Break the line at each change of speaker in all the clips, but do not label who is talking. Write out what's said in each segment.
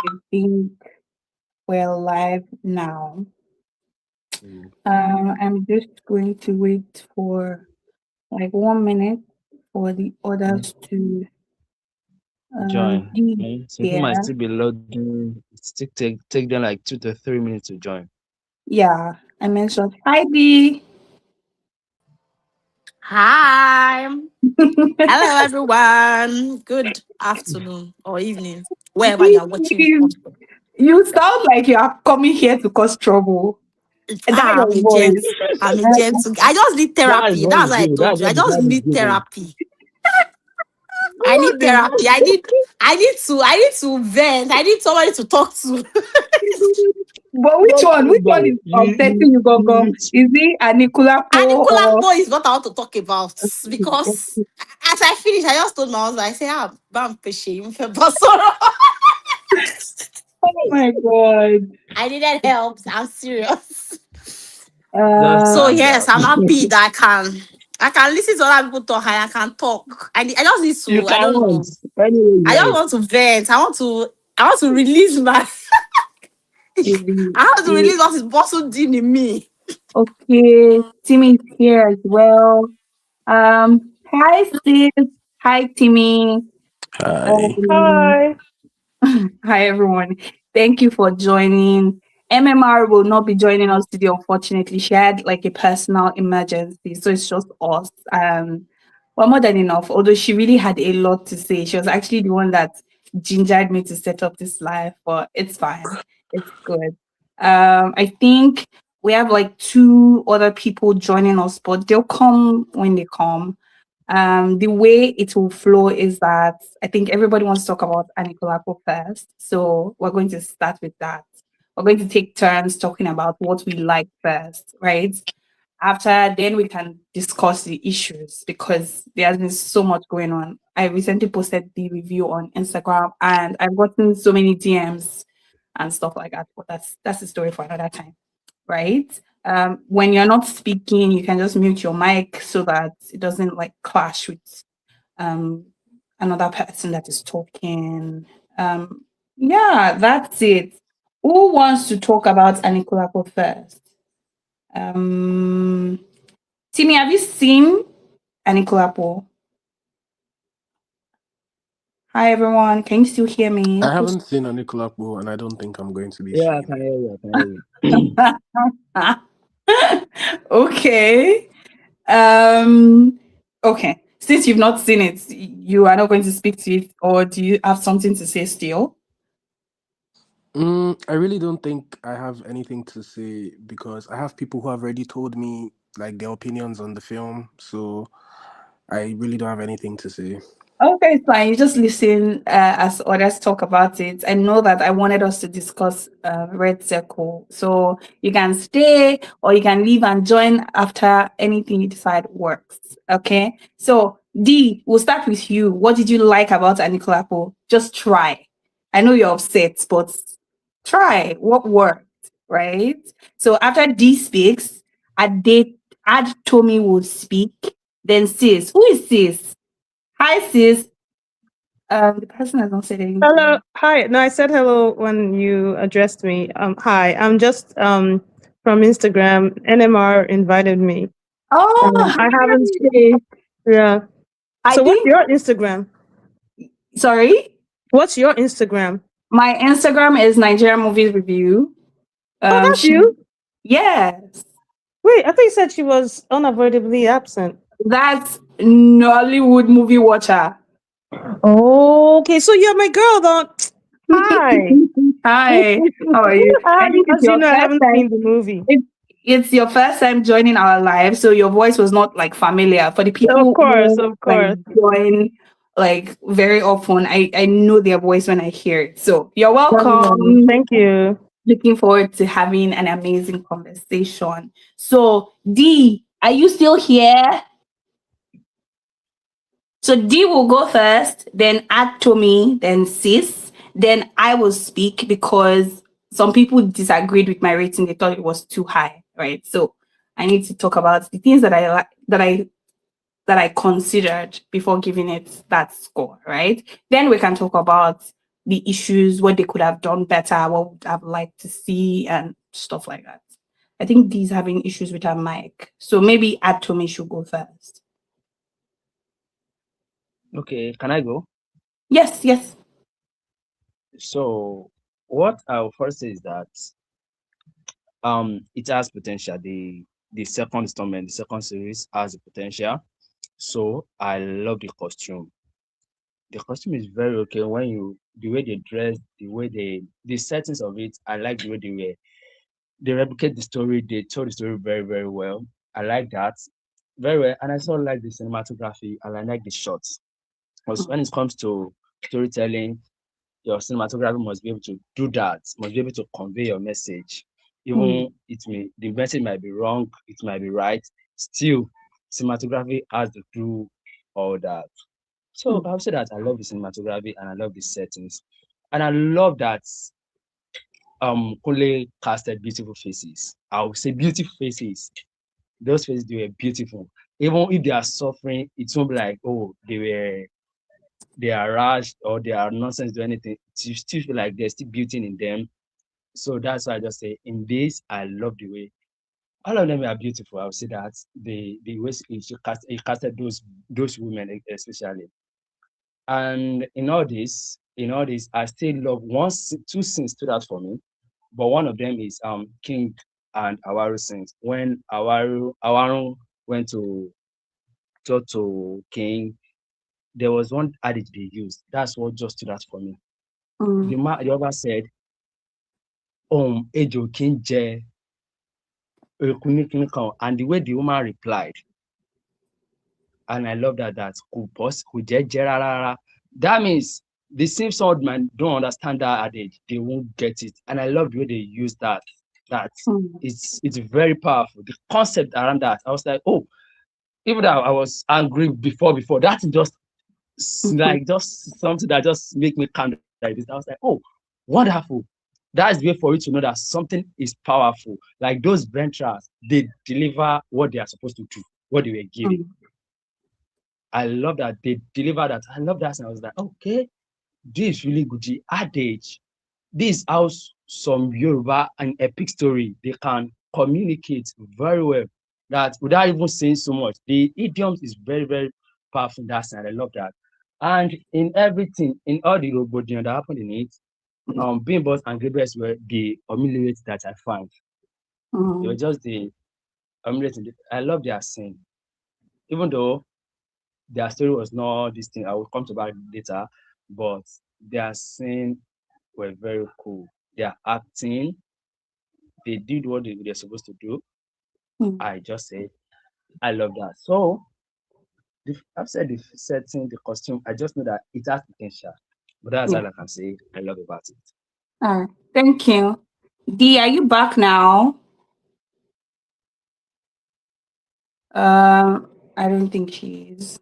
I think we're live now.
Mm.
I'm just going to wait for like 1 minute for the others to
Join.
be
Some people might
here.
still be loading. Take them like 2 to 3 minutes to join.
Yeah, I mentioned Heidi.
Hi. Hello, everyone. Good afternoon or evening, wherever you are watching
You
from.
sound like you are coming here to cause trouble. That
I'm
your
a gent.
voice.
I'm a gentle. I just need
That's
therapy.
what
That's
we
what I
do.
told
That's
you. I
what the
just
vibe is
need
giving.
therapy. I need therapy. I need to vent. I need somebody to talk to.
But which
But
one? Which one
but
is upsetting you, Gogo? Is it Anikulapo or
Anikulapo is what I want to talk about because as I finish, I just told my husband, I say, bam, peshe,
oh my god.
I needed help. I'm serious.
just
So
Uh
calm
yes,
down.
I'm happy that I can listen to other people talk and I can talk. I just need
You
to, I don't
can't.
know.
Anyway,
I just
right.
want to vent. I want to release my
really,
I want to release what is bottled in me.
okay, Timmy is here as well. Hi sis. Hi Timmy.
Hi.
Um,
Hi.
hi everyone. Thank you for joining. MMR will not be joining us today, unfortunately. She had like a personal emergency, so it's just us. Well, more than enough. Although she really had a lot to say, she was actually the one that gingered me to set up this live. But it's fine. It's good. I think we have like two other people joining us, but they'll come when they come. The way it will flow is that I think everybody wants to talk about Anikulapo first. So we're going to start with that. We're going to take turns talking about what we like first, right? After then we can discuss the issues because there has been so much going on. I recently posted the review on Instagram and I've gotten so many DMs and stuff like that. But that's the story for another time, right? When you're not speaking, you can just mute your mic so that it doesn't like clash with um, another person that is talking. Yeah, that's it. Who wants to talk about Anikulapo first? Um, Timmy, have you seen Anikulapo? Hi everyone, can you still hear me?
I haven't seen Anikulapo and I don't think I'm going to be
Yeah, I
seeing
can
it.
hear you. I can hear you.
Okay. Um, okay. Since you've not seen it, you are not going to speak to it, or do you have something to say still?
I really don't think I have anything to say because I have people who have already told me like their opinions on the film, so I really don't have anything to say.
Okay, it's fine. You just listen as others talk about it. I know that I wanted us to discuss Red Circle. So you can stay or you can leave and join after anything you decide works. Okay. So D, we'll start with you. What did you like about Anikulapo? Just try. I know you're upset, but try what worked, right? So after D speaks, Ad Tommy will speak. Then sis. Who is sis? Hi, sis. The person has not said
Hello.
anything.
Hi. No, I said hello when you addressed me. Hi. I'm just from Instagram. NMR invited me.
Oh,
I haven't.
hi.
Yeah.
I
So what's
think,
your Instagram?
sorry,
What's your Instagram?
my Instagram is Nigerian Movies Review.
Oh, that's
She,
you.
yes,
Wait, I thought you said she was unavoidably absent.
that's Nollywood movie watcher.
Oh, okay. So you're my girl, though. Hi.
Hi, how are you? I think it's
As you
your
know, I
first
haven't
time.
seen the movie.
It's your first time joining our live, so your voice was not like familiar. For the
Of
people
course,
who
of
like
course.
join like very often, I know their voice when I hear it. So you're welcome.
Thank you.
Looking forward to having an amazing conversation. So D, are you still here? So D will go first, then add to me, then sis, then I will speak because some people disagreed with my rating. They thought it was too high, right? So I need to talk about the things that I considered before giving it that score, right? Then we can talk about the issues, what they could have done better, what would have liked to see, and stuff like that. I think Dee's having issues with her mic. So maybe Atomy should go first.
Okay, can I go?
Yes, yes.
So what I will first say is that it has potential. The second installment, the second series has the potential. So I love the costume. The costume is very okay when you the way they dress, the settings of it. I like the way they were. They replicate the story. They told the story very very well. I like that very well, and I also like the cinematography and I like the shots. Because when it comes to storytelling, your cinematography must be able to do that. Must be able to convey your message.
Mm,
Even the message might be wrong, it might be right. Still, cinematography has to do all that. So
mm,
I would say that I love the cinematography and I love the settings. And I love that Kunle casted beautiful faces. I would say beautiful faces. Those faces they were beautiful. Even if they are suffering, it won't be like, oh, they are rushed or they are nonsense or anything. You still feel like there's still beauty in them. So that's why I just say in this, I love the way all of them are beautiful. I would say that the way he casted those women especially. And in all this, I still love two scenes stood out for me, but one of them is King and Awaru scenes. When Awaru went to talk to King, there was one adage they used. That's what just stood out for me.
mm,
The other said, Ejo King Je and the way the woman replied, and I love that kò bọ́ kò jẹ́ rárá. That means the same swordman don't understand that adage. They won't get it. And I love the way they use that. That
mm,
it's very powerful. The concept around that, I was like, oh, even though I was angry before, that's
mhm,
just something that just make me calm like this. I was like, oh, wonderful. That's the way for you to know that something is powerful. Like those ventrals, they deliver what they are supposed to do, what they were given.
mm,
I love that they deliver that. I love that. And I was like, okay, this is really good. The adage, this is how some Yoruba and epic story they can communicate very well. That without even saying so much, the idioms is very very powerful. That's and I love that. And in everything, in all the robodium that happened in it, Bimbos and Gabriel were the humiliates that I found. They were
mm,
just the humiliating. I love their scene, even though their story was not this thing. I will come to that later, but their scene were very cool. Their acting, they did what they're supposed to do.
mm.
I just say I love that. So I've said the setting, the costume. I just know that it has potential. But that's
Yeah.
all I can say. I love about it.
All right. Thank you. Dee, are you back now? I don't think she is.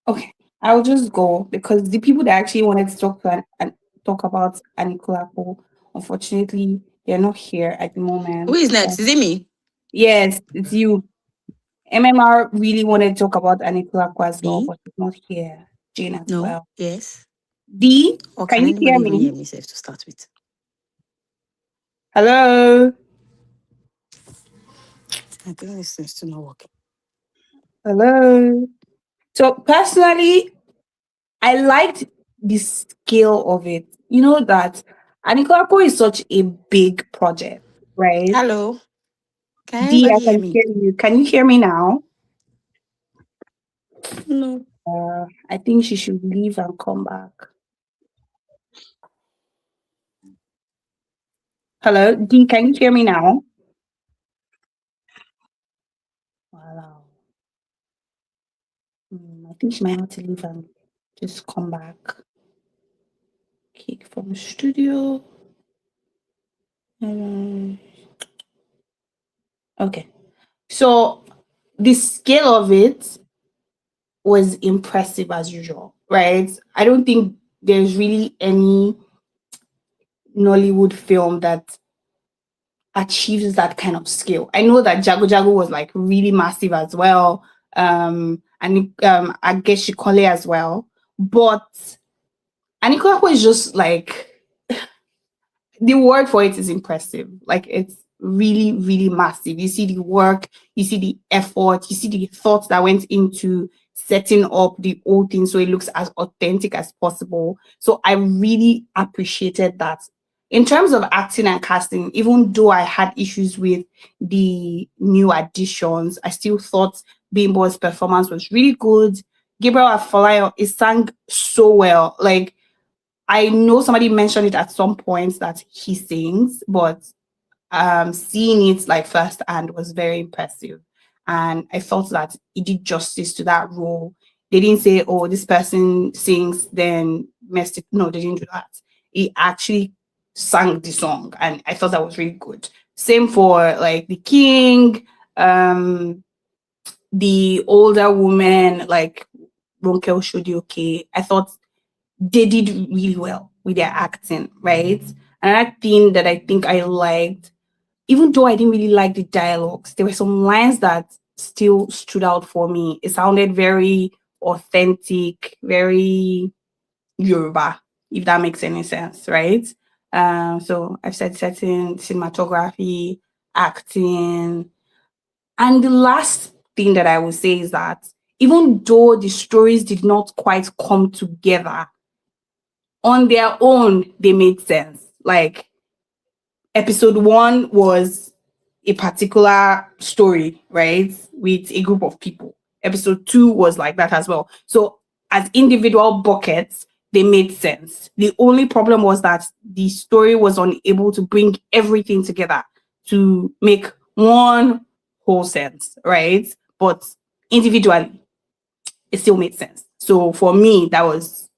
Okay. I'll just go because the people that actually wanted to talk about Anikulapo, unfortunately, they're not here at the
Who
moment.
is next? Is it me?
Yes, it's you. MMR really wanted to talk about Anikulapo as well,
Me?
but she's not here. Jane as
No?
well.
Yes.
Dee,
Or
can
can
you hear
anybody even
me?
hear me safe to start with?
Hello?
I think this is still not working.
Hello? So personally, I liked the scale of it. You know that Anikulapo is such a big project, right?
Hello? Can
Dee, I
anybody hear
can
me?
hear you. Can you hear me now?
No.
I think she should leave and come back. Hello, Dee, can you hear me now? Wow. I think she might have to leave and just come back. Kick from studio. Um, okay. So the scale of it was impressive as usual, right? I don't think there's really any Nollywood film that achieves that kind of scale. I know that Jago Jago was like really massive as well, and I guess Shikole as well, but Anikulapo is just like the word for it is impressive. Like it's really, really massive. You see the work, you see the effort, you see the thoughts that went into setting up the whole thing so it looks as authentic as possible. So I really appreciated that. In terms of acting and casting, even though I had issues with the new additions, I still thought Bimbo's performance was really good. Gabriel Afolayo, he sang so well. Like I know somebody mentioned it at some point that he sings, but seeing it like firsthand was very impressive. And I felt that he did justice to that role. They didn't say, oh, this person sings, then messed it. No, they didn't do that. He actually sang the song, and I thought that was really good. Same for like the king, um, the older woman, like Ronkel Shodioke. I thought they did really well with their acting, right? Another thing that I think I liked, even though I didn't really like the dialogues, there were some lines that still stood out for me. It sounded very authentic, very Yoruba, if that makes any sense, right? So I've said setting, cinematography, acting, and the last thing that I would say is that even though the stories did not quite come together on their own, they made sense. Like episode one was a particular story, right? With a group of people. Episode two was like that as well. So as individual buckets, they made sense. The only problem was that the story was unable to bring everything together to make one whole sense, right? But individually, it still made sense. So for me, that was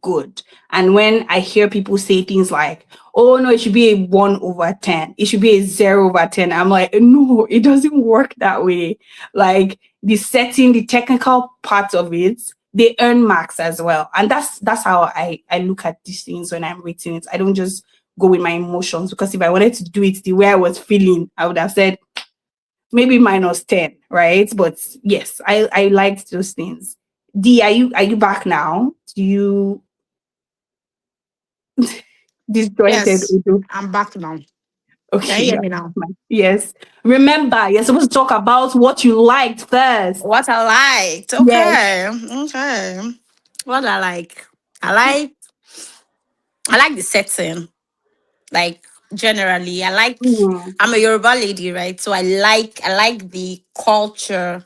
good. And when I hear people say things like, "Oh no, it should be a 1/10, it should be a 0/10," I'm like, no, it doesn't work that way. Like the setting, the technical part of it, they earn marks as well, and that's how I look at these things when I'm rating it. I don't just go with my emotions because if I wanted to do it the way I was feeling, I would have said maybe -10, right? But yes, I liked those things. D, are you back now? Do you disjointed
Yes,
Udo?
I'm back now. Can
Okay,
you hear
yeah.
me now?
Yes. Remember, you're supposed to talk about what you liked first.
What I liked.
Yes.
Okay. Okay. What I like. I like I like the setting. Like generally.
Mm,
I'm a Yoruba lady, right? So I like the culture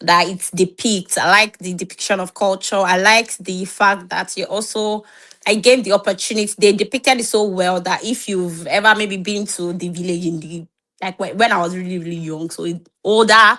that it depicts. I like the depiction of culture. I like the fact that you also I gave the opportunity. They depicted it so well that if you've ever maybe been to the village in the like when I was really, really young, so older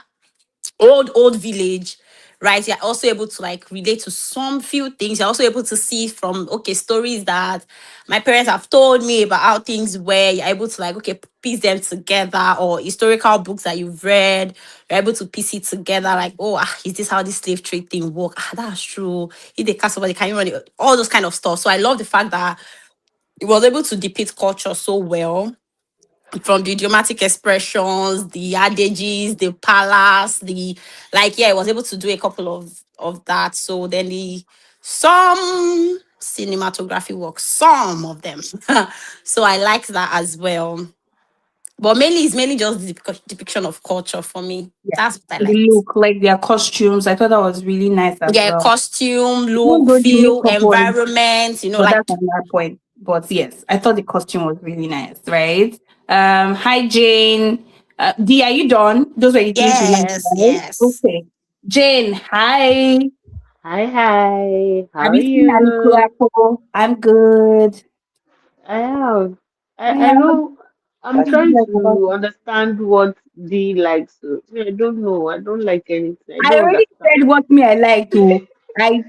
old village, right? You're also able to like relate to some few things. You're also able to see from okay stories that my parents have told me about how things were. You're able to like okay piece them together, or historical books that you've read. You're able to piece it together. Like oh, is this how this slave trade thing work? That's true. If they cast somebody, can you run it? All those kind of stuff. So I love the fact that it was able to depict culture so well, from the idiomatic expressions, the adages, the palace, the like, yeah, I was able to do a couple of that. So then the some cinematography work, some of them. So I liked that as well. But mainly it's mainly just the depiction of culture for me.
yeah.
That's what I
The
liked.
look, like their costumes, I thought that was really nice as
Yeah,
well.
costume,
Even
look,
though the
feel,
makeup was,
environment,
but
like
that's another point. But yes, I thought the costume was really nice, right? Hi Jane. D, are you done? Those were the things you liked,
yes,
right?
yes.
Okay. Jane, hi.
Hi, hi. How
Have
are
you seen
you?
Anikulapo? I'm good.
I have.
I
I
have.
know. I'm
What did you
trying
like about
to
it?
understand what D likes. I don't know. I don't like anything. I
I
don't
already
understand.
said what me I liked to. I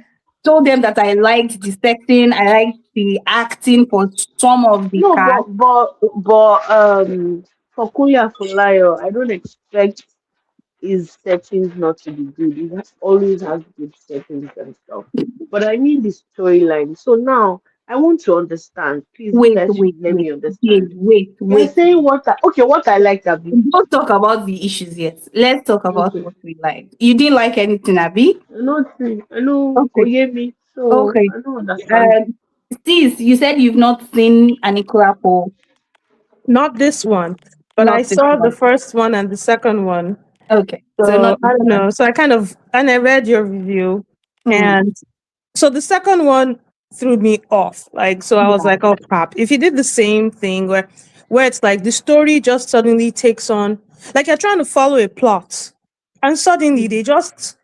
told them that I liked the setting, I liked the acting for some of the
No,
cast.
for Kuya Fulayo, I don't expect his settings not to be good. Always has good settings and stuff. But I mean the storyline. So now I want to understand. Please, you
Wait,
guys
wait,
should let
wait,
me
Jane,
understand.
wait,
You're
wait.
saying what I like, Abby.
Don't talk about the issues yet. Let's talk about
Okay.
what we liked. You didn't like anything, Abby?
I know, I know,
Okay,
Koyemi, so
okay.
I don't understand.
Sis, you said you've not seen Anikulapo,
Not this one, but I
not this
saw the
one.
first one and the second one.
Okay, so
So
not
I
this
don't
one.
know. So I read your review,
Mm,
and so the second one threw me off. Like, so I was
yeah.
like, oh crap. If you did the same thing where it's like the story just suddenly takes on, like you're trying to follow a plot, and suddenly they just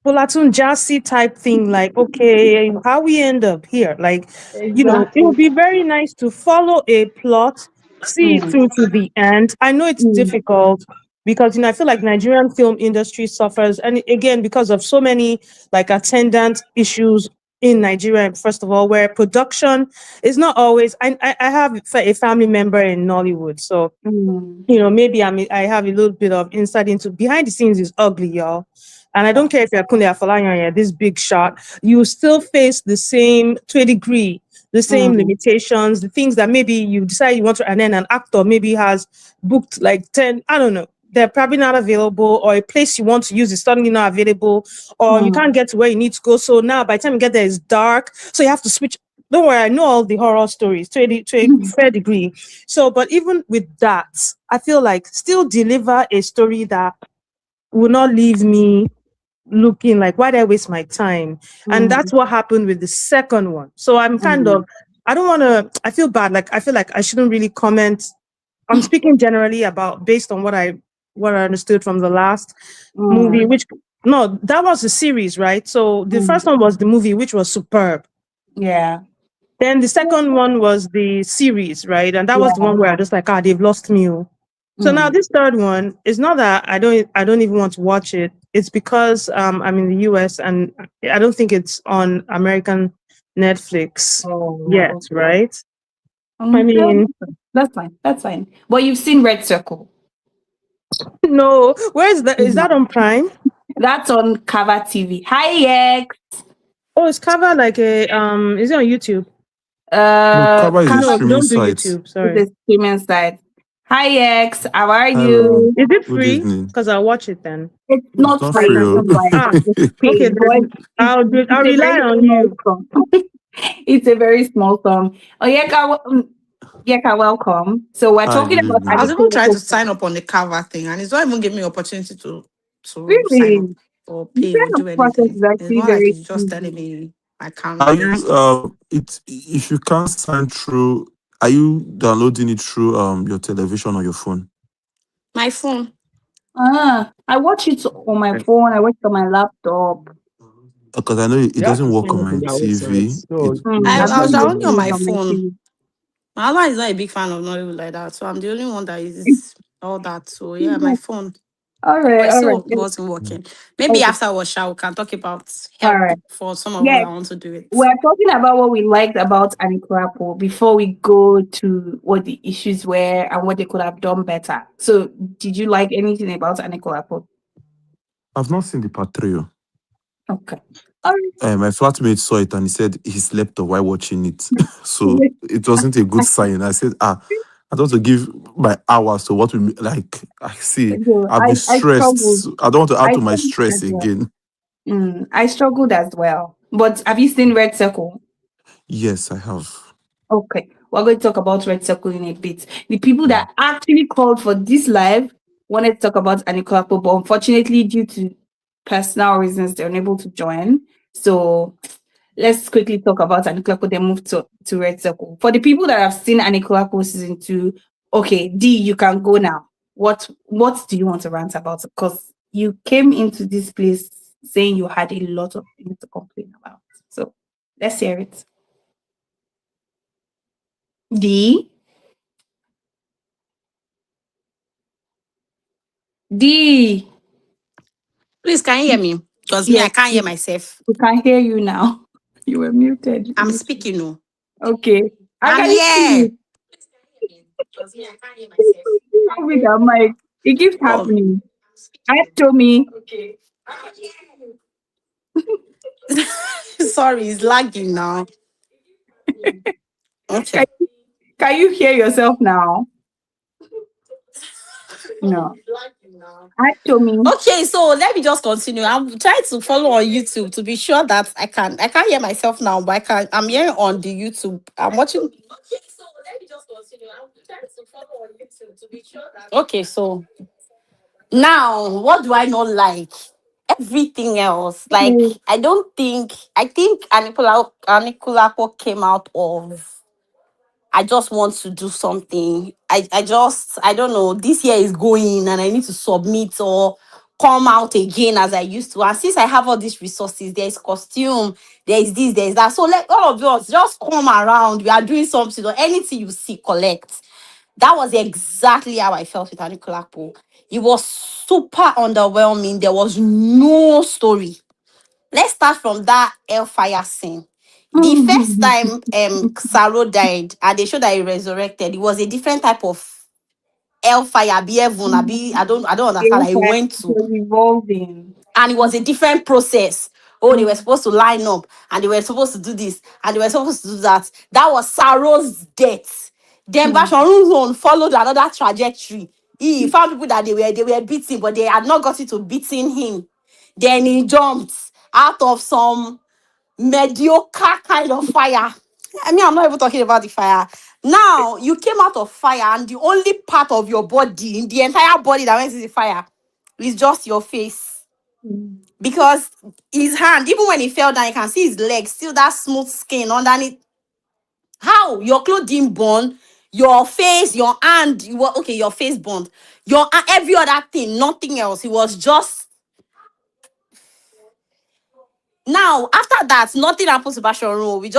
Platun Jassy type thing, like, okay, how we end up here? Like, it would
Exactly.
be very nice to follow a plot, see it
Mm,
through to the end. I know it's
mm,
difficult because, I feel like Nigerian film industry suffers, and again, because of so many like attendant issues in Nigeria, first of all, where production is not always, I have a family member in Nollywood, so
mm.
maybe I have a little bit of insight into behind the scenes is ugly, y'all. And I don't
Yeah.
care if you're Kunle Afolayan, this big shot, you still face the same, to a degree, the same
Mm,
limitations, the things that maybe you decide you want to, and then an actor maybe has booked like 10, I don't know. They're probably not available, or a place you want to use is suddenly not available, or you
mm,
can't get to where you need to go. So now by the time you get there, it's dark. So you have to switch. Don't worry, I know all the horror stories to a fair degree. So, but even with that, I feel like still deliver a story that will not leave me looking like, why did I waste my time? And
mm,
that's what happened with the second one. So I'm kind
mm,
of, I don't want to, I feel bad. Like, I feel like I shouldn't really comment. I'm speaking generally about based on what I understood from the last movie,
mm,
which, no, that was the series, right? So the
mm.
first one was the movie, which was superb.
Yeah.
Then the second one was the series, right? And that was the
Yeah.
one where I just like, they've lost me. Oh. So now
Mm.
this third one is not that I don't even want to watch it. It's because I'm in the US and I don't think it's on American Netflix
Oh,
yet,
okay.
right? I
No,
mean,
that's fine. That's fine. But you've seen Red Circle.
no. Where is that? Is
No.
that on Prime?
That's on Cover TV. Hi, X.
Oh, it's covered like a is it on YouTube?
No, Kaba is a
Cover
No, we
streaming
don't do
site.
YouTube,
is
sorry.
the streaming site. Hi, X. How are
Hi everyone.
you?
Is it
Good
free?
evening.
Because I'll watch it then.
It's
It's
not
not
free.
free. Oh.
Don't worry.
Ah,
It's
okay,
paid, but
then
it's,
I'll
it's a
rely
very
on
small
you.
sum. It's a very small sum. Oh, Yeka, welcome. So we're
Hi,
talking
good
about
I
evening.
was even trying
Anikulapo.
to sign up on the cover thing, and it's not even giving me opportunity to sign up
Really?
or
The
pay or
sign up
do
process
anything.
is
It's
actually
more like
very
it's just telling
easy.
me I can't
Are
do
you
it.
it if you can't sign through, are you downloading it through your television or your phone?
My phone.
I watch it on my phone. I watch it on my laptop.
Because I know it
You have
doesn't
to
work
sign
on
up on
my
their website.
TV.
So
Mm,
I,
you
I've
I
not
was
can
even
only
download
on
seen
it.
it
my
on my
phone.
TV.
My husband is not a big fan of Nollywood like that, so I'm the only one that is all that. So yeah, my phone.
All
But
right,
it
all
still
right.
wasn't working. Maybe
Okay,
after our show, we can talk about
all
help
right.
for some of us
Yes,
that want to do it.
we're talking about what we liked about Anikulapo before we go to what the issues were and what they could have done better. So, did you like anything about Anikulapo?
I've not seen the part three. Oh.
Okay. All
My flatmate saw it and he said he slept while watching it. So
right.
it wasn't a good sign. I said, I don't want to give my hours to what we like. I see.
So,
I've been
I struggled.
stressed. I don't want to add
I
to my
struggled as
stress
well.
again.
I struggled as well. But have you seen Red Circle?
Yes, I have.
Okay, we're going to talk about Red Circle in a bit. The people
Mm.
that actually called for this live wanted to talk about Anikulapo, but unfortunately, due to personal reasons, they're unable to join. So let's quickly talk about Anikulapo, then move to Red Circle. For the people that have seen Anikulapo season 2, okay, D, you can go now. What do you want to rant about? Because you came into this place saying you had a lot of things to complain about. So let's hear it. D. D.
Please, can you hear me? Because me,
Yes,
I can't hear
we
myself.
we can hear you now. You were muted
I'm
initially.
speaking now.
Okay. I
I'm
can hear
here.
you.
Please, can you hear me? Because me, I can't hear myself.
What's with that mic? It keeps
Oh,
happening.
I'm
I
speaking
told me.
now. Okay. Sorry, it's lagging now.
Can,
Okay.
can you hear yourself now? No. Actually,
Okay, so let me just continue. I'm trying to follow on YouTube to be sure that I can't hear myself now, but I can. I'm hearing on the YouTube. I'm watching. Okay, so let me just continue. I'm trying to follow on YouTube to be sure that. Okay, so now what do I not like? Everything else. Like
mm,
I think Anikulapo came out of I just want to do something. I don't know, this year is going and I need to submit or come out again as I used to. And since I have all these resources, there is costume, there is this, there is that. So let all of us just come around. We are doing something or anything you see, collect. That was exactly how I felt with Anikulapo. It was super underwhelming. There was no story. Let's start from that hellfire scene. The first
mm,
time Saro died and they showed that he resurrected, it was a different type of hellfire, be heaven, I don't understand
yes,
how he went to.
was evolving.
And it was a different process. Oh, they were supposed to line up and they were supposed to do this and they were supposed to do that. That was Saro's death. Then
Mm,
Basharun's own followed another trajectory. He found people that they were beating, but they had not gotten to beating him. Then he jumped out of some mediocre kind of fire. I mean, I'm not even talking about the fire. Now, you came out of fire, and the only part of your body, the entire body that went into the fire, is just your face.
mm,
Because his hand, even when he fell down, you can see his legs, still that smooth skin underneath. How? Your clothes didn't burn, your face, your hand, you were okay, your face burned. Every other thing, nothing else. It was just. Now, after that, nothing happened to Basharu. He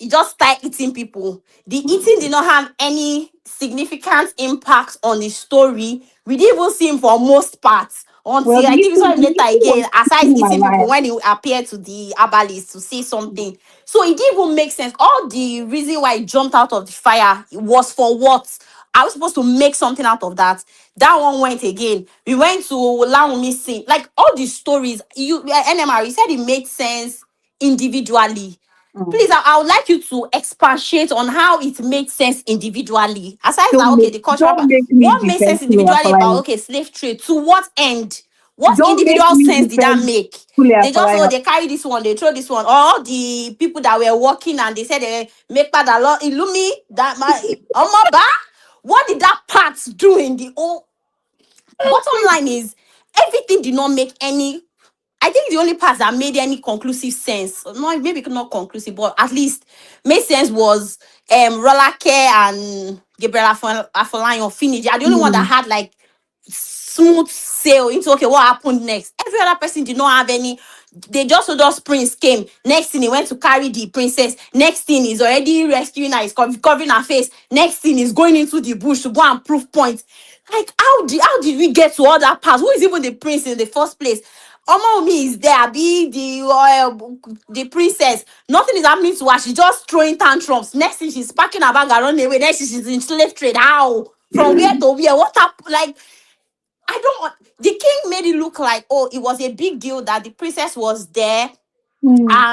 just started eating people. The eating did not have any significant impact on the story. We didn't even see him for most parts
well,
until I think we saw him
the
later
issue was
again, aside
keeping him
eating people
alive.
when he appeared to the Abalis to say something. So it didn't even make sense. All the reason why he jumped out of the fire was for what? I was supposed to make something out of that. That one went again. We went to Laumi Singh. Like all the stories, NMR, you said it made sense individually.
Mm.
Please, I would like you to expatiate on how it makes sense individually. Aside that, okay, the cultural
Don't
part,
make me
what makes
defend
sense individually about
Afolayan.
okay, slave trade? To what end? What
Don't make
individual
me
sense did that
defend
make? They just
Afolayan.
they carry this one, they throw this one. All the people that were working and they said they make part a lot illumi that my Omoba. What did that part do in the whole bottom line is everything did not make any. I think the only part that made any conclusive sense, not maybe not conclusive, but at least made sense was Rolake and Gabriel Afolayan finish. They are the only one that
Mm,
had like smooth sail into okay, what happened next. Every other person did not have any. They just told us prince came. Next thing he went to carry the princess. Next thing he's already rescuing her. He's covering her face. Next thing he's going into the bush to go and prove points. Like how did we get to all that part? Who is even the prince in the first place? Omomi is there, be the princess. Nothing is happening to her. She's just throwing tantrums. Next thing she's packing her bag and running away. Next thing she's in slave trade. How? From where to where? What happened? Like I don't. The king made it look like oh, it was a big deal that the princess was there
mm,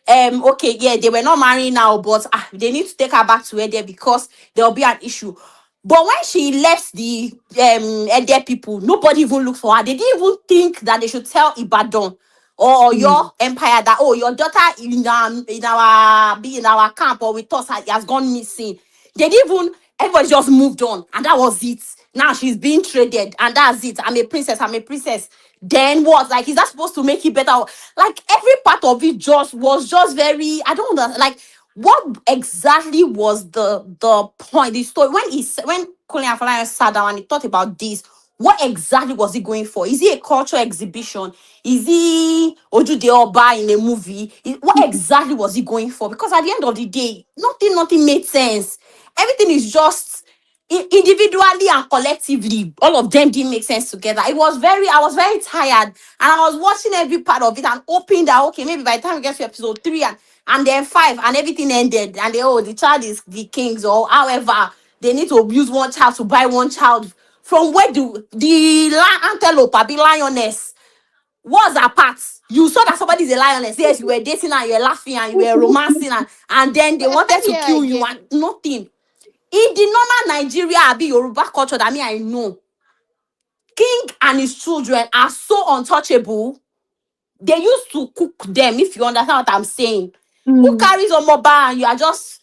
and okay, yeah, they were not married now, but they need to take her back to Ede because there will be an issue. But when she left the Ede people, nobody even looked for her. They didn't even think that they should tell Ibadan or
mm,
your empire that oh, your daughter in our camp or with us has gone missing. They didn't even. Everybody just moved on, and that was it. Now she's being traded, and that's it. I'm a princess. I'm a princess. Then what? Like, is that supposed to make it better? Like every part of it just was just very. I don't know. Like, what exactly was the point? The story when Colin Afolayan sat down and he thought about this. What exactly was he going for? Is he a cultural exhibition? Is he Ojude Oba in a movie? What exactly was he going for? Because at the end of the day, nothing made sense. Everything is just individually and collectively, all of them didn't make sense together. I was very tired and I was watching every part of it and hoping that okay, maybe by the time we get to episode 3 and then 5 and everything ended and they, oh, the child is the king's or however they need to use one child to buy one child. From where do the antelope or the lioness was apart? You saw that somebody is a lioness. Yes, you were dating and you were laughing and you were romancing and then they
Wait,
wanted
let me
to
hear
kill you
again.
and nothing. In the normal Nigeria, be Yoruba culture that me I know. king and his children are so untouchable. They used to cook them, if you understand what I'm saying. Who
Mm.
carries Omoba and you are just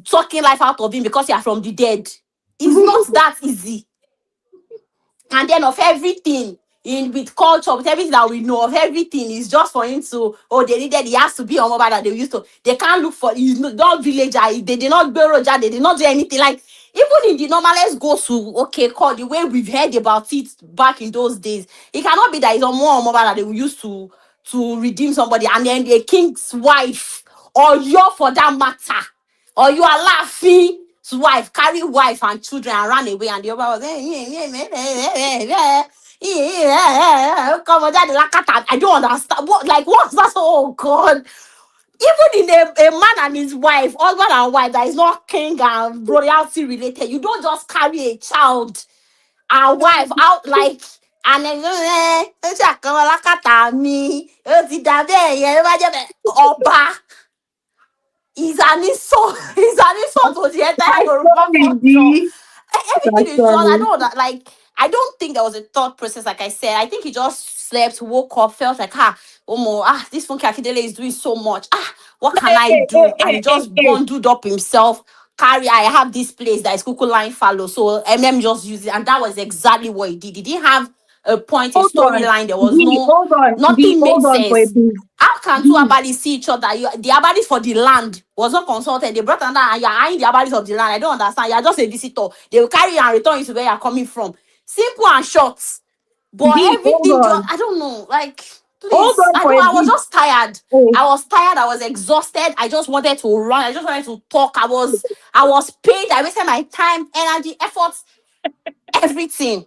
sucking life out of him because you are from the dead? It's not that easy. And then of everything in with culture, with everything that we know of everything is just for him to, oh, they needed, he has to be on mobile that they used to. They can't look for, he's not villager, they did not bury Roger, they did not do anything. Like, even in the normal, let's go to, okay, call the way we've heard about it back in those days. It cannot be that it's on more on mobile that they used to redeem somebody, and then the king's wife, or your for that matter, or you are laughing wife carry wife and children and ran away, and the other was come on, daddy, like, I don't understand what, like, what's that? Oh god. Even in a man and his wife, husband and wife, that is not king and royalty related, you don't just carry a child and wife out like, and then me ọba is an insult. Is an insult to the entire Yoruba
Sorry,
culture.
D.
Everything is just, I
Sorry.
don't know, like, I don't think there was a thought process. Like I said, I think he just slept, woke up, felt like, Omo, this Funke Akindele is doing so much. What can
Hey,
I
hey,
do?
hey,
And
hey,
he
hey,
just
hey.
bundled up himself. Carry, I have this place that is Kuku line follow. So just use it. And that was exactly what he did. He didn't have a point, a
Hold on.
storyline. There was
D,
no,
hold on. D,
nothing made
hold on for a
sense.
bit.
How can two
D,
abalis see each other? The abalis for the land was not consulted. They brought another and you're eyeing the abalis of the land. I don't understand. You're just a visitor. They will carry you and return you to where you're coming from. Simple and short. But
D, hold
everything just,
on.
I don't know. Like,
Hold
please.
on
I
for
don't,
a
I was
bit.
just tired.
Hey,
I was tired. I was exhausted. I just wanted to run. I just wanted to talk. I was paid. I wasted my time, energy, efforts, everything.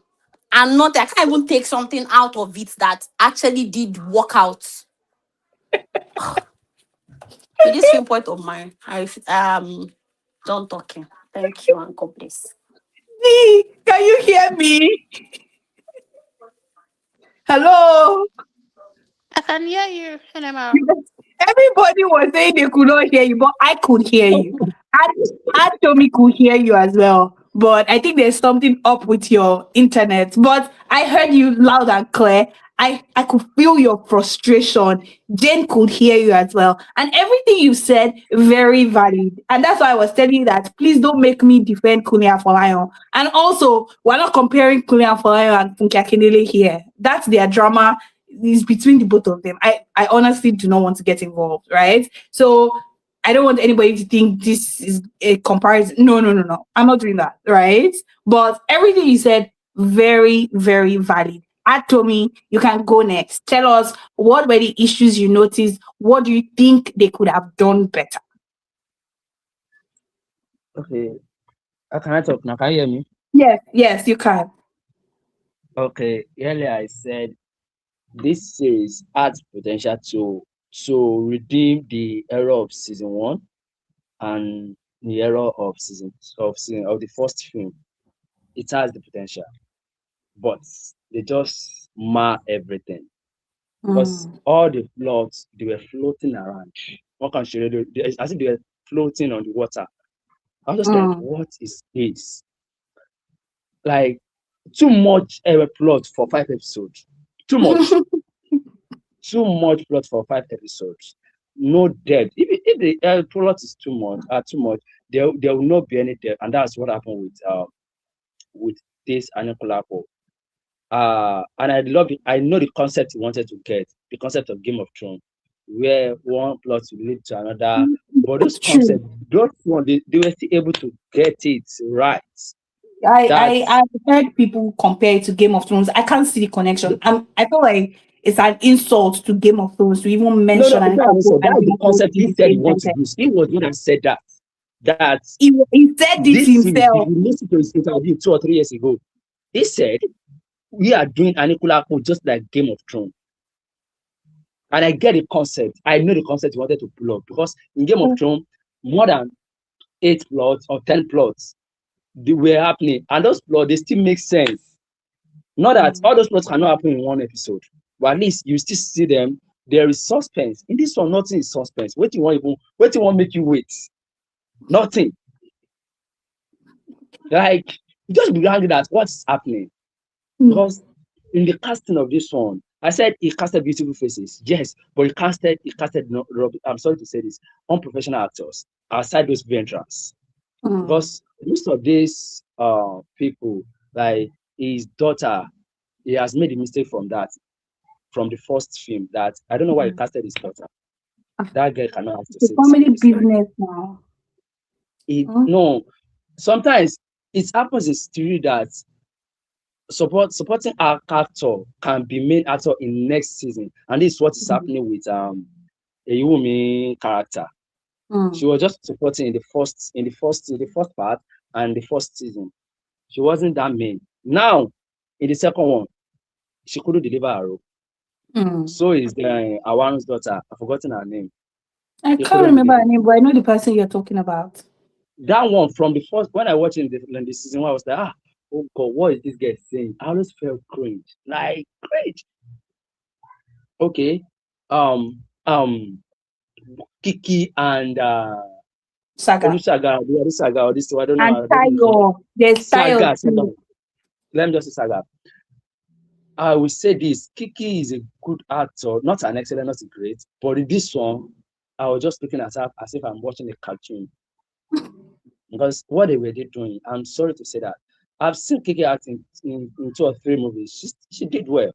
And not, I can't even take something out of it that actually did work out. With this film point of mine, I done talking. Thank you and God bless.
D, can you hear me? Hello?
I can hear you, Enema.
Yes. Everybody was saying they could not hear you, but I could hear you. And Tommy could hear you as well. But I think there's something up with your internet. But I heard you loud and clear. I could feel your frustration. Jane could hear you as well. And everything you said, very valid. And that's why I was telling you that please don't make me defend Kunia Folayon. And also, we're not comparing Kunia Folayon and Funke Akindele here. That's their drama is between the both of them. I honestly do not want to get involved, right? So I don't want anybody to think this is a comparison. No, no, no, no. I'm not doing that, right? But everything you said, very, very valid. Tommy, you can go next. Tell us what were the issues you noticed? What do you think they could have done better?
Okay, can I talk now? Can you hear me?
Yes, yes, you can.
Okay, earlier I said this series has potential to redeem the error of season one and the error of the first film. It has the potential, but they just mar everything because
Mm,
all the plots they were floating around. What can show you? As if they were floating on the water. I was just like,
mm.
what is this? Like too much plot for 5 episodes. Too much. Too much plot for 5 episodes. No depth. If the plot is too much, there will not be any depth, and that's what happened with this Anikulapo. And I love it. I know the concept he wanted to get, the concept of Game of Thrones, where one plot will lead to another. But those
It's true.
concepts, those one, they were still able to get it right.
I've
That's
heard people compare it to Game of Thrones. I can't see the connection. I feel like it's an insult to Game of Thrones to even
no, no,
mention
it's
an
not an
couple
insult.
and
That's
Game
the
of Thrones
concept
in
he
the
said he
same
wants to
sentence.
use. He was the one that said that. That
He said it
this series, if
himself.
you listen to his interview 2 or 3 years ago, he said we are doing Anikulapo just like Game of Thrones. And I get the concept. I know the concept he wanted to pull up because in Game of Thrones, more than 8 plots or 10 plots they were happening, and those plots they still make sense. Not that
Mm.
all those plots cannot happen in one episode, but at least you still see them. There is suspense. In this one, nothing is suspense. What you want make you wait? Nothing. Like you just be angry at what's happening
Mm.
because in the casting of this one, I said he casted beautiful faces, yes, but he casted no, I'm sorry to say this, unprofessional actors outside those veterans.
Mm.
Because most of these people, like his daughter, he has made a mistake from the first film that I don't know why he
Mm.
casted his daughter.
Ah,
That girl cannot act to
it's a
save
family
his life.
business now.
It
Mm.
no, sometimes it happens in theory that supporting actor can be main actor in next season, and this is what is
Mm.
happening with Ewumi character. She
Mm.
was just supporting in the first part and the first season. She wasn't that main. Now in the second one, she couldn't deliver her role.
Mm.
So is the Awan's daughter. I've forgotten her name.
I
He
can't
couldn't
remember
deliver.
her name, but I know the person you're talking about.
That one from the first when I watched in the season one, I was like, oh God, what is this guy saying? I always felt cringe. Like cringe. Okay. Um Kiki and
Saga.
Olusaga, the other Saga, or this I don't know,
And
I don't know the color.
Tayo. There's Tayo
Saga.
too.
Let me just say Saga. I will say this: Kiki is a good actor, not an excellent, not a great, but in this one, I was just looking at her as if I'm watching a cartoon because what they were doing. I'm sorry to say that I've seen Kiki act in 2 or 3 movies. She did well,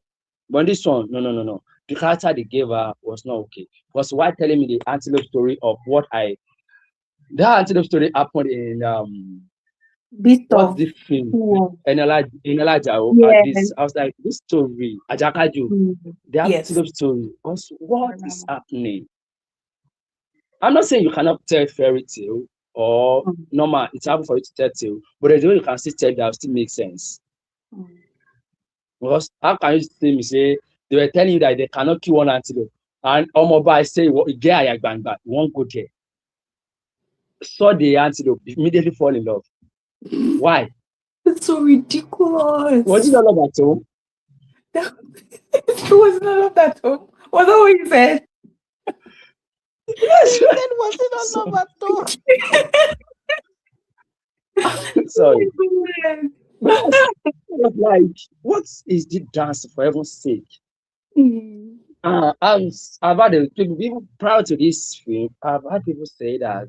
but in this one, no. The character they gave her was not okay. Because while telling me the antelope story of that antelope story happened in
Beast
what's
of
this film?
Who?
In at
Yes.
this, I was like, this story, Ajakaju,
Mm.
the
Yes.
antelope story.
I
What is
remember.
happening? I'm not saying you cannot tell fairy tale or
Mm.
normal, it's hard for you to tell tale, but there's a way you can still tell that still makes sense.
Mm.
Because how can you see me say they were telling you that they cannot kill one antelope and Omoba say get ayagbangba, you won't go there. Saw the antelope, immediately fall in love. Why?
It's so
Was it
ridiculous.
all about home?
It was none of that. Oh. Was that what you said?
Yes.
He said, was it
So,
all over though?
sorry.
Oh my
But I was like, what is the dance for heaven's sake?
goodness.
I've had people even prior to this film, I've had people say that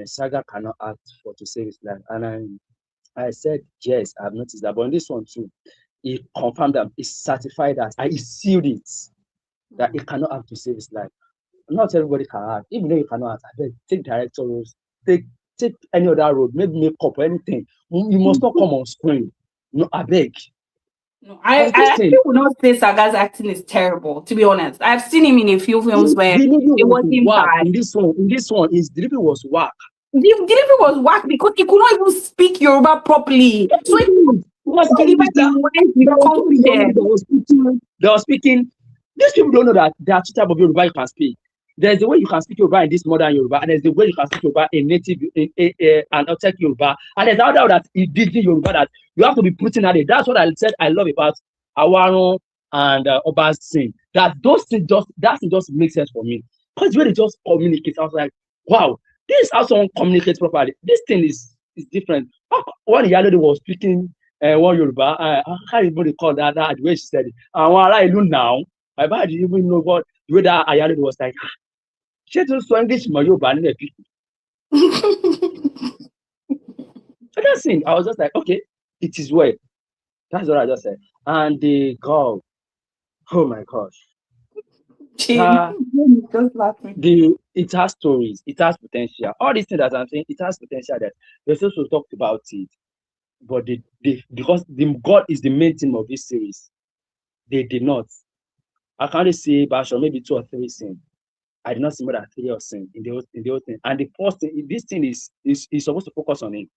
Saga cannot act for to save his life, and I said yes, I've noticed that. But in this one too, he confirmed that, he certified that, and he sealed it that he
Mm.
cannot act to save his life. Not everybody can act. Even though you cannot act, I beg, take director roles, take take any other road, maybe makeup or anything. You must not come on screen. No, I beg.
No,
Because
I
this
actually
thing,
would not say Saga's acting is terrible, to be honest. I've seen him in a few films
the
where
delivery
it
was
wasn't
whack.
bad.
In this one, his delivery was whack.
The delivery was whack because he could not even speak Yoruba properly. So he could
Because
not deliver the lines with
there was somebody
confidence.
that was speaking. These people don't know that there are two types of Yoruba you can speak. There's the way you can speak Yoruba in this modern Yoruba, and there's the way you can speak Yoruba in native and authentic Yoruba, and there's other that indigenous Yoruba that you have to be putting at it. That's what I said I love about Awaro and Oba's thing. That those things just makes sense for me. Because the way they just communicate, I was like, wow, this is how someone communicates properly. This thing is different. When Iyalode was speaking one Yoruba, I can't even recall that the way she said it. Àwọn ará ìlú now, my bad didn't even know what the way that Iyalode was like. Ṣé tó sọ English mọ Yorùbá nílẹ̀ bí? So that's thing. I was just like, okay, it is well. That's what I just said. And the girl, oh my gosh,
Jane,
her
Jane is just laughing.
it has stories, it has potential. All these things that I'm saying, it has potential that we're supposed to talk about it. But because the God is the main theme of this series, they did not. I can only see Basho maybe 2 or 3 scenes. I did not see more than 3 or 4 in the whole thing. And the first thing, this thing is supposed to focus on him.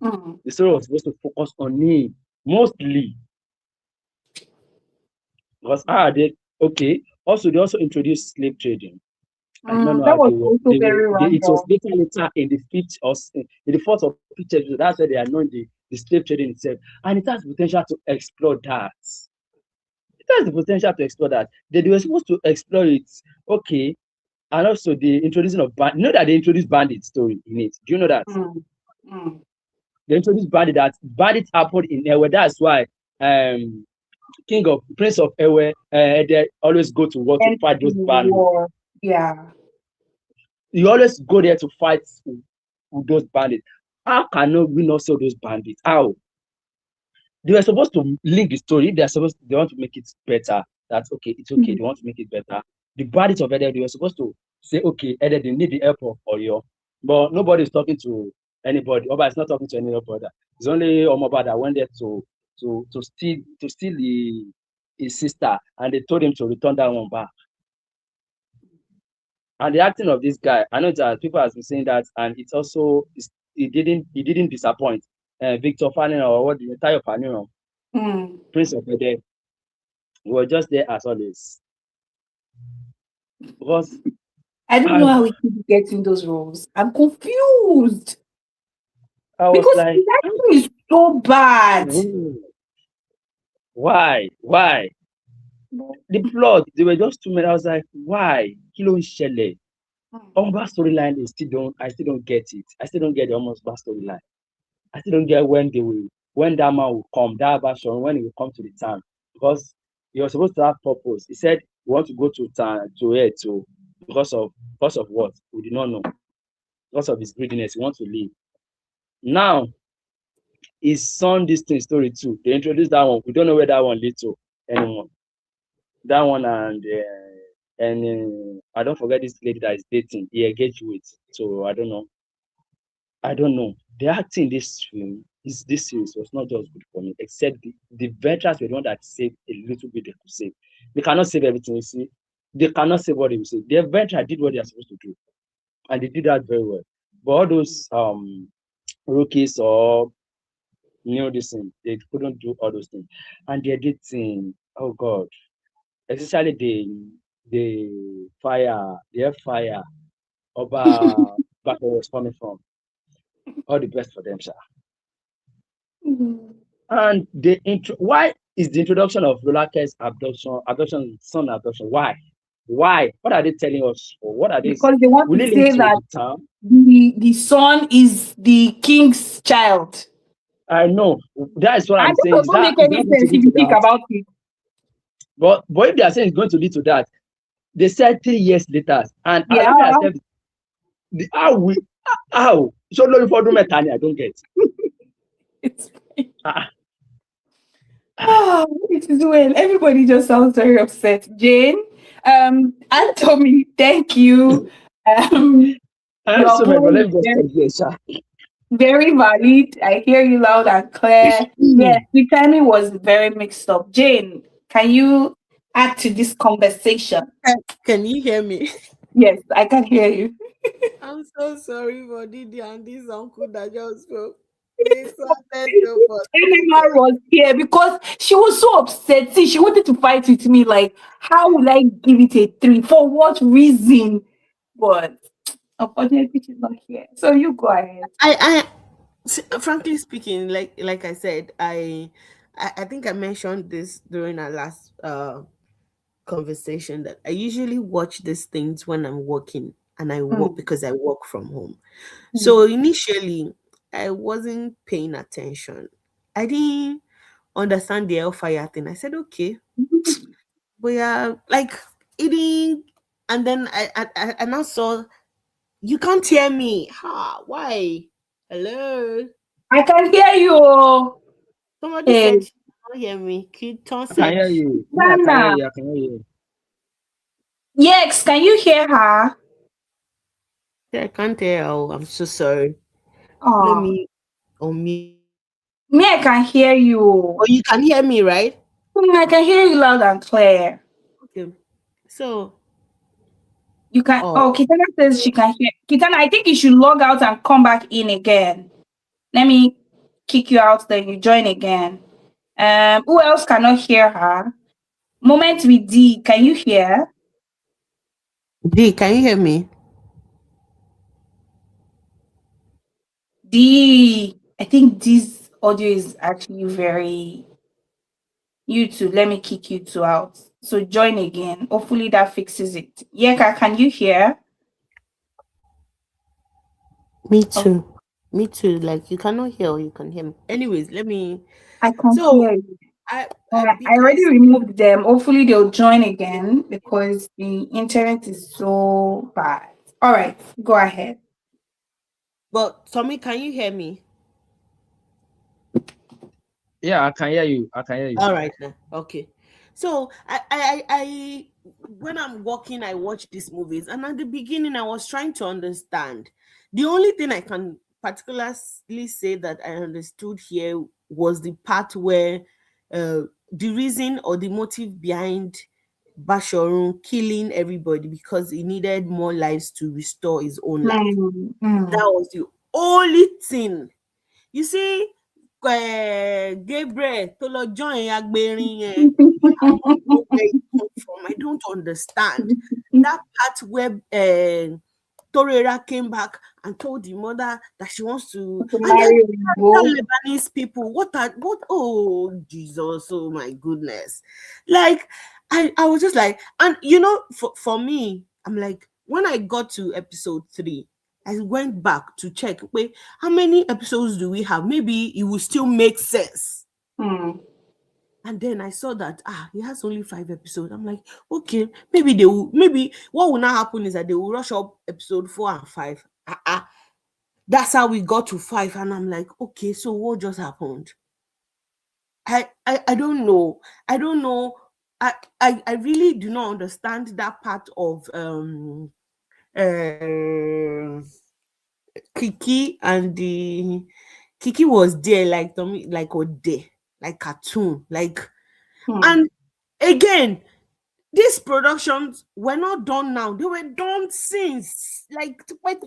Mm.
The story was supposed to focus on him mostly because they okay. Also, they also introduced slave trading. I did not know
That
how
was also
they were
very
it was
random.
later in the fifth or in the fourth or fifth episode. That's where they are knowing the slave trading itself, and it has potential to explore that. It has the potential to explore that. They were supposed to explore it. Okay, and also the introducing of you know that they introduced bandit story in it. Do you know that?
Mm. Mm.
They introduced bandit that bandit happened in Ewe. That's why um king of prince of Ewe, they always go to war to
And
fight those bandits.
war. Yeah.
You always go there to fight with those bandits. How can we not sell those bandits? How? They were supposed to link the story. They want to make it better. That's okay. It's okay.
Mm.
They want to make it better. The bandits of Ede, they were supposed to say, okay, Ede, they need the help of Oyo, but nobody is talking to anybody. Oba is not talking to any other. It's only Omoba that went there to steal his sister, and they told him to return that one back. And the acting of this guy, I know that people have been saying that, and it's also he didn't disappoint. Victor Fanning, or what the entire Fanning,
Mm.
Prince of Ede, we were just there as always. Because
I don't know
I
how we keep getting those roles. I'm confused
I was
because
like,
the acting is so bad.
"Hmm, why?
But,
The plot, they were just too many. I was like, why? Kilo Shele.
mm,
Almost storyline is I still don't get it. I still don't get the almost back storyline. I still don't get when that man will come, that version, when he will come to the town. Because he was supposed to have purpose. He said he want to go to town to here to because of what? We did not know. Because of his greediness, he wants to leave. Now his son this thing story too. They introduced that one. We don't know where that one lead to anymore. That one and I don't forget this lady that is dating. He engaged with. So I don't know. I don't know. The acting in this series was not just good for me, except the veterans were the one that saved a little bit they could save. They cannot save everything, you see. They cannot save what they will save. The veterans did what they are supposed to do, and they did that very well. But all those rookies or new this thing, they couldn't do all those things. And the editing, oh God, especially the air fire Oba Bako was coming from. All the best for them, sir.
mm.
And why is the introduction of Rolakes son abduction? Why? What are they telling us? Or what are they?
Because they want
Will
to
it lead
say
to
that
the town?
the son is the king's child.
I know. That is what
And
I'm
this
saying.
doesn't make
Is
any
that going to
sense
lead
if
to
you think
that?
about it.
But if they are saying it's going to lead to that, they said 3 years later, and I
Yeah,
look at myself, how? So looking for Metani, I don't get.
it's
Ah,
oh, it is well. Everybody just sounds very upset. Jane, Anthony, thank you. Um,
I'm
your
so mad, but let
point
me
is
just
very,
stop here, sir.
very valid. I hear you loud and clear. Yes, the timing was very mixed up. Jane, can you add to this conversation?
Can you hear me?
Yes, I can hear you.
I'm so sorry for Didi and this uncle that just spoke. They sounded so
NMR
frustrated.
was here because she was so upset. See, she wanted to fight with me. Like, how will I give it a three? For what reason? But unfortunately, she's not here. So you go ahead.
Frankly speaking, like I said, I think I mentioned this during our last conversation that I usually watch these things when I'm working and I work
Mm,
because I work from home. So
mm.
initially, I wasn't paying attention. I didn't understand the hellfire thing. I said, okay, we are like eating, and then I now saw you can't hear me. Ha, why? Hello.
I can hear you.
Somebody
Hey,
said she cannot hear me. Kiton
I can
said
hear you. Me, I can hear
Nana.
you. I can hear you.
Yes, can you hear her?
I can't hear. Oh, I'm so sorry. Let
Oh,
me unmute.
me, I can hear
Oh,
you.
you can hear me, right?
I can hear you loud and clear.
Okay. So,
You can.
oh,
Oh, Kitana says she can hear. Kitana, I think you should log out and come back in again. Let me kick you out, then you join again. Who else cannot hear her? Moment with D, can you hear?
D, can you hear me?
D, I think this audio is actually very you too. Let me kick you two out. So join again. Hopefully that fixes it. Yeka, can you hear?
Me
Oh,
too. Me too. Like you cannot hear or you can hear me. Anyways, let me.
I can
So
hear you. I already
Because
removed them. Hopefully they'll join again because the internet is so bad. All right, go ahead.
but Tommy, can you hear me?
Yeah, I can hear you. I can hear you.
All right now. Okay. So I when I'm walking, I watch these movies, and at the beginning, I was trying to understand. The only thing I can particularly say that I understood here was the part where the reason or the motive behind Bashorun killing everybody because he needed more lives to restore his own life.
Hmm, hmm.
That was the only thing. You see, Gabriel tó lọ join agbérin yẹn, I don't know where it come from. I don't understand. That part where Torera came back and told the mother that she wants to,
To
and then
marry
that
Igbo.
Lebanese people, what, oh, Jesus, oh my goodness. Like, I was just like, and for me, I'm like, when I got to episode 3, I went back to check, wait, how many episodes do we have? Maybe it will still make sense.
Hmm.
And then I saw that he has only 5 episodes. I'm like, okay, maybe they will. Maybe what will now happen is that they will rush up episode 4 and 5. That's how we got to 5, and I'm like, okay, so what just happened? I don't know. I don't know. I really do not understand that part of uh, Kiki and the Kiki was there like Tommy, like a day, like cartoon, like,
Hmm.
and again, these productions were not done now. They were done since like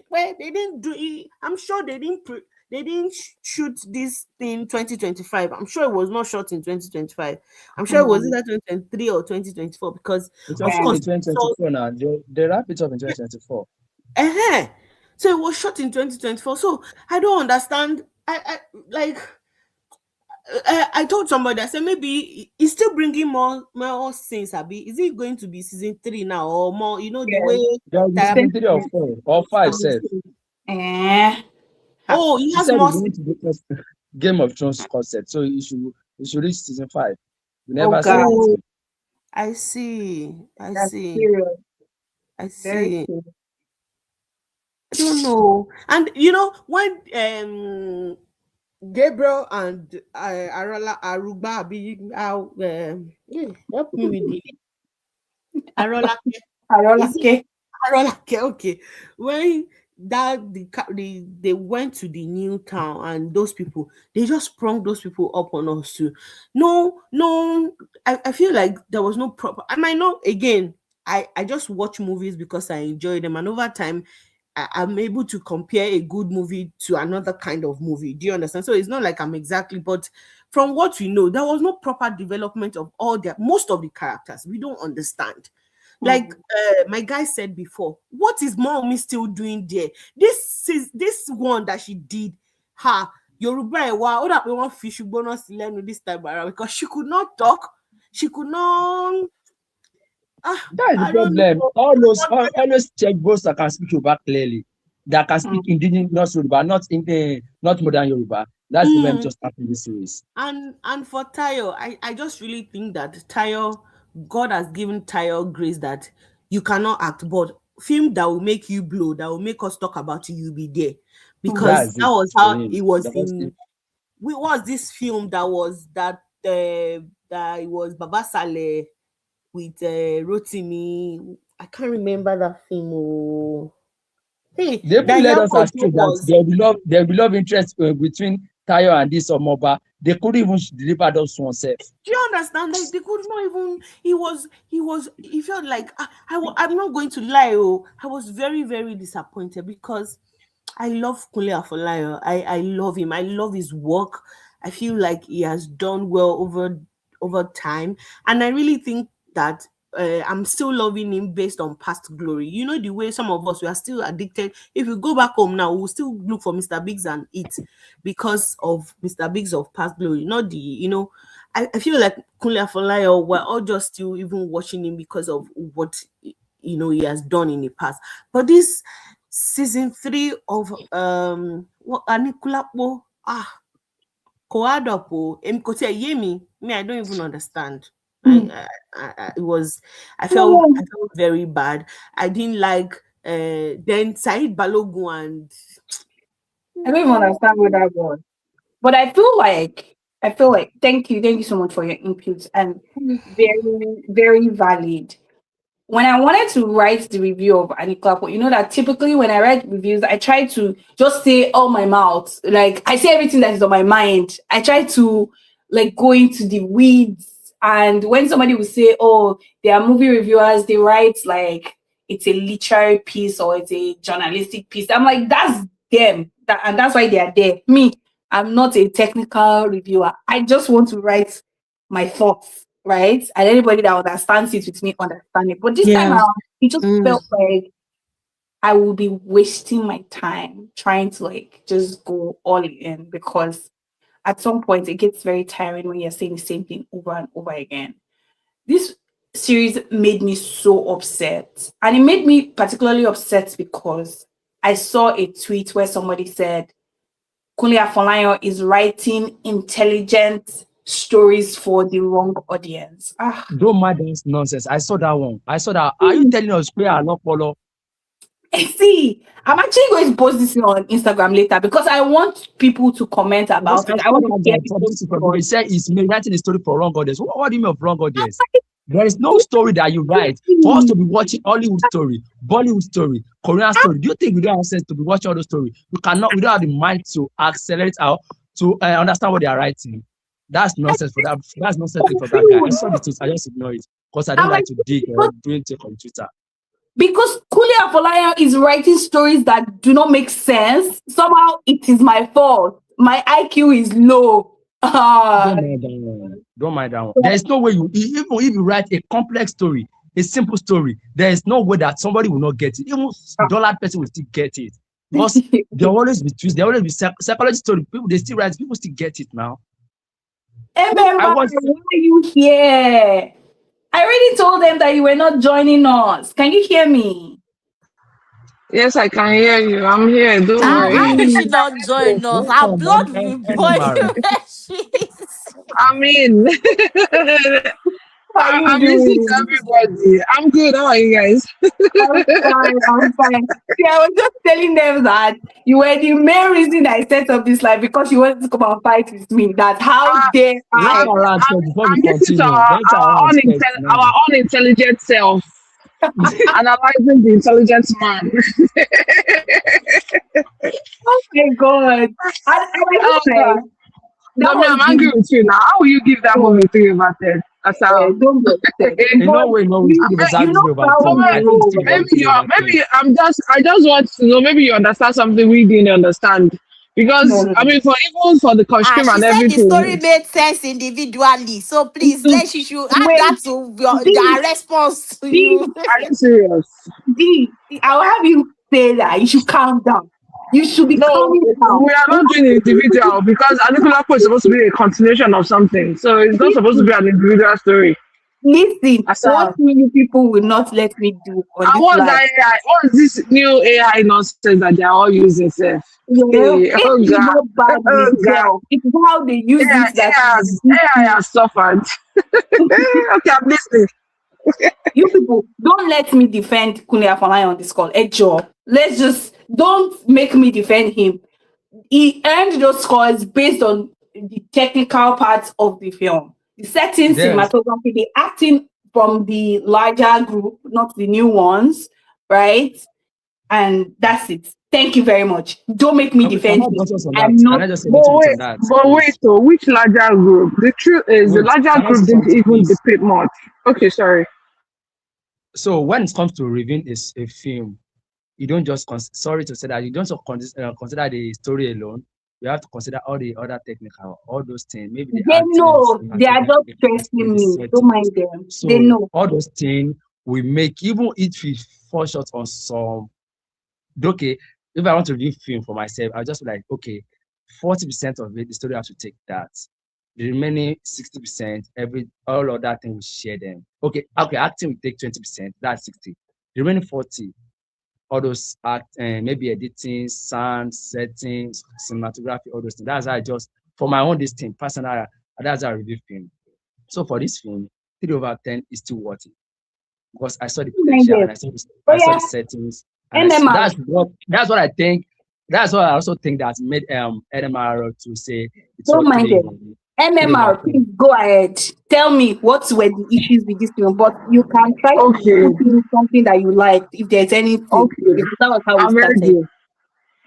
where they didn't do it. I'm sure they didn't shoot this thing 2025. I'm sure it was not shot in 2025. I'm sure it was
Hmm.
either 2023 or 2024 because
It was
of
shot
Yeah.
course
in
we saw
2024 now. They wrap it up in 2024.
uh so it was shot in 2024. So I don't understand. I like I told somebody, I said maybe he's still bringing more scenes. Abi, is it going to be season 3 now or more? You know the way
Yes.
There will be
Tara
Same
season 3 or
here.
4 or 5
Star
said.
is.
Eh. Ha.
Oh, he
He
has
said he's
more
going
scenes.
to do Game of Thrones concept. So you should reach season 5. We
Oh
never see
God,
Oh,
anything.
I see. I
that's
see.
serious.
I
Very
see.
serious.
I don't know. And when Gabriel and Arola Aruba be out, help me with the Arola. Is it
Arolake.
Arolake? Okay. When they went to the new town and those people, they just sprung those people up on us too. No, no, I feel like there was no proper. I might know again. I just watch movies because I enjoy them, and over time, I'm able to compare a good movie to another kind of movie. Do you understand? So it's not like I'm exactly, but from what we know, there was no proper development of all the most of the characters. We don't understand. Like
Hmm.
my guy said before, what is mommy still doing there? This one that she did, her Yoruba wa that we want fish bonus learn this time around because she could not talk, she could not.
That's the
I don't
problem.
know.
Always check those that can speak Yoruba clearly. That can speak
Hmm.
indigenous Yoruba, not modern Yoruba. That's the problem
Mm,
just happened in this series.
and for Tayo, I just really think that Tayo, God has given Tayo grace that you cannot act, but film that will make you blow, that will make us talk about you, you'll be there.
Hmm.
Because
That's
that
it
was
for
how
him.
it was
Because
in what was this film that it was Baba Saleh with Rotimi. I can't remember that film. Oh. Hey,
they even
that
let
young
us
Ojo
assume that
was.
there will be love interest between Tayo and this Omoba. They couldn't even deliver those one self.
Do you understand? Like they could not even. He felt like I'm not going to lie. Oh, I was very very disappointed because I love Kunle Afolayan. I love him. I love his work. I feel like he has done well over time, and I really think that I'm still loving him based on past glory. You know the way some of us we are still addicted. If we go back home now, we'll still look for Mr. Biggs and eat because of Mr. Biggs of past glory. Not the I feel like Kunle Afolayan, we're all just still even watching him because of what he has done in the past. But this season 3 of what Anikulapo kò add up o èmi kò tiẹ̀ yé mi Me, I don't even understand.
Hmm.
It was, I
Oh,
felt very bad. I didn't like, then Said Balogun and
I don't even
no.
understand what that was. But I feel like thank you so much for your inputs and very, very valid. When I wanted to write the review of Anikulapo, you know that typically when I write reviews, I try to just say all my mouth. Like I say everything that is on my mind. I try to like go into the weeds. And when somebody will say, "Oh, they are movie reviewers," they write like it's a literary piece or it's a journalistic piece. I'm like, that's them, and that's why they are there. Me, I'm not a technical reviewer. I just want to write my thoughts, right? And anybody that understands it with me understand it. But this time
Yeah.
around, it just
Mm.
felt like I will be wasting my time trying to like just go all in because at some point it gets very tiring when you're saying the same thing over and over again. This series made me so upset. And it made me particularly upset because I saw a tweet where somebody said Kunle Afolayan is writing intelligent stories for the wrong audience. Ah,
Don't mind this nonsense. I saw that one. I saw that. Are you telling us where I not follow?
see, I'm actually going to post this on Instagram later because I want people to comment
Yes,
about
I
it. I
saw
want to
that
hear
guy
people's
publicity from people. He
thoughts.
said he's writing a story for wrong audience. What do you mean of wrong
I'm
audience?
like,
There is no story that you write for us
"Really?
to be watching Hollywood story, Bollywood story, Korean story. Do you think we don't have sense to be watching all those stories? We cannot. We don't have the mind to accelerate our to understand what they are writing. That's nonsense for that. That's nonsense thing for that guy. I
Confused.
saw the things. I just ignore it because I don't
I'm
like
like,
to dig or doing take on Twitter.
because Kunle Afolayan is writing stories that do not make sense. Somehow it is my fault. My IQ is low.
Don't mind that one. Don't mind that one. There
So
is no way even if you write a complex story, a simple story, there is no way that somebody will not get it. Even dollar person will still get it because there will always be twists. There will always be psychology story. People they still write. People still get it now. I
MMR,
was
why are you here? I already told them that you were not joining us. Can you hear me?
Yes, I can hear you. I'm here. Don't worry.
How will she
See,
not join us? Our
welcome
blood will be boiling
NMR.
where she is.
I'm in.
how are you
I'm listening to
doing?
everybody. I'm good. How are you guys?
I'm fine. I'm fine. See, I was just telling them that you were the main reason I set up this live because you wanted to come and fight with me. That how
Uh,
dare
Let
I?
I'm,
around
I'm,
first before we
I'm listening to
continue. Let around first now.
our unintelligent self analyzing the intelligent man.
Oh my god! And I
Oh
feel like
God.
that
So me,
was
I'm angry
the
with you now. How will you give that
oh,
movie 3/10? That's how.
don't be upset.
In
But
no way, no, we still give
you
exactly
know
over
how
So
10.
we
I
wait,
think we still give
roll.
maybe
everybody
you're
over 10.
maybe I just want to know maybe you understand something we didn't understand.
No,
Because
no,
I
no.
mean for even for the
Ah,
costume
she
and
said the story
everything.
made sense individually. So please,
Mm,
let she should add
wait,
that to your
D,
their response to
D,
you.
Are you serious?
D. I'll have you say that. You should calm down. You should be
No,
calming down.
we are not doing it individual because Anikulapo is supposed to be a continuation of something. So it's not supposed to
Listen,
be an individual story.
listen. What
Asa.
you people will not let me do on
And
this
what's
live.
that AI? What's this new AI nonsense that they are all using, sir?
Well,
Hey,
it
oh
is
God.
not bad in
Oh God.
itself. It's how they use
AI,
it that is
AI
beautiful.
has suffered. Okay, I'm listening.
You people don't let me defend Kunle Afolayan on this call. Job. Let's just don't make me defend him. He earned those scores based on the technical parts of the film. The setting,
Yes.
cinematography, the acting from the larger group, not the new ones, right? And that's it. Thank you very much. Don't make me
Okay, can
defend
I
him.
just us on that?
I'm
Can
not.
I just say a little bit on that,
But wait,
please?
so which larger group? The truth is, the
Wait,
larger
can I say
group didn't
something,
even
please?
depict much. Okay, sorry.
So when it comes to reviewing a film, you don't just sorry to say that you don't just consider the story alone. You have to consider all the other technical, all those things, maybe the
They
acting, maybe
know. They are
cinematography,
just
the costume,
stressing
the
me. Don't
settings.
mind them. They
So
know.
all those things we make, even if we fall short on some, okay, if I want to review film for myself, I'll just be like, okay, 40% of it, the story has to take that. The remaining 60%, all of that thing we share them. Okay, acting will take 20%, that's 60. The remaining 40, all those maybe editing, sound, settings, cinematography, all those things. That's how I just for my own this thing, personal, that's how I review film. So for this film, 3/10 is still worth it because I saw the
Don't mind
potential
them.
and
Oh
I saw the
yeah,
settings and
MMR.
that's what I think. That's what I also think that made NMR to say it's
Don't
all
mind them.
three over
MMR, please
10.
go ahead. Tell me what were the issues with this film, but you can try to
Okay,
put in something that you liked if there's anything.
okay.
Because that was how we
I'm
started.
ready.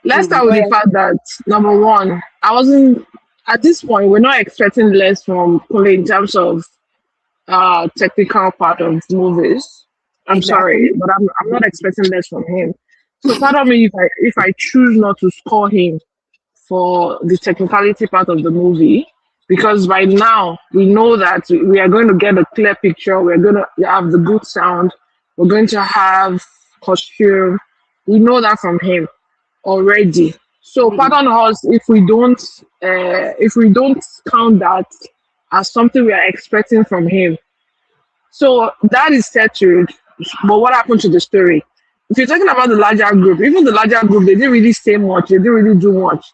Let's start
Oh
with the
yeah.
fact that number one, I wasn't at this point. We're not expecting less from Kole in terms of technical part of movies. I'm
Exactly.
sorry, but I'm not expecting less from him. So pardon me if I choose not to score him for the technicality part of the movie, because by now we know that we are going to get a clear picture. We're going to have the good sound. We're going to have costume. We know that from him already. So
Mm,
pardon us if we don't count that as something we are expecting from him. So that is settled. But what happened to the story? If you're talking about the larger group, even the larger group, they didn't really say much. They didn't really do much.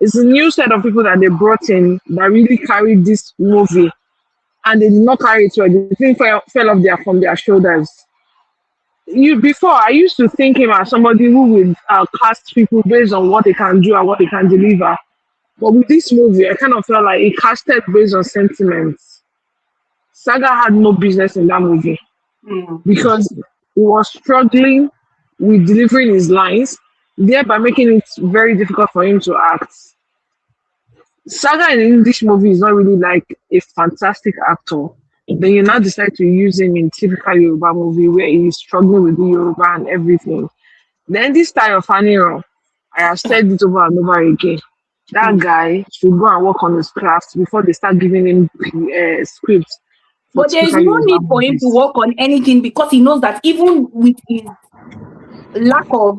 It's a new set of people that they brought in that really carried this movie, and they did not carry it well. The thing fell off from their shoulders. You before I used to think him as somebody who would cast people based on what they can do and what they can deliver. But with this movie, I kind of felt like he casted based on sentiments. Saga had no business in that movie
mm,
because he was struggling with delivering his lines, thereby making it very difficult for him to act. Saga in English movie is not really like a fantastic actor. Then you now decide to use him in typical Yoruba movie where he's struggling with the Yoruba and everything. Then this style of Aniro, I have said it over and over again. That
mm.
guy should go and work on his craft before they start giving him scripts for
But there is
typical
no
Yoruba
need for him to
movies.
work on anything because he knows that even with his lack of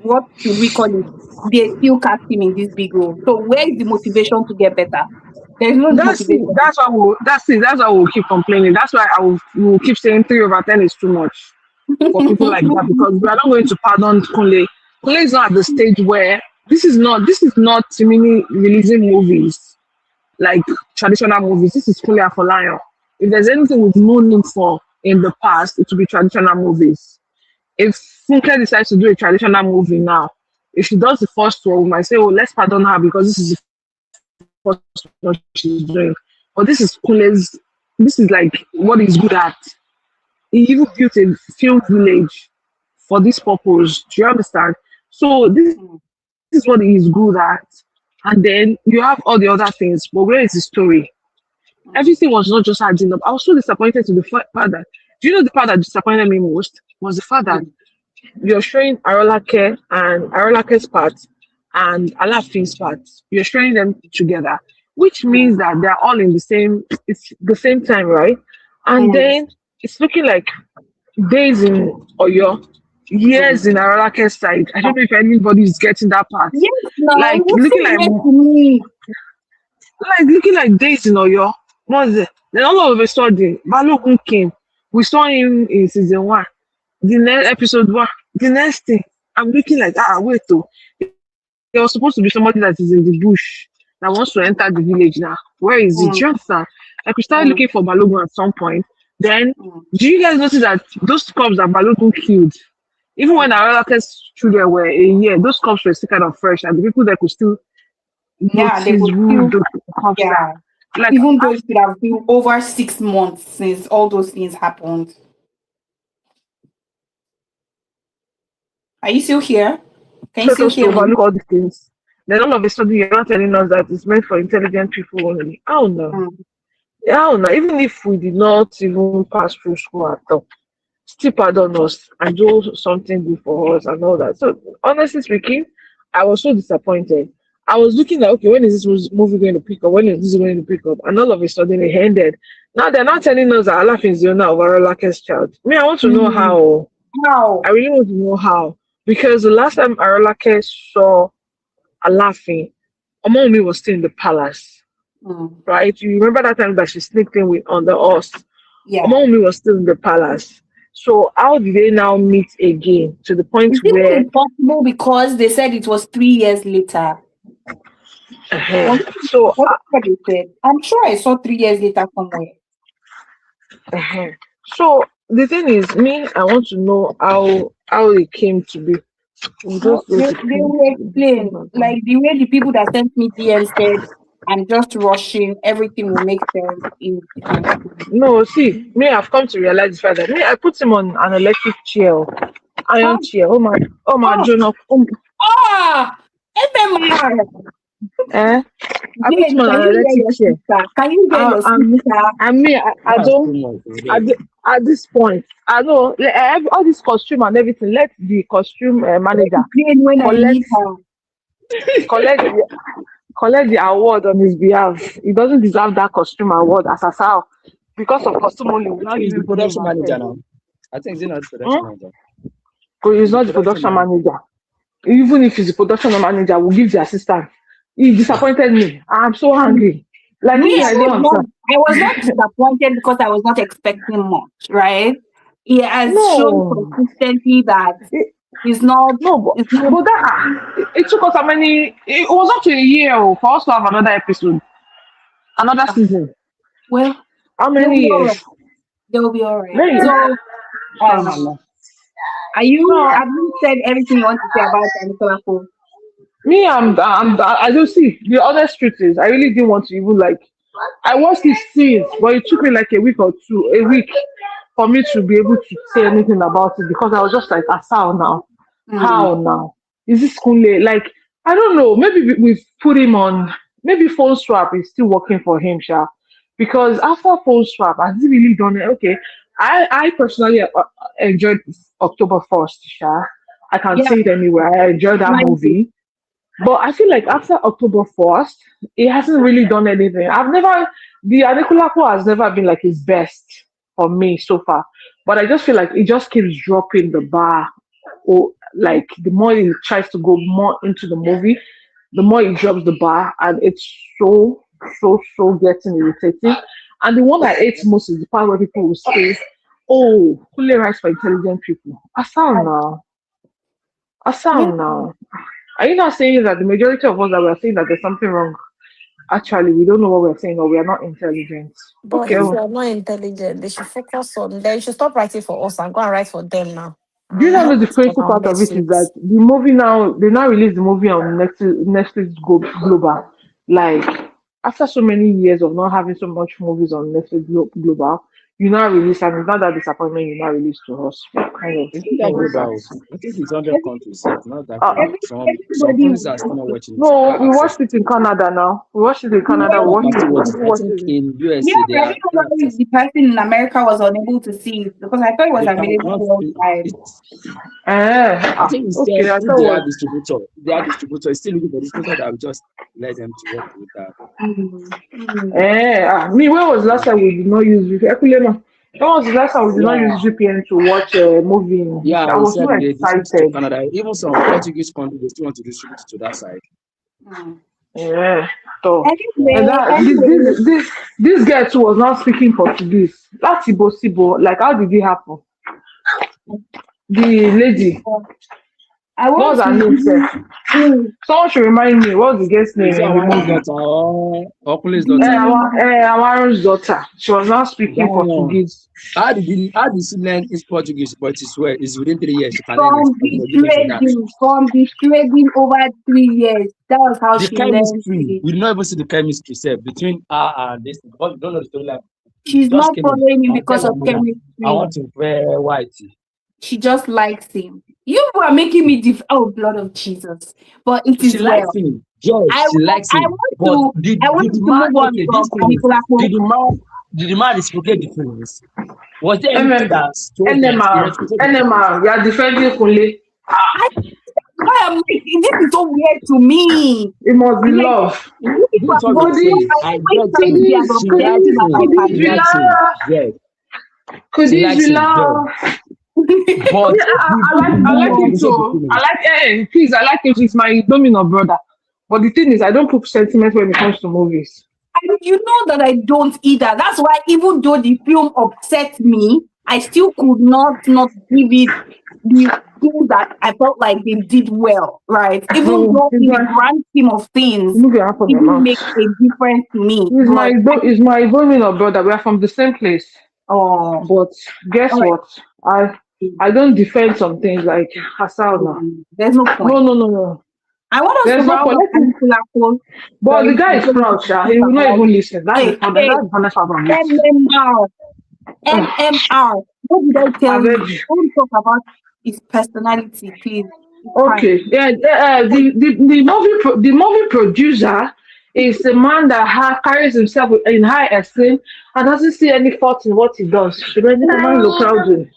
what should we call it, they still cast him in this big role. So where is the motivation to get better? There is no
That's it.
motivation.
That's why we'll keep complaining. That's why we will keep saying 3/10 is too much for people like that because we are not going to pardon Kunle. Kunle is not at the stage where this is not Timini releasing movies like traditional movies. This is Kunle Afolayan. If there's anything we've known him for in the past, it will be traditional movies. If Funke decides to do a traditional movie now, if she does the first one, we might say, oh, let's pardon her because this is the first one she's doing. But this is this is like what he's good at. He even built a film village for this purpose. Do you understand? So this is what he is good at. And then you have all the other things, but where is the story? Everything was not just adding up. I was so disappointed to the fact that, do you know the part that disappointed me most was the fact that you're showing Arolake and Arolake's part and Alafin's part. You're showing them together, which means that they're all in it's the same time, right? And then it's looking like days in Oyo, years in Arolake's side. I don't know if anybody is getting that part.
Yes, now
Like
you
looking
say yes to me.
days in Oyo. What's it? Then all of a sudden, Balogun came. We saw him in season one. The next episode one, the next thing, I'm looking like, wait, though. There was supposed to be somebody that is in the bush that wants to enter the village now. Where is it? Do you
Mm,
understand? Like, we started looking
mm,
for Balogun at some point. Then,
mm,
do you guys notice that those cops that Balogun killed, even when
mm.
our children were a year, those cops were still kind of fresh, and the people that could still
Yeah,
notice
they could
who
still,
those cops are.
yeah.
Like,
Even though it should have been over 6 months since all those things happened. Are you still here? Can you
expect
still
us to
hear me?
overlook all these things. Then all of a sudden, you're not telling us that it's meant for intelligent people only. I don't know.
Mm,
Yeah, I don't know. Even if we did not even pass through school at all, still pardon us and do something good for us and all that. So, honestly speaking, I was so disappointed. I was looking at, okay, when is this movie going to pick up? When is this going to pick up? And all of a sudden, it ended. Now they're not telling us that Allah is the owner of our Lake's child. Me, I want to know
mm.
how. I
Wow.
really want to know how. Because the last time Arolake saw Alaafin, Omomi was still in the palace,
Mm.
right? You remember that time that she sneaked in with on the horse?
Yeah.
Omomi was still in the palace. So how did they now meet again to the point
It's
where
even impossible because they said it was 3 years later. Was it,
so
what they said? I'm sure I saw 3 years later somewhere.
Uh-huh. So the thing is, me, I want to know how it came to be. I'm
No,
just going to
they
put
will
the thing
explain.
back
Like
on.
the way the people that sent me DM said, I'm just rushing, everything will make sense if you can explain.
No, see, me, I've come to realize the fact that me, I put him on an electric chair, iron
Oh,
chair. Oh my,
oh,
Jonah,
ah, MMR.
eh? I put him
Jane,
on
can
an
you hear
electric
your
chair.
sister? Can you hear your
And
sister?
and me, I
That's too
don't.
much
At,
already.
the, at this point, I know all this costume and everything. Let the costume manager
Jane, when I
collect
meet her.
collect collect the award on his behalf. He doesn't deserve that costume award as a sal because of costume only.
I
We'll not
think
give
he's the
him three
production
over
manager
ten.
now. I think he's not the production
Hmm?
manager.
Because he's
He's the
not the
production
production
manager.
manager. Even if he's the production manager, we'll give the assistant. He disappointed me. I'm so angry. Like
Me,
me, I don't understand.
I was not disappointed because I was not expecting much, right? He has shown
No,
consistently that
it,
he's not,
no,
it's not,
but that it took us how many? It was up to a year for us to have another episode, another season.
well,
How
they'll
many
be all
years?
right. They'll be all right.
Many.
So,
Allah.
No,
have you said everything you want to say about Anikulapo?
me, I don't see. The honest truth is, I really didn't want to even like. I watched these scenes, but it took me like a week for me to be able to say anything about it because I was just like, how now?
Mm,
How now? Is this Kunle? Like, I don't know. Maybe we've put him on, maybe phone swap is still working for him, Sha. Because after phone swap, has he really done it? Okay. I personally enjoyed October 1st, Sha. I can
yeah,
say it anywhere. I enjoyed that
mine too.
movie. But I feel like after October 1st, it hasn't really done anything. The Anikulapo has never been like his best for me so far. But I just feel like it just keeps dropping the bar. Or like the more he tries to go more into the movie, the more he drops the bar. And it's so getting irritating. And the one I hate most is the part where people will say, oh, Kule rights for intelligent people. Asal
I,
now.
yeah,
Asal now. Are you not saying that the majority of us that we're saying that there's something wrong? Actually, we don't know what we're saying or we are not intelligent.
But
Okay.
if
Oh.
you're not intelligent, they should focus on. They should stop writing for us and go and write for them now.
Do you
And
not know
help
the
us get
crazy
on
part of it is that
Netflix.
the movie now, they now release the movie on Netflix Global. Like, after so many years of not having so much movies on Netflix Global, you now release, and it's not that disappointment you now release to us. What kind of
It's not that
thing is
global.
that?
I think it's 100
every,
countries. It's not that
Uh,
global. Some
everybody,
countries are still not watching it.
no,
I
we
access
watched
it.
it in Canada now. We watched it in Canada.
yeah,
We
Canada can
watched it.
still watch it.
We
I
watched
think
it.
in
yeah,
USA
but I don't know
they are
why
access.
the person in America was unable to see it because I thought it was
They
available
cannot.
worldwide.
It's. I think
Okay.
instead,
I
if
thought was.
they are distributor is still looking for distributor that will just let them to work with that.
Mm, mm.
Me, when was the last time we did not use VPN? Ekulema, when was the last time we did not
Yeah,
use VPN to watch a movie in this?
yeah.
I
He
was so
said they distribute it to
excited.
Canada. Even some Portuguese countries they still want to distribute it to that side.
Mm.
Yeah. So,
Yeah.
and
Anyway,
that
anyway,
this girl too was not speaking Portuguese. That's Ibo Sibo. Like, how did it happen? The lady.
I
What
want
was
to
her name, sir?
even mm,
Someone should remind me. What was the guest name
Is it
in the
Awaren's
movie?
daughter or Kunle's daughter?
the
Amaro's daughter. She was not
That
speaking
one.
Portuguese.
How did she learn is Portuguese? But it's where it's within 3 years she can learn it. But you forgive her for that.
from the trading over 3 years. That was how
The
she learned
chemistry,
it.
we did not even see the chemistry set between her and this because we don't know the storyline. She
She's
just
not
came in
following him
and
because
tell
of
Amina, I
chemistry.
want to wear white.
She just likes him. You were making me oh blood of Jesus. But it
She
is
likes
well.
him. Yes, she likes
I
him.
want
But
to
did the
move
man
on
okay,
from
this thing is
Anikulapo.
did the man reciprocate the feelings? Was there anything
MM,
that told that he reciprocated the feelings?
NMR, you are defending Kunle.
I why am like this is so weird to me.
It must be
I'm like
love.
people
This is
have
what we
been
are saying.
I
I
wait
get
for to
him.
be as
She likes
objective as I
him.
can
She
Be
be.
likes him.
love.
Yes.
Could
She
this be
likes him. Yes.
love?
But
Yeah,
the
I
man
like him
reciprocated the
too. I
feelings.
like, please, I like him. He's my dominant brother. But the thing is, I don't put sentiment when it comes to movies.
And you know that I don't either. That's why even though the film upset me, I still could not give it the thing that I felt like they did well, right? Even
Oh,
though in the grand scheme of things,
movie out of
it
my
didn't
mouth.
make a difference to me. But
He's my dominant brother. We are from the same place.
Oh,
But guess
all right.
what? I don't defend some things like Hassan.
There's no
No,
point.
no, no, no.
I want us to
There's no
round
point.
up Anikulapo
But the
very
guy
soon
is
so we
proud,
can
Sha.
talk
He will not
about
even listen. That's the
hey,
problem.
hey,
That's the honest problem.
MMR. MMR. What did I
I
tell
beg
you?
you.
Don't talk about his personality, please. It's fine.
Okay. Yeah. The movie producer is a man that carries himself in high esteem and doesn't see any fault in what he does. Ṣùgbọ́n ẹni tó bá ń lo proud way,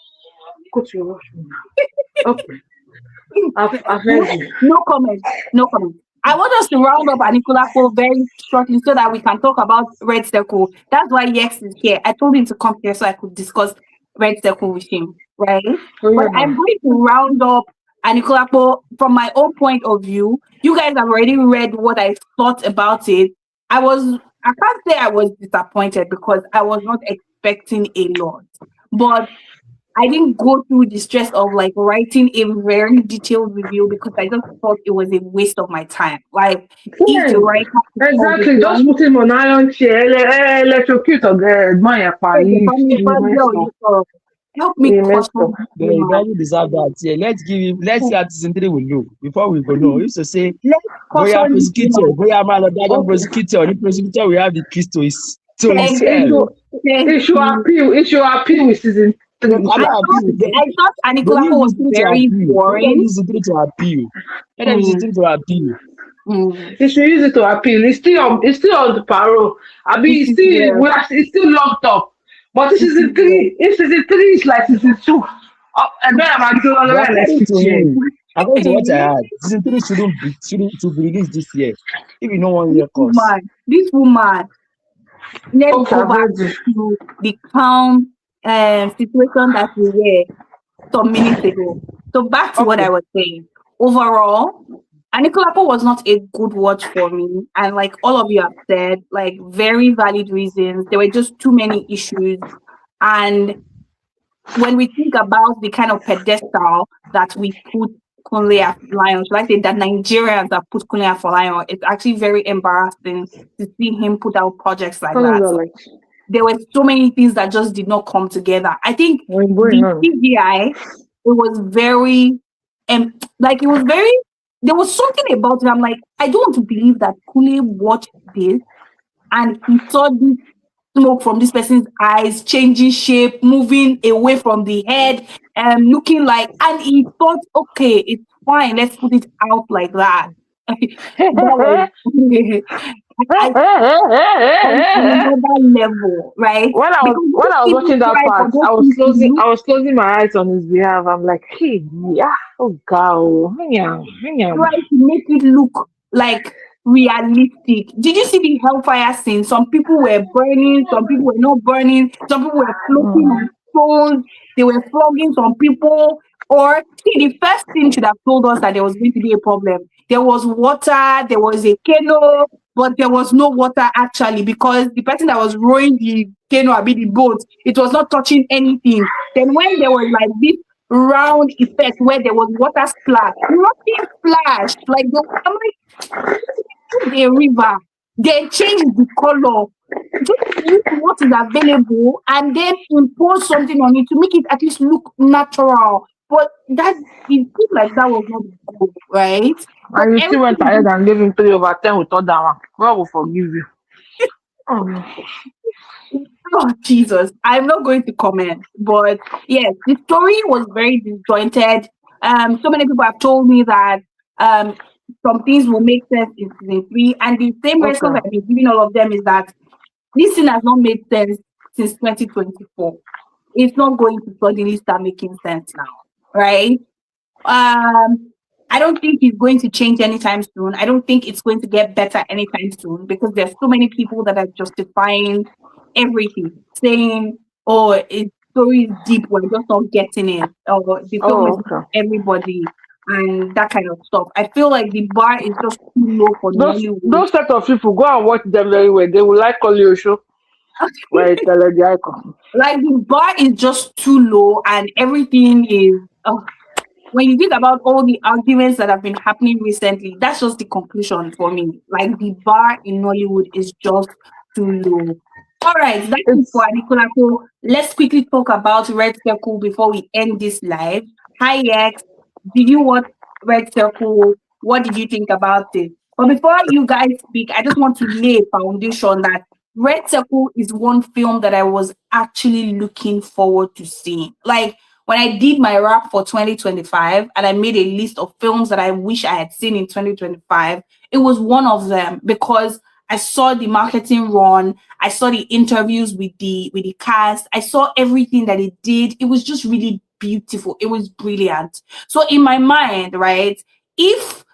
go to your washroom now. Okay. I've heard you.
No comment. No comment. I want us to round up Anikulapo very shortly so that we can talk about Red Circle. That's why Yex is here. I told him to come here so I could discuss Red Circle with him, right?
Oh
But
yeah,
I'm
now.
going to round up Anikulapo from my own point of view. You guys have already read what I thought about it. I can't say I was disappointed because I was not expecting a lot. But I didn't go through the stress of like writing a very detailed review because I just thought it was a waste of my time. Like, if the
Fine.
writer took all the
Exactly. Just
time,
put him on iron chair. Electrocute ẹ̀gbọ́n yẹn pa.
hey, the
He
family
he
first
messed
girl, you
up.
saw, help me
He messed
caution
up.
this
But he
woman.
doesn't deserve that. Yeah, let's see how season 3 will look before we go. No, used to say,
Let's
Boya
caution this
prosecutor,
woman.
Boya Maladajan
Okay.
prosecutor, the prosecutor will have the keys to his
Thank
It
cell.
should
you. Thank
it should
you.
appeal. It should appeal with season
They
three. It should
cannot
appeal.
appeal.
I thought
They
Anikulapo
use
was
this thing to
very
appeal. Let them
boring.
use the thing to appeal. Let them use the
Mm,
thing to appeal.
mm.
He should use it to appeal. It's still on the parole. I
It
mean,
is well.
it's still locked up. But this
It is
season
well.
three, if season three is like season two, and then I'm actually on the
But
next
according to
6 years.
me, according to what I heard, season 3 should be released this year. If you know 1 year course.
This woman, let's
Okay,
go
I've
back
heard you.
to the calm situation that we were some minutes ago. So back to what
Okay.
I was saying. Overall, Anikulapo was not a good watch for me. And like all of you have said, like very valid reasons. There were just too many issues. And when we think about the kind of pedestal that we put Kunle Lion, like say that Nigerians have put Kunle Lion, it's actually very embarrassing to see him put out projects like
How long
that.
that like?
There were so many things that just did not come together. I think
When going
the
on?
CGI, it was very, like it was very, there was something about it. I'm like, I don't want to believe that Kule watched this and he saw this smoke from this person's eyes changing shape, moving away from the head, and looking like, and he thought, okay, it's fine, let's put it out like that. That was I on another level, right?
when I was
Because
when
those
I was
people
watching that
try for
part,
those
I was
things to
closing
look
I was closing my eyes on his behalf. I'm like, hey, yeah, oh god,
try to make it look like realistic. Did you see the hellfire scene? Some people were burning, some people were not burning, some people were floating on stones, they were flogging some people. Or see, the first thing should have told us that there was going to be a problem. There was water, there was a canoe, but there was no water actually because the person that was rowing the canoe, I mean the boat, it was not touching anything. Then when there was like this round effect where there was water splash. Nothing splashed. Like I'm like, put a river, then change the color. Just use what is available and then impose something on it to make it at least look natural. But that it seemed like that was not good, right? But
and you still went
everything
ahead and gave him 3/10 with all that one. God will forgive you. Oh,
oh Jesus, I'm not going to comment, but yes, the story was very disjointed. So many people have told me that um some things will make sense in season three, and the same response
okay.
I've been giving all of them is that this thing has not made sense since 2024. It's not going to suddenly start making sense now, right? Um, I don't think it's going to change anytime soon. I don't think it's going to get better anytime soon because there's so many people that are justifying everything, saying, "Oh, its story is deep. We're just not getting it," or the film is
Oh,
not
okay.
for everybody, and that kind of stuff. I feel like the bar is just too low for
Those
Nollywood.
those set of people go and watch them very well. They will like call you a show. Where it's the icon.
Like the bar is just too low, and everything is. When you think about all the arguments that have been happening recently, that's just the conclusion for me. Like the bar in Nollywood is just too low. All right, that's it for
It's
Anikulapo. Let's quickly talk about Red Circle before we end this live. Hi, X. Did you watch Red Circle? What did you think about it? But before you guys speak, I just want to lay a foundation that Red Circle is one film that I was actually looking forward to seeing. Like when I did my rap for 2025 and I made a list of films that I wish I had seen in 2025, it was one of them because I saw the marketing run. I saw the interviews with the cast. I saw everything that it did. It was just really beautiful. It was brilliant. So in my mind, right, if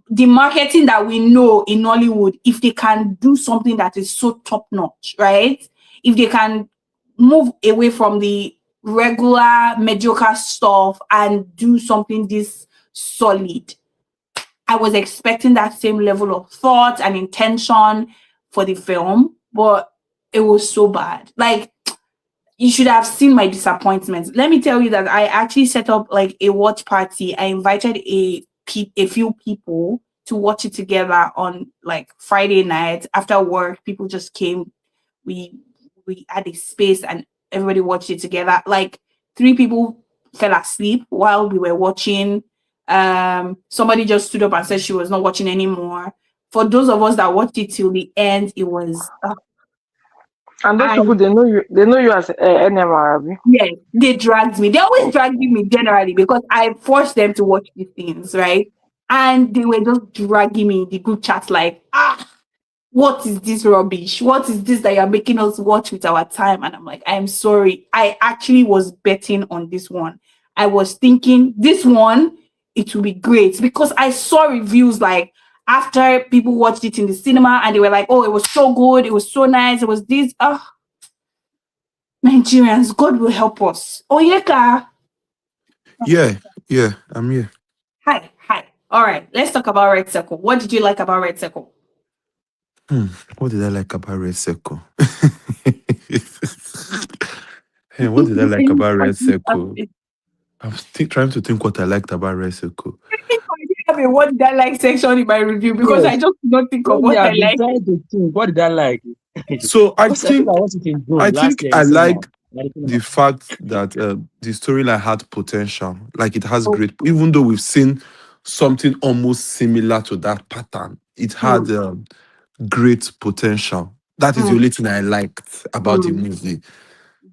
the marketing that we know in Nollywood, if they can do something that is so top notch, right? If they can move away from the regular mediocre stuff and do something this solid, I was expecting that same level of thought and intention for the film, but it was so bad. Like you should have seen my disappointment. Let me tell you that I actually set up like a watch party. I invited a few people to watch it together on like Friday night after work. People just came. We we had a space and everybody watched it together. Like three people fell asleep while we were watching. Somebody just stood up and said she was not watching anymore. For those of us that watched it till the end, it was
and those
I
people they know you as NMR, abi?
yes, they dragged me. They always dragged me generally because I forced them to watch these things, right? And they were just dragging me in the group chat like, what is this rubbish? What is this that you're making us watch with our time? And I'm like, I'm sorry. I actually was betting on this one. I was thinking this one, it will be great because I saw reviews like after people watched it in the cinema and they were like, oh, it was so good. It was so nice. It was this. Nigerians, God will help us. Oyeka.
Yeah, yeah, I'm here.
Hi, hi. All right, let's talk about Red Circle. What did you like about Red Circle?
Hmm. What did I like about Red Circle? Hey, what did I like
Can
about Red
you
Circle? I'm still trying to think what I liked about Red Circle.
I didn't have a what did I like section in my review because I
Yes.
just did not think of
When me,
what I
I've been
like.
trying to think, what did I like?
So
Because I think I watched it in
I
June last
think
year in
I
cinema.
like the fact that the storyline had potential. Like it has
Oh,
great, even though we've seen something almost similar to that pattern, it
mm,
had great potential. That is the
mm,
only thing I liked about the
mm,
movie.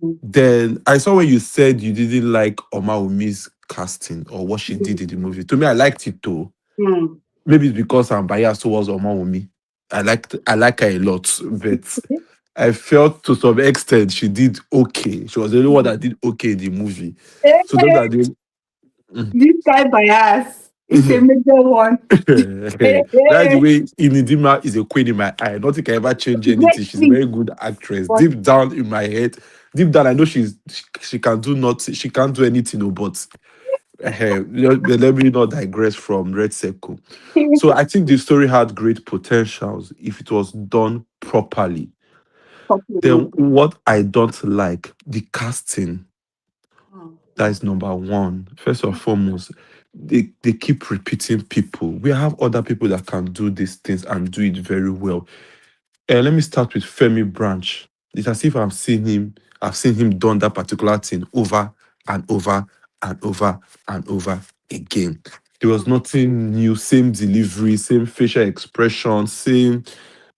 mm,
Then I saw when you said you didn't like Oma Umi's casting or what she did in the movie. To me, I liked it too.
mm,
Maybe it's because I'm biased towards Oma Umi. I like her a lot, but I felt to some extent she did okay. She was the only one
mm.
that did okay in the movie.
Eh,
So those are the mm.
this guy bias. It's a major one. Eh,
That's the
eh,
way Inidima is a queen in my eye. Nothing can ever change anything. She's a
Greatly.
very good actress.
But
Deep down in my head, deep down, I know she can do nothing. She can't do anything, no, but let me not digress from Red Circle. So I think the story had great potentials if it was done properly. Then
compliment.
what I don't like, the casting.
Mm,
That is number one. First and foremost, they keep repeating people. We have other people that can do these things and do it very well. Let me start with Femi Branch. It's as if I've seen him done that particular thing over and over and over and over again. There was
mm,
nothing new, same delivery, same facial expression, same.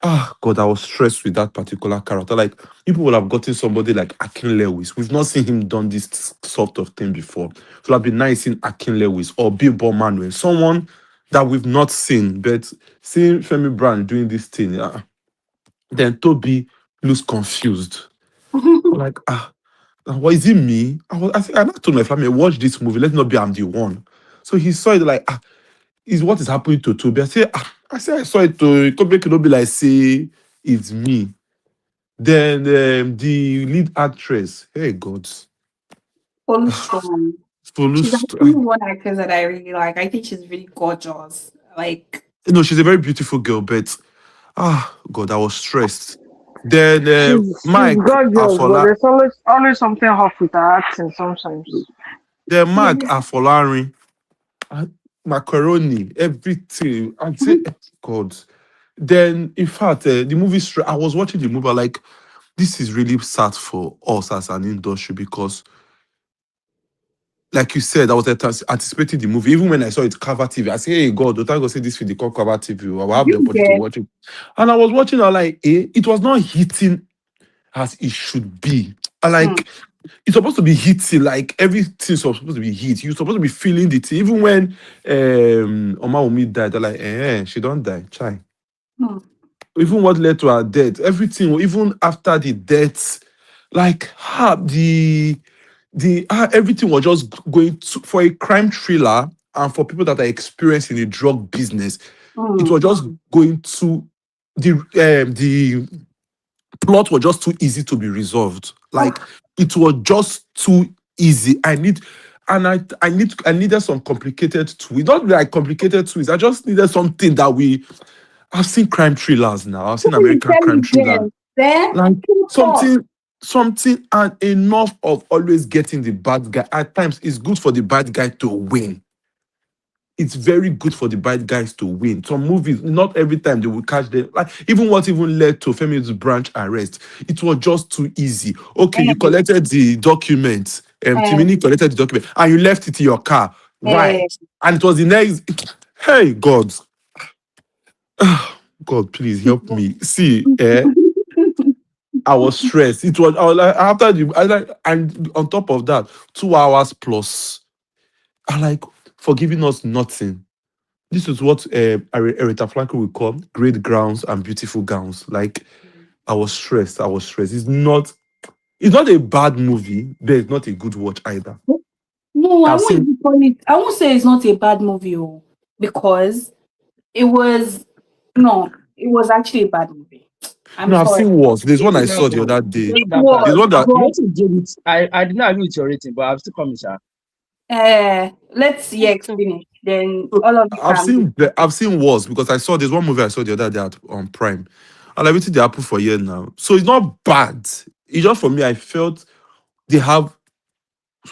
Ah, God, I was stressed with that particular character. Like, people will have gotten somebody like Akin Lewis. We've not seen him done this sort of thing before. So it would have been nice seeing Akin Lewis or Billboy Manuel, someone that we've not seen. But seeing Femi Brand doing this thing, then Toby looks confused. Like, what is it me? I think I told my family, watch this movie. Let's not be I'm the one. So he saw it like, is what is happening to Toby. I saw it to Toby could not be like, say, it's me. Then the lead actress, hey God,
Fully strong. She's
Folus,
actually one actress that I really like. I think she's really gorgeous. Like,
she's a very beautiful girl, but God, I was stressed. Then
She's
Mike
gorgeous, but
Afola,
there's always something off with her acting sometimes.
then Mark Afolari, uh, macaroni, everything. God. Then, in fact, the movie, I was watching the movie, like, this is really sad for us as an industry because, like you said, I was anticipating the movie. Even when I saw it cover TV, I said, "Hey God, don't I go see this for the cover TV? I will have the
You
opportunity to
get
watch it." And I was watching, I was like, it was not hitting as it should be. I
mm,
like it's supposed to be hitting, like everything's supposed to be hit. You're supposed to be feeling it. Even when Oma Umi died, they're like, she don't die. Chai.
mm,
Even what led to her death, everything, even after the death, like everything was just going to, for a crime thriller and for people that are experienced in the drug business, it
mm.
was just going to the plot was just too easy to be resolved. Like
Ah,
it was just too easy. I needed some complicated twists. Not like complicated twists. I just needed something that I've seen crime thrillers now. I've seen American crime thriller.
Intelligence, eh?
Like
Too tough.
something and enough of always getting the bad guy. At times it's good for the bad guy to win. It's very good for the bad guys to win. Some movies, not every time they will catch them. Like even what even led to Femi's branch arrest, it was just too easy. Okay, you
Eh,
collected the documents,
eh,
Timini collected the document, and you left it in your car. Why?
eh.
And it was the next. Hey God, God, please help me. See, I was stressed. It was I was like after the I like and on top of that, 2 hours plus. I like for giving us nothing. This is what Aretha Franklin would call great grounds and beautiful gowns. Like I was stressed. I was stressed. It's not a bad movie, but it's not a good watch either.
No, I
I've
won't
seen
even call it. I won't say it's not a bad movie, oh, because it was no, it was actually a bad movie. I'm
no, I've
sorry.
seen worse. There's one I saw the
Anikulapo,
other day.
It
that part.
There's
was,
one that
You
but
also gave it. I did not agree with your rating, but I'm still coming, sir.
let's see finish. Then all of you can.
I've seen worse because I saw there's one movie I saw the other day on Prime. And I waited the Apple for a year now. So it's not bad. It's just for me, I felt they have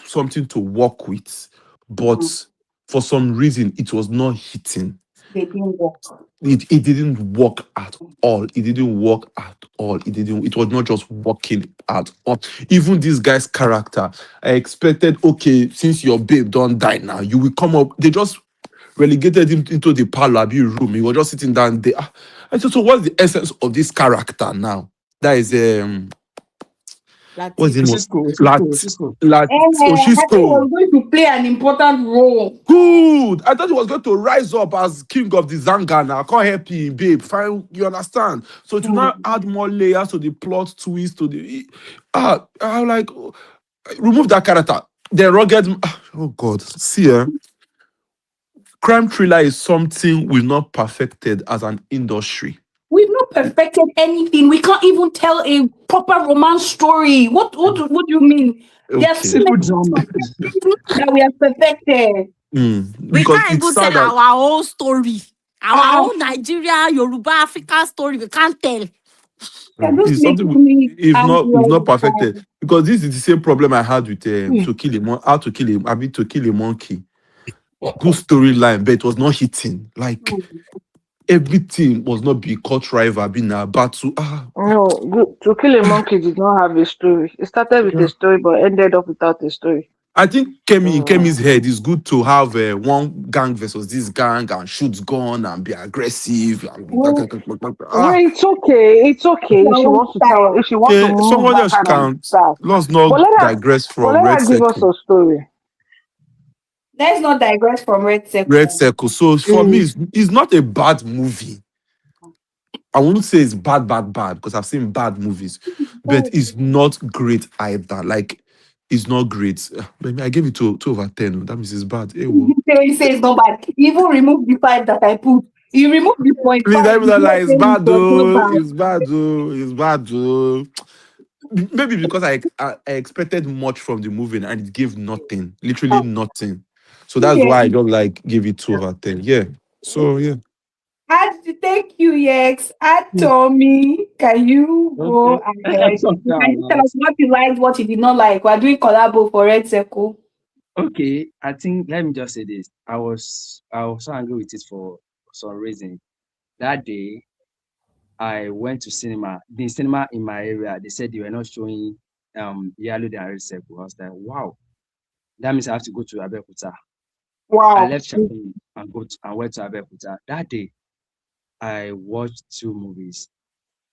something to work with, but
Mm,
for some reason it was not hitting.
they didn't work.
It didn't work at all. It didn't work at all. It was not just working at all. Even this guy's character, I expected, okay, since your babe don't die now, you will come up. They just relegated him into the parlor room. He was just sitting down there. I said, so what's the essence of this character now? That is what's the
Latif.
name of
Cisco,
Lat
Cisco, Cisco.
Lat
I think
Oshisco.
was going to play an important role.
Good. I thought he was going to rise up as king of the Zangana. I can't help him, babe. Fine, you understand? So to now
Mm.
add more layers to the plot twist to the I'm like remove that character. The rugged oh God. See crime thriller is something we've not perfected as an industry.
We've not perfected anything. We can't even tell a proper romance story. What do you mean? There's so
Okay.
Civil
many
drama.
things that we have perfected.
We
Because
can't
it's
even tell
sad that
our own story. Our
Ah,
own Nigeria, Yoruba, African story. We can't tell.
you're just
it's something
making me angry
we've
all
not
the
perfected.
time.
Because this is the same problem I had with
Hmm.
to kill a how to kill him, I mean to kill a monkey. Good storyline, but it was not hitting. Like
Hmm.
everything was not be caught rival, being a battle.
No, To Kill a Monkey did not have a story. It started with a
Yeah.
story but ended up without a story.
I think in
Mm.
Kemi's head, it's good to have one gang versus this gang and shoot gun and be aggressive.
Well,
Well, it's okay. It's okay if
your
she
own
wants to tell,
style.
if she wants to
okay,
move
someone
that
else
kind of
can't.
stuff.
Let's not
But let her,
digress
but
from
let
Red
her give us
Circle.
a story.
Let's not digress from Red
Red
Circle.
Circle. So for me,
Mm.
it's not a bad movie. I wouldn't say it's bad, because I've seen bad movies, but
So,
it's not great either. Like, it's not great. Maybe I gave it two over 10. Oh, that means it's bad. Hey, whoa.
you say it's not bad. You even remove the 5 that I put. You remove the point
Please,
5.
I
You
like,
not
it's
saying it
bad,
was not
though.
bad.
It's bad, though. It's bad, though. Maybe because I expected much from the movie and it gave nothing, literally nothing. So that's
Yeah.
why I don't like give it 2 over 10. Yeah. So yeah.
Thank you, Yex. Add
Hmm.
Tommy. Can you go
Okay.
ahead?
Talk
You
now
can just tell
about.
us what you liked, what you did not like. We're doing collabo for Red Circle.
Okay, I think let me just say this. I was so angry with it for some reason. That day, I went to cinema. The cinema in my area, they said they were not showing Yellow and Red Circle. I was like, wow, that means I have to go to Abeokuta. I
Wow.
left Chapin and went to Abeokuta. That day, I watched two movies.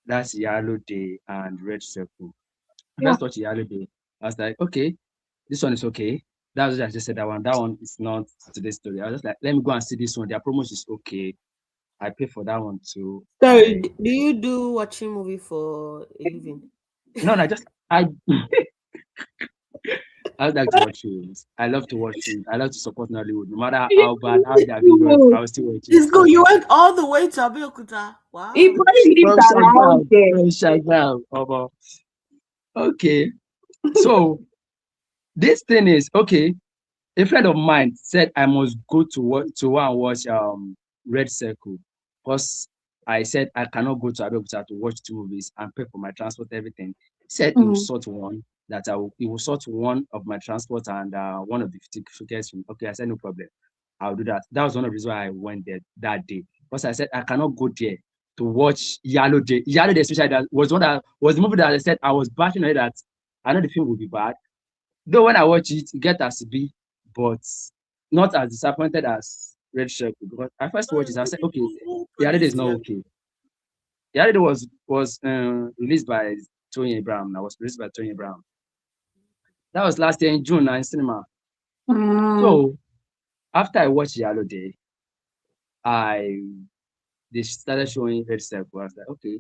That's Yellow Day and Red Circle. I
Yeah.
first watched Yellow Day. I was like, okay, this one is okay. That's what I just said. That one. That one is not today's story. I was just like, let me go and see this one. Their promotion is okay. I pay for that one too.
Sorry,
I
do you do watching movie for a living?
no, no, I just I like to watch films. I love to watch films. I love to support Nollywood. No matter how bad, how they are doing, well, I will still watch it.
It's good. You went all the way to Abeokuta.
He
Wow.
probably lives
From
around
Shagam,
there.
from Shagam. Okay. So this thing is okay. A friend of mine said I must go to go and watch Red Circle because I said I cannot go to Abeokuta to watch two movies and pay for my transport, everything. He said he will
Mm.
sort one he will sort one of my transport and one of the tickets. Okay, I said no problem. I'll do that. That was one of the reasons why I went there that day. Because I said I cannot go there to watch Yellow Day. Yellow Day, especially that was the movie that I said I was bashing on it that I know the film will be bad. Though when I watch it, it gets as to be, but not as disappointed as Red Circle. Because I first watched it, I said, okay,
Who
Yellow Day is
produced
not
the
okay. Yellow Day was released by Tony Abraham. That was released by Tony Abraham. That was last year in June now in cinema.
Mm.
So after I watched Yellow Day, I they started showing Red Circle. I was like, okay,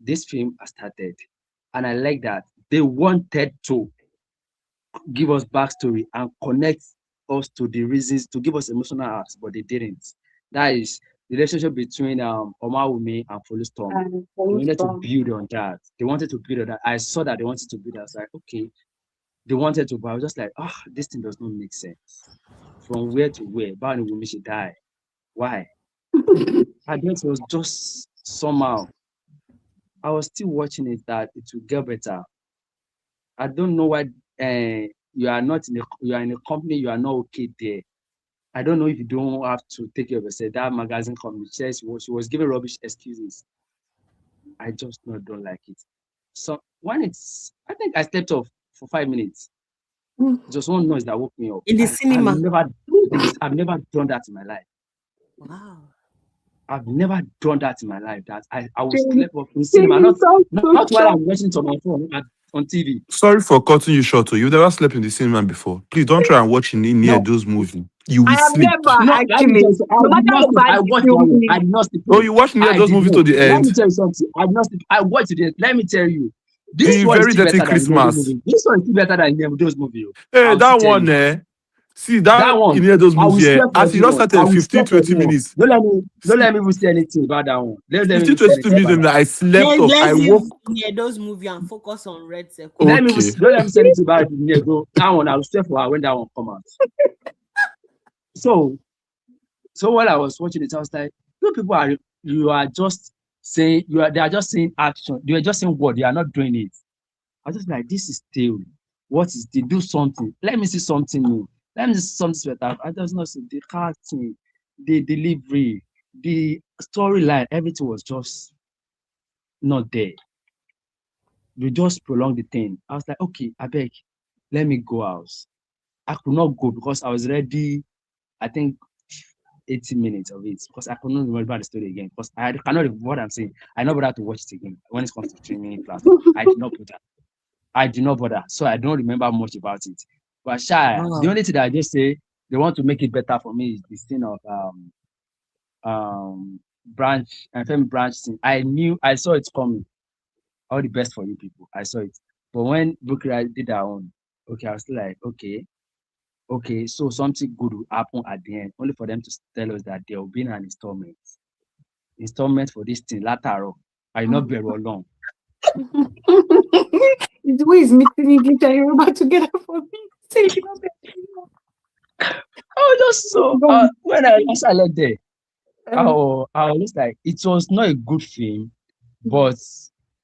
this film has started. And I like that. They wanted to give us backstory and connect us to the reasons to give us emotional arcs, but they didn't. That is the relationship between Omawumi and Follow.
And
They wanted to
Brimstone.
build on that. They wanted to build on that. I saw that they wanted to build. I was like, okay, they wanted to, but I was just like, this thing does not make sense. From where to where? Bani Wumi should die. Why? I guess it was just somehow. I was still watching it that it will get better. I don't know why you are not you are in a company, you are not okay there. I don't know if you don't have to take care of yourself. That magazine company says she was giving rubbish excuses. I just don't like it. So when I think I stepped off for 5 minutes. Just one noise that woke me up.
in the
I've
cinema?
never I've never done that in my life.
Wow.
I've never done that in my life. That I will
Jamie,
sleep off in cinema,
Jamie sounds so
not while I'm
shocked.
watching it on my phone on TV.
Sorry for cutting you short. Oh. You've never slept in the cinema before. Please don't try and watch near
No,
those movies. You
I
will
have
sleep.
never
no, let me
actually,
tell you something.
no
I did
matter
not
how
sleep.
bad
I
the
watched that
film
one. I
is.
did not sleep.
Oh, you watch near
I
those
did
movies to
not.
the
Let me
end.
tell you something. I did not sleep. I watched it. Let me tell you. This
The
one is
very
still
dirty
better than those
Christmas.
movies. This one is still better than those movies.
Hey,
I'll still
that
tell
one,
you.
eh? See
That
that
one,
in here those
I will
movies, eh?
swear for
As you just
everyone. I
started
will
15,
swear for
20
everyone.
minutes.
Don't
See,
let me even say anything about that one. Let me
15,
even say
22
anything about
minutes,
that.
I slept off. I
Let's leave
woke.
near those movie and focus on Red Circle.
Let me
Okay.
don't let me say anything about it. Yeah, go. That one, I will swear for her when that one come out. So So while I was watching it, I was like, you people you are just saying they are just saying action. They are just saying what they are not doing it. I was just like, this is theory. What is they do something? Let me see something new. Let me see something better. I just not see the casting, the delivery, the storyline, everything was just not there. We just prolonged the thing. I was like, okay, I beg, let me go out. I could not go because I was ready. I think 80 minutes of it because I couldn't remember the story again because I cannot remember what I'm saying. I know bother to watch it again when it comes to streaming platform. I did not bother. I did not bother. So I don't remember much about it. But the
Wow.
only thing that I just say they want to make it better for me is this thing of branch and film branch thing. I saw it coming. All the best for you people. I saw it. But when Bukira did that one, okay, I was still like, okay, so something good will happen at the end, only for them to tell us that there will be an installment for this thing látàárọ̀. I not bẹ̀rù Ọlọ́run.
The way he's mixing English and Yoruba together for me. Say, you know,
I was just so
go on.
when I left there,
Uh,
I was just like it was not a good film,
mm,
but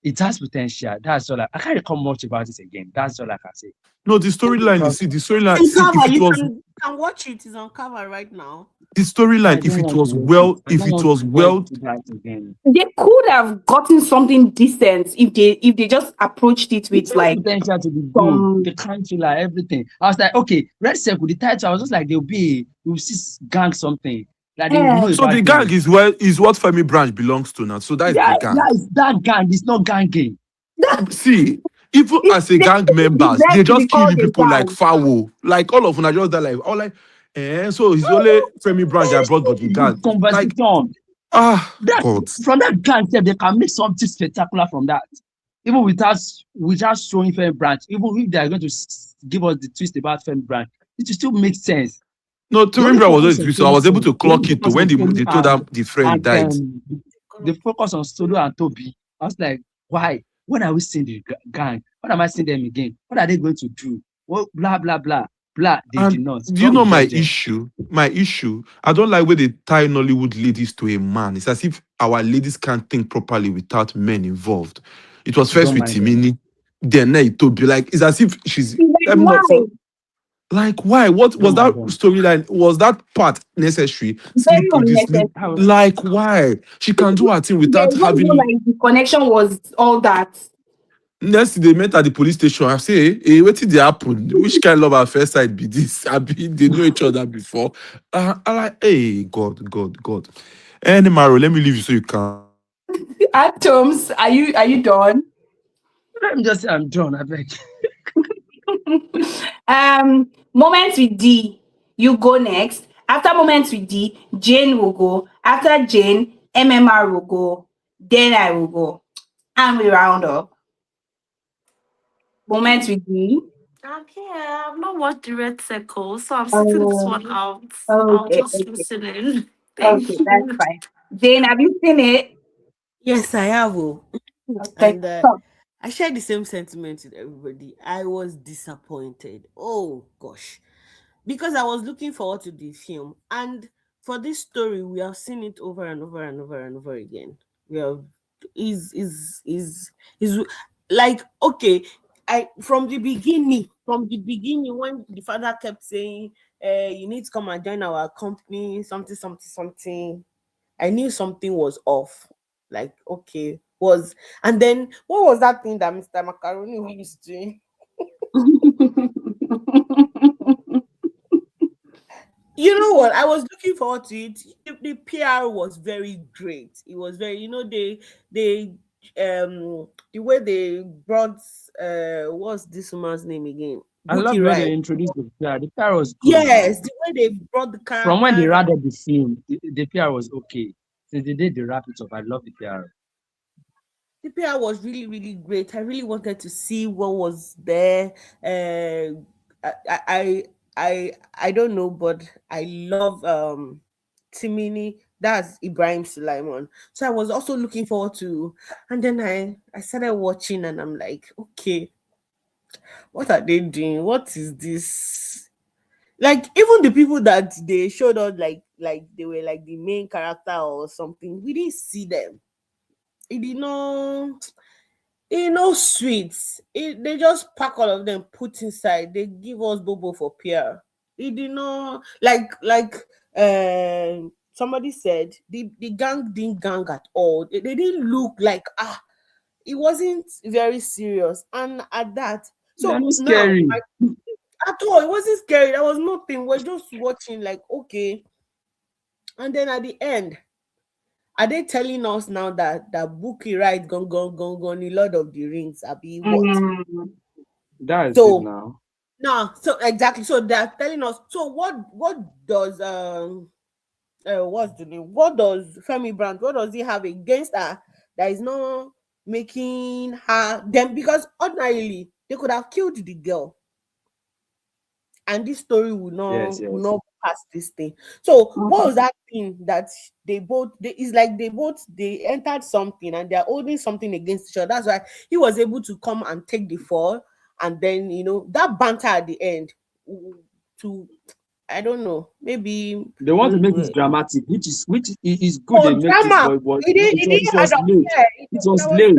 it has potential. That's all. I can't recall much about it again. That's all I can say.
No, the storyline. You
Because
see, the storyline.
In
See, if
cover,
it
you
was
can watch it. It's on cover right now.
the
I
storyline, if
don't
it
want to
was
watch it.
well,
I
if
don't
it
want
was
to go
well,
into that again.
They could have gotten something decent if they just approached it
It
with
has
like
potential to be good.
some.
The country, like everything. I was like, okay, Red Circle, the title, I was just like, we'll see gang something. Like they will know
Eh,
so the
about
gang
them.
is well is what Femi Branch belongs to now. So that is the gang.
That gang is not ganging.
that
See, even as a
they
gang
even
members,
deserve
they
to be
just kill
called
you
a
people like
gang.
foul. Like all of them are just that like all like so it's only Femi Branch
There
that
is
brought
no
but the
good
gang. Like
conversation. That
God.
from that gang sef, they can make something spectacular from that. Even without showing Femi Branch, even if they are going to give us the twist about Femi Branch, it will still make sense.
No,
They
to
only
remember I was
focus
always
on
so I
Tolu
was able
song.
to
They only
clock it to
focus
when
on Tolu
they told them the friend
and
died.
they focus on Solo and Toby. I was like, why? When are we seeing the gang? When am I seeing them again? What are they going to do? Well, blah blah blah blah. They did
And
not.
do you
God will
know my
judge them.
issue? My issue, I don't like where they tie Nollywood ladies to a man. It's as if our ladies can't think properly without men involved. It was
I
first
don't
with
mind them.
Timini, then now it be like it's as if she's
Like,
I mean,
why?
like why? What
I
was
don't
that
mind them.
storyline? Was that part necessary?
Very
Sleep with this, sleep.
I
unnecessary.
was
Like why? She can do her thing
There's
without
not even
having.
like the connection was all that.
Next, they met at the police station. I say, hey, what did they happen? Which kind of love at first sight be this? I be they know each other before. I like, hey, God. Any Maro, let me leave you so you can.
Atoms, are you done?
let me just say I'm done. I beg.
Moments with D, you go next. After moments with D, Jane will go. After Jane, MMR will go. Then I will go. And we round up. Moments with D.
I'm here. I've not watched the Red Circle, so I'm sitting this
Um,
one out. I'll
okay,
just
okay,
listen in.
okay,
Thank
that's
you.
fine. Jane, have you seen it?
Yes, I have.
Okay,
And
stop.
I share the same sentiment with everybody. I was disappointed. Oh gosh, because I was looking forward to this film, and for this story, we have seen it over and over and over and over again. We have is like okay. I from the beginning, when the father kept saying, "You need to come and join our company," something, something, something. I knew something was off. Like, okay, was and then what was that thing that Mr. Macaroni was doing? You know what? I was looking forward to it. The PR was very great. It was very, they the way they brought what's this woman's name again?
I love
Bookie
the way they
Right.
introduced the PR. The PR was good now.
Yes, the way they brought the
From when they
characters.
rounded the film, the PR was okay. Since they did the wrap it up, I love the PR.
The PR was really, really great. I really wanted to see what was there. I, I, I, I don't know, but I love Timini. That's Ibrahim Sulaiman. So I was also looking forward to, and then I started watching, and I'm like, okay, what are they doing? What is this? Like even the people that they showed us, like they were like the main character or something, we didn't see them. It did not. Sweets. They just pack all of them, put inside. They give us bobo for PR. It did not somebody said the gang didn't gang at all. They didn't look like it wasn't very serious. And at that,
They're
so
not
now
scary.
at all, it wasn't scary. There was nothing. We're just watching, like, okay. And then at the end, are they telling us now that Buki right gone the Lord of the Rings? Abi what?
Mm,
That's it
So
now.
now, so exactly. So they're telling us. So what does what's the name? What does Femi Brandt? What does he have against her that is not making her them? Because ordinarily they could have killed the girl, and this story
Yes,
will
yes.
not pass this thing. So what
okay.
was that thing that it's like they entered something and they're holding something against each other. That's why he was able to come and take the fall, and then that banter at the end to I don't know, maybe
They want to make this dramatic, which is good.
oh
They make it,
drama.
but
It
it
didn't
was
add up.
late.
Yeah,
It was
that was
late.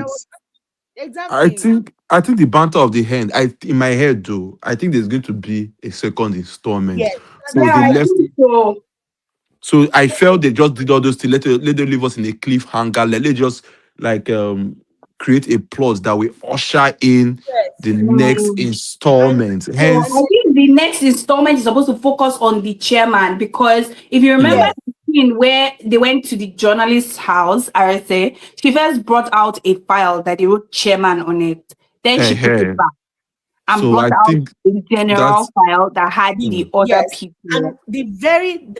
Exactly.
I think the banter of the hand. I in my head though. I think there's going to be a second installment.
Yes.
So
Yeah,
they
I
left.
think so.
So I felt they just did all those things. Let them leave us in a cliffhanger. Let them just like create a plot that will usher in the
Yes.
next
Mm.
And
installment.
So
and
I
Hence,
think the next installment is supposed to focus on the chairman because if you remember
mm,
yes,
the scene where they went to the journalist's house, RSA, she first brought out a file that they wrote chairman on it. Then she put it
eh.
back and
So
brought
I
out
think
a general
that's
file that had
the
the
mm,
other
yes. And
people.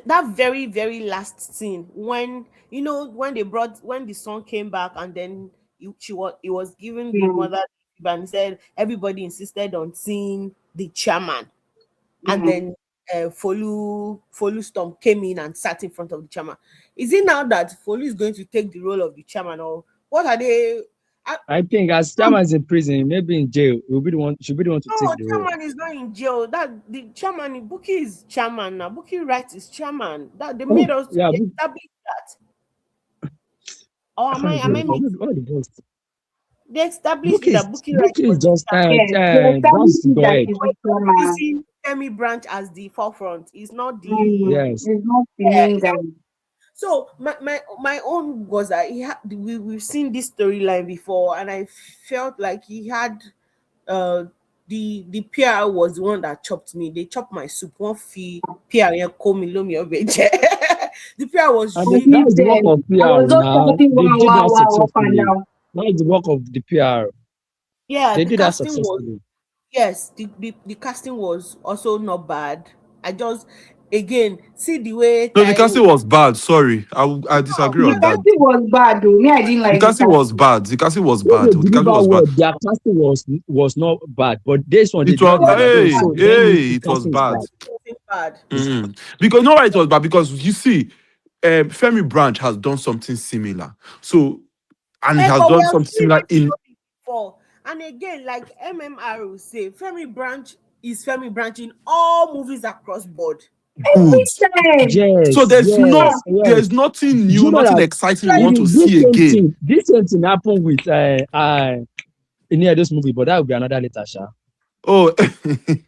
that very last scene when when they brought when the son came back and then it was giving the
Mm,
mother and said everybody insisted on seeing the chairman. And
mm.
then Folu Storm came in and sat in front of the chairman. Is it now that Folu is going to take the role of the chairman, or what are they? I,
I think as chairman is in prison, maybe in jail, will be the one should be the one to
no,
take the role.
chairman is not in jail. That the chairman, Buki is chairman now. Buki Wright is chairman. That they
Oh,
made us
yeah,
they established that. Or am I
God,
mixed?
what the best?
They established it that Buki Wright
Book is
was the
just
chairman.
Yes, they
branch
established
to go
that
ahead.
she's
But
the chairman.
using Femi Branch as the forefront is not the
Mm.
Yes.
It's not the
yeah,
main
it's
guy.
not. So my own was that we've seen this storyline before, and I felt like he had uh the PR was the one that chopped me. They chopped my soup. One fee PR here call me lomi obeje. The PR was
And
really
that's the work
Listen,
of
I
PR
was just
now.
shouting
They
wow,
did
wow,
that
wow, up and
successfully.
down.
That's the work of the PR.
yeah.
They
The
did that
casting was
successfully.
yes. The casting was also not bad. I just again see the way
no. The
Taiwo.
casting was bad. Sorry, I
No,
disagree
The
on that.
casting was bad though. Me, I didn't
The
like the
casting was
casting.
bad. The casting was
When
bad.
they
The casting
deliver
was bad.
well, their casting was not bad. But this one they
It
did
was
no,
not
it
bad.
wasn't
hey
So
bad.
that means
hey.
the
It was
casting is
bad.
bad.
It wasn't bad.
It's,
Because no, why it was bad because you see, Femi Branch has done something similar. So and he has
But we
done
have
something
seen
similar
this
in
story before. And again, like MMR will say, Femi Branch is Femi Branch in all movies across board.
good.
Every time.
So
yes, yes,
there's
yes.
nothing
Do
new,
you know
nothing
that
exciting you
Like
want to see again.
this same thing happened with in this movie, but that will be another later, Sha.
Oh,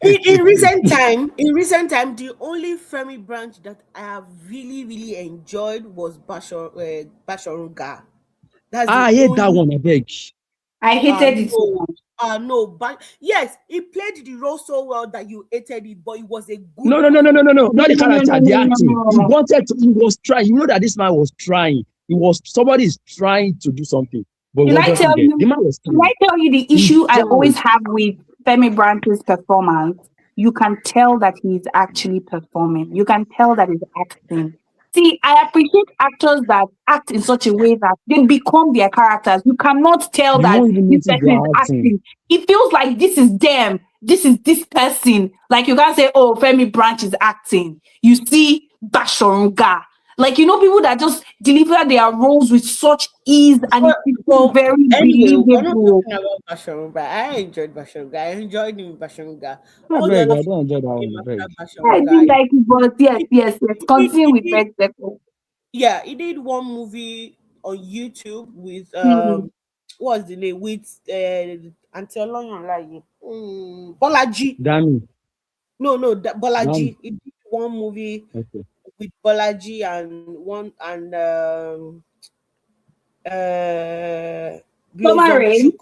in recent time, the only Femi Branch that I have really enjoyed was Bashorunga. That's the
Ah, I hate that
only
one, I beg.
I hated it so
no
much.
no, but yes, he played the role so well that you hated it, but it was a
No,
good
no, no, no, no, no, no,
No,
not the
no, no,
character,
no,
the
no, no,
acting.
no, no.
He was trying. You know that this man was trying. He was somebody is trying to do something, but he
Should I tell
wasn't there. The
you?
man was
Should I
trying.
tell you the
He
issue I
tried.
always have with Femi Branch's performance? You can tell that he's actually performing. You can tell that he's acting. See, I appreciate actors that act in such a way that they become their characters. You cannot tell
You
that
won't even
this
notice they
person is
are acting.
acting. It feels like this is them. This is this person. Like you can't say, "Oh, Femi Branch is acting." You see, Bashorunga. Like people that just deliver their roles with such ease and it feels
But
very
anyway, we're not
believable.
talking about Bashorunga. I enjoyed Bashorunga. I enjoyed him in Bashorunga.
I
All the
beg,
other
I
films
don't enjoy that
that
one,
came
I beg.
after
I
Bashorunga,
didn't like it, but yes,
he,
yes, yes. Continue with Best Second.
yeah, he did one movie on YouTube with
Hmm.
what's the name with Auntie Oloyunlaye. Bolaji.
Damn,
Bolaji.
damn.
He did one movie
Okay.
with Bolaji and uh Blossom
Summary.
Chuk.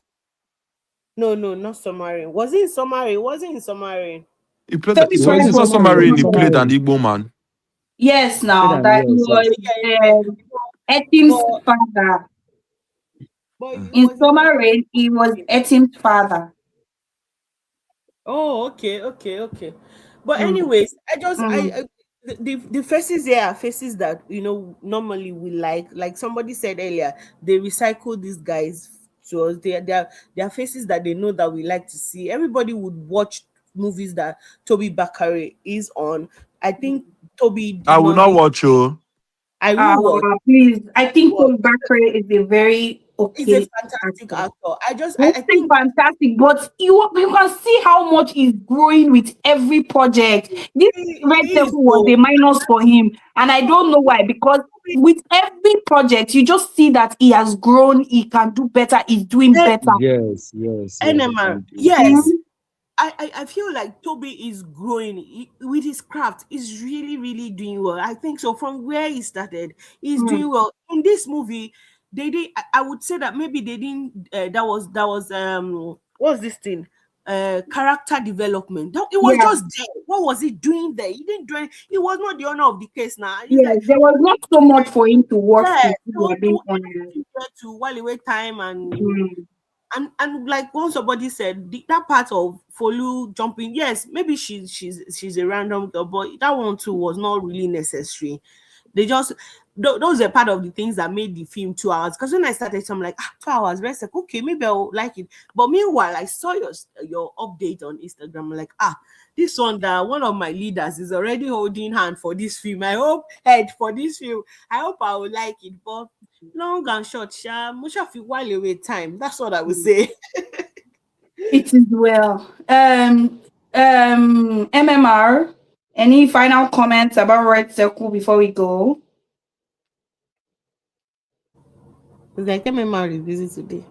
No, not Summary. Was it in Summary? Was it in Summary?
he played.
Femi
It
So
was
it's
in
Branch
not
was
summary, it was
submarine.
in
He
performing.
played an
summary.
Igbo man.
Yes,
Play
now
them,
that he
yes,
was
yes.
Etim's
But
father.
it
In
was
Summary, he was Etim's father.
oh, okay. But
Mm,
anyways, I just
mm.
I the faces here are faces that normally we like somebody said earlier, they recycle these guys to us. They are faces that they know that we like to see. Everybody would watch movies that Toby Bakare is on. I think Toby
I
did
will
not
not
make
watch you.
I will watch
Please, I think
watch
Paul Bakre is a very
He's a
okay
fantastic
actor.
actor. I
Something
think
fantastic, but you can see how much he's growing with every project. This Red
he is
Circle was
so.
a minus for him, and I don't know why. Because with every project, you just see that he has grown. He can do better. He's doing better.
Yes, yes, yes, he
NMR,
can do.
yes.
Mhm.
I feel like Toby is growing with his craft. He's really, really doing well. I think so. From where he started, he's
Mm.
doing well. In this movie, they did. I would say that maybe they didn't. That was what's this thing? Character development. It was
Yeah,
just there. What was he doing there? He didn't do it. He was not the owner of the case now. He's
yes.
like,
There was not so much for him to work
yeah.
with. If we are
They
being
wanted
honest.
him there to while away time
Mm.
and like once somebody said that part of Folu jumping, yes, maybe she's a random girl, but that one too was not really necessary. They just those are part of the things that made the film 2 hours. Because when I started, I'm like, 2 hours, rest like okay, maybe I'll like it. But meanwhile, I saw your update on Instagram. I'm like, this one that one of my leaders is already holding hand for this film. I hope head for this film. I hope I will like it. But long and short, Musha fi while away time. That's what I would say.
It is well. MMR. Any final comments about Red Circle before we go?
It's like MMR is busy today.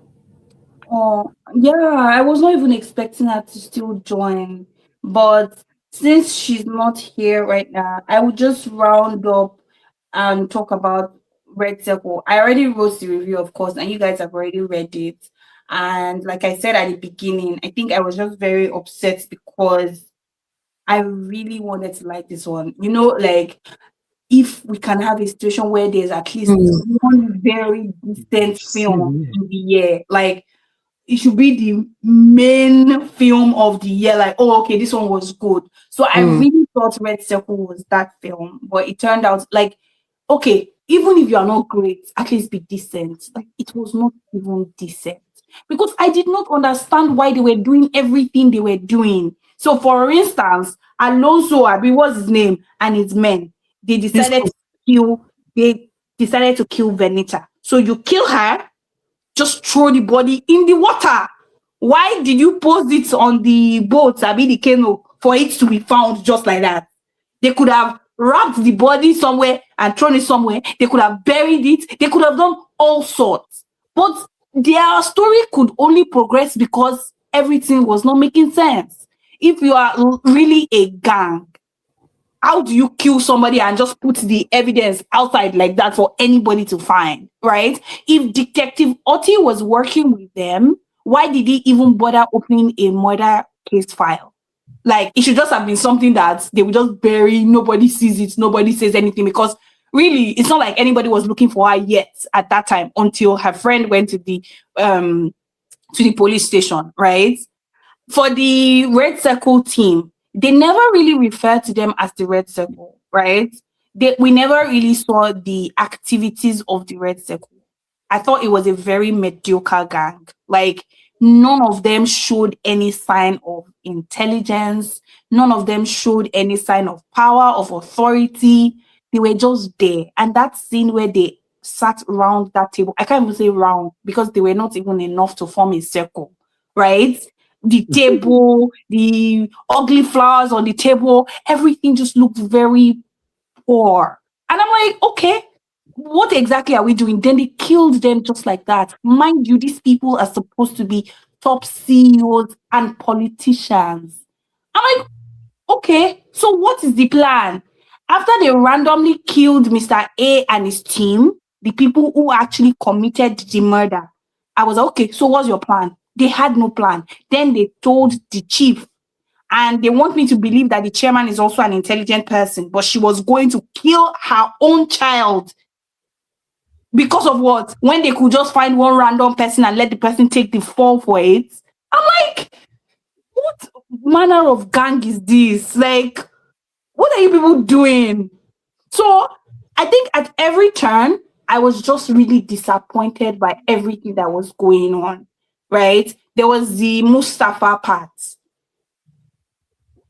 Oh, yeah, I was not even expecting her to still join. But since she's not here right now, I would just round up and talk about Red Circle. I already wrote the review, of course, and you guys have already read it. And like I said at the beginning, I think I was just very upset because I really wanted to like this one. Like if we can have a situation where there's at least one very decent film
Same here.
in the year, like it should be the main film of the year. Like, oh, okay, this one was good. So I really thought Red Circle was that film, but it turned out like, okay, even if you are not great, at least be decent. Like, it was not even decent because I did not understand why they were doing everything they were doing. So, for instance, Alonso, Abi, what's his name, and his men, they
This
decided to kill. They decided to kill Venita. So you kill her, just throw the body in the water. Why did you post it on the boat, Abi the canoe, for it to be found just like that? They could have wrapped the body somewhere and thrown it somewhere. They could have buried it. They could have done all sorts. But their story could only progress because everything was not making sense. If you are really a gang, how do you kill somebody and just put the evidence outside like that for anybody to find, right? If Detective Otti was working with them, why did he even bother opening a murder case file? Like, it should just have been something that they would just bury, nobody sees it, nobody says anything, because really, it's not like anybody was looking for her yet at that time until her friend went to the police station, right? For the Red Circle team, they never really referred to them as the Red Circle, right? We never really saw the activities of the Red Circle. I thought it was a very mediocre gang. Like, none of them showed any sign of intelligence. None of them showed any sign of power, of authority. They were just there. And that scene where they sat around that table, I can't even say round because they were not even enough to form a circle, right? The table, the ugly flowers on the table, everything just looked very poor. And I'm like, okay, what exactly are we doing? Then they killed them just like that. Mind you, these people are supposed to be top CEOs and politicians. I'm like, okay, so what is the plan? After they randomly killed Mr. A and his team, the people who actually committed the murder, I was like, okay, so what's your plan? They had no plan. Then they told the chief, and they want me to believe that the chairman is also an intelligent person, but she was going to kill her own child because of what? When they could just find one random person and let the person take the fall for it. I'm like, what manner of gang is this? Like, what are you people doing? So I think at every turn, I was just really disappointed by everything that was going on. Right? There was the Mustafa part.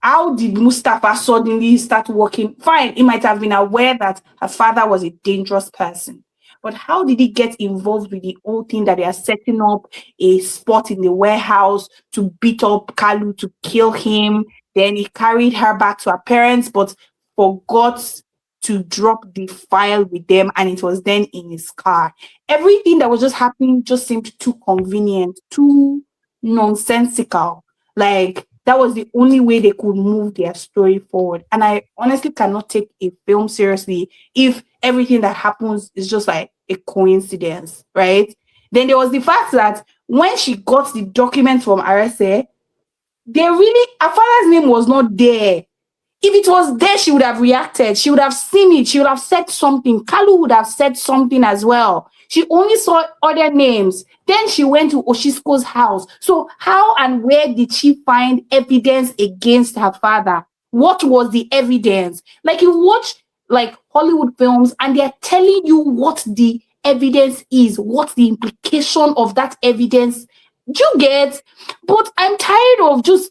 How did Mustafa suddenly start working? Fine, he might have been aware that her father was a dangerous person. but how did he get involved with the whole thing that they are setting up a spot in the warehouse to beat up Kalu, to kill him? Then he carried her back to her parents, but forgot to drop the file with them, and it was then in his car. Everything that was just happening just seemed too convenient, too nonsensical. Like that was the only way they could move their story forward. And I honestly cannot take a film seriously if everything that happens is just like a coincidence, right? Then there was the fact that when she got the documents from RSA, they really, her father's name was not there. If it was there, she would have reacted. She would have seen it. She would have said something. Kalu would have said something as well. She only saw other names. Then she went to Oshisko's house. So how and where did she find evidence against her father? What was the evidence? Like you watch like Hollywood films and they're telling you what the evidence is, what the implication of that evidence. Do you get? But I'm tired of just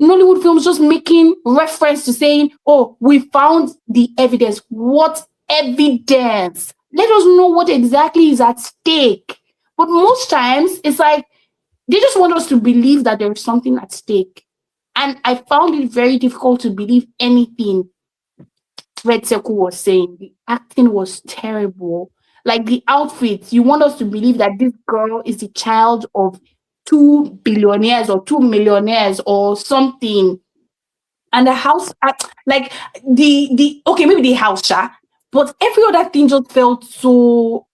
Nollywood films just making reference to saying, oh, we found the evidence. What evidence? Let us know what exactly is at stake. But most times, it's like they just want us to believe that there is something at stake. And I found it very difficult to believe anything Red Seku was saying. The acting was terrible. Like the outfits, you want us to believe that this girl is the child of two billionaires or two millionaires or something. And the house, like the okay, maybe the house, but every other thing just felt so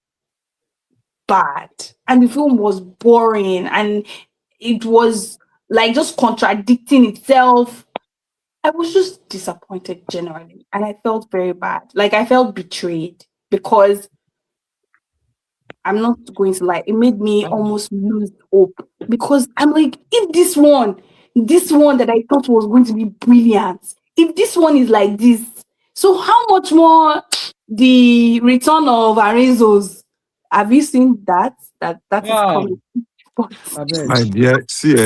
bad, and the film was boring, and it was like just contradicting itself. I was just disappointed generally, and I felt very bad. Like I felt betrayed because I'm not going to lie, it made me almost lose hope because I'm like, if this one that I thought was going to be brilliant, if this one is like this, so how much more the return of Arezzo's? Have you seen that? That is
Wow,
coming. But
I beg.
My dear,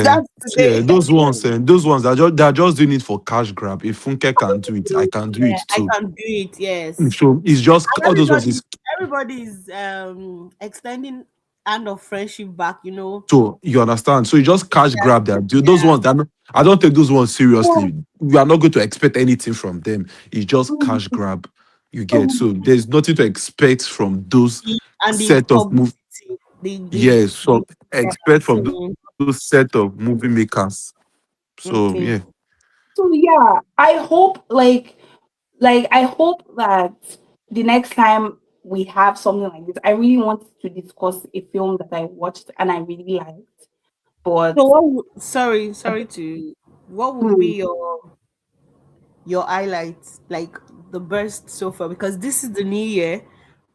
that's today.
those ones they're just doing it for cash grab. If Funke can do it, I can do
Yeah,
it
I
too.
can do it. Yes.
So it's just
And
all those ones is
everybody is extending hand of friendship back, you know.
so you understand. So you just cash
That,
grab that. Those
yeah.
ones that I don't take those ones
Oh,
seriously. We are not going to expect anything from them. It's just
oh,
cash grab. You get
oh.
so there's nothing to expect from those
And the
set of move.
publicity,
Yes,
the
so expect from
marketing.
those set of movie makers. So
Okay.
yeah.
So yeah, I hope like I hope that the next time we have something like this, I really want to discuss a film that I watched and I really liked. But
So sorry to what would be
hmm,
your highlights, like the best so far? Because this is the new year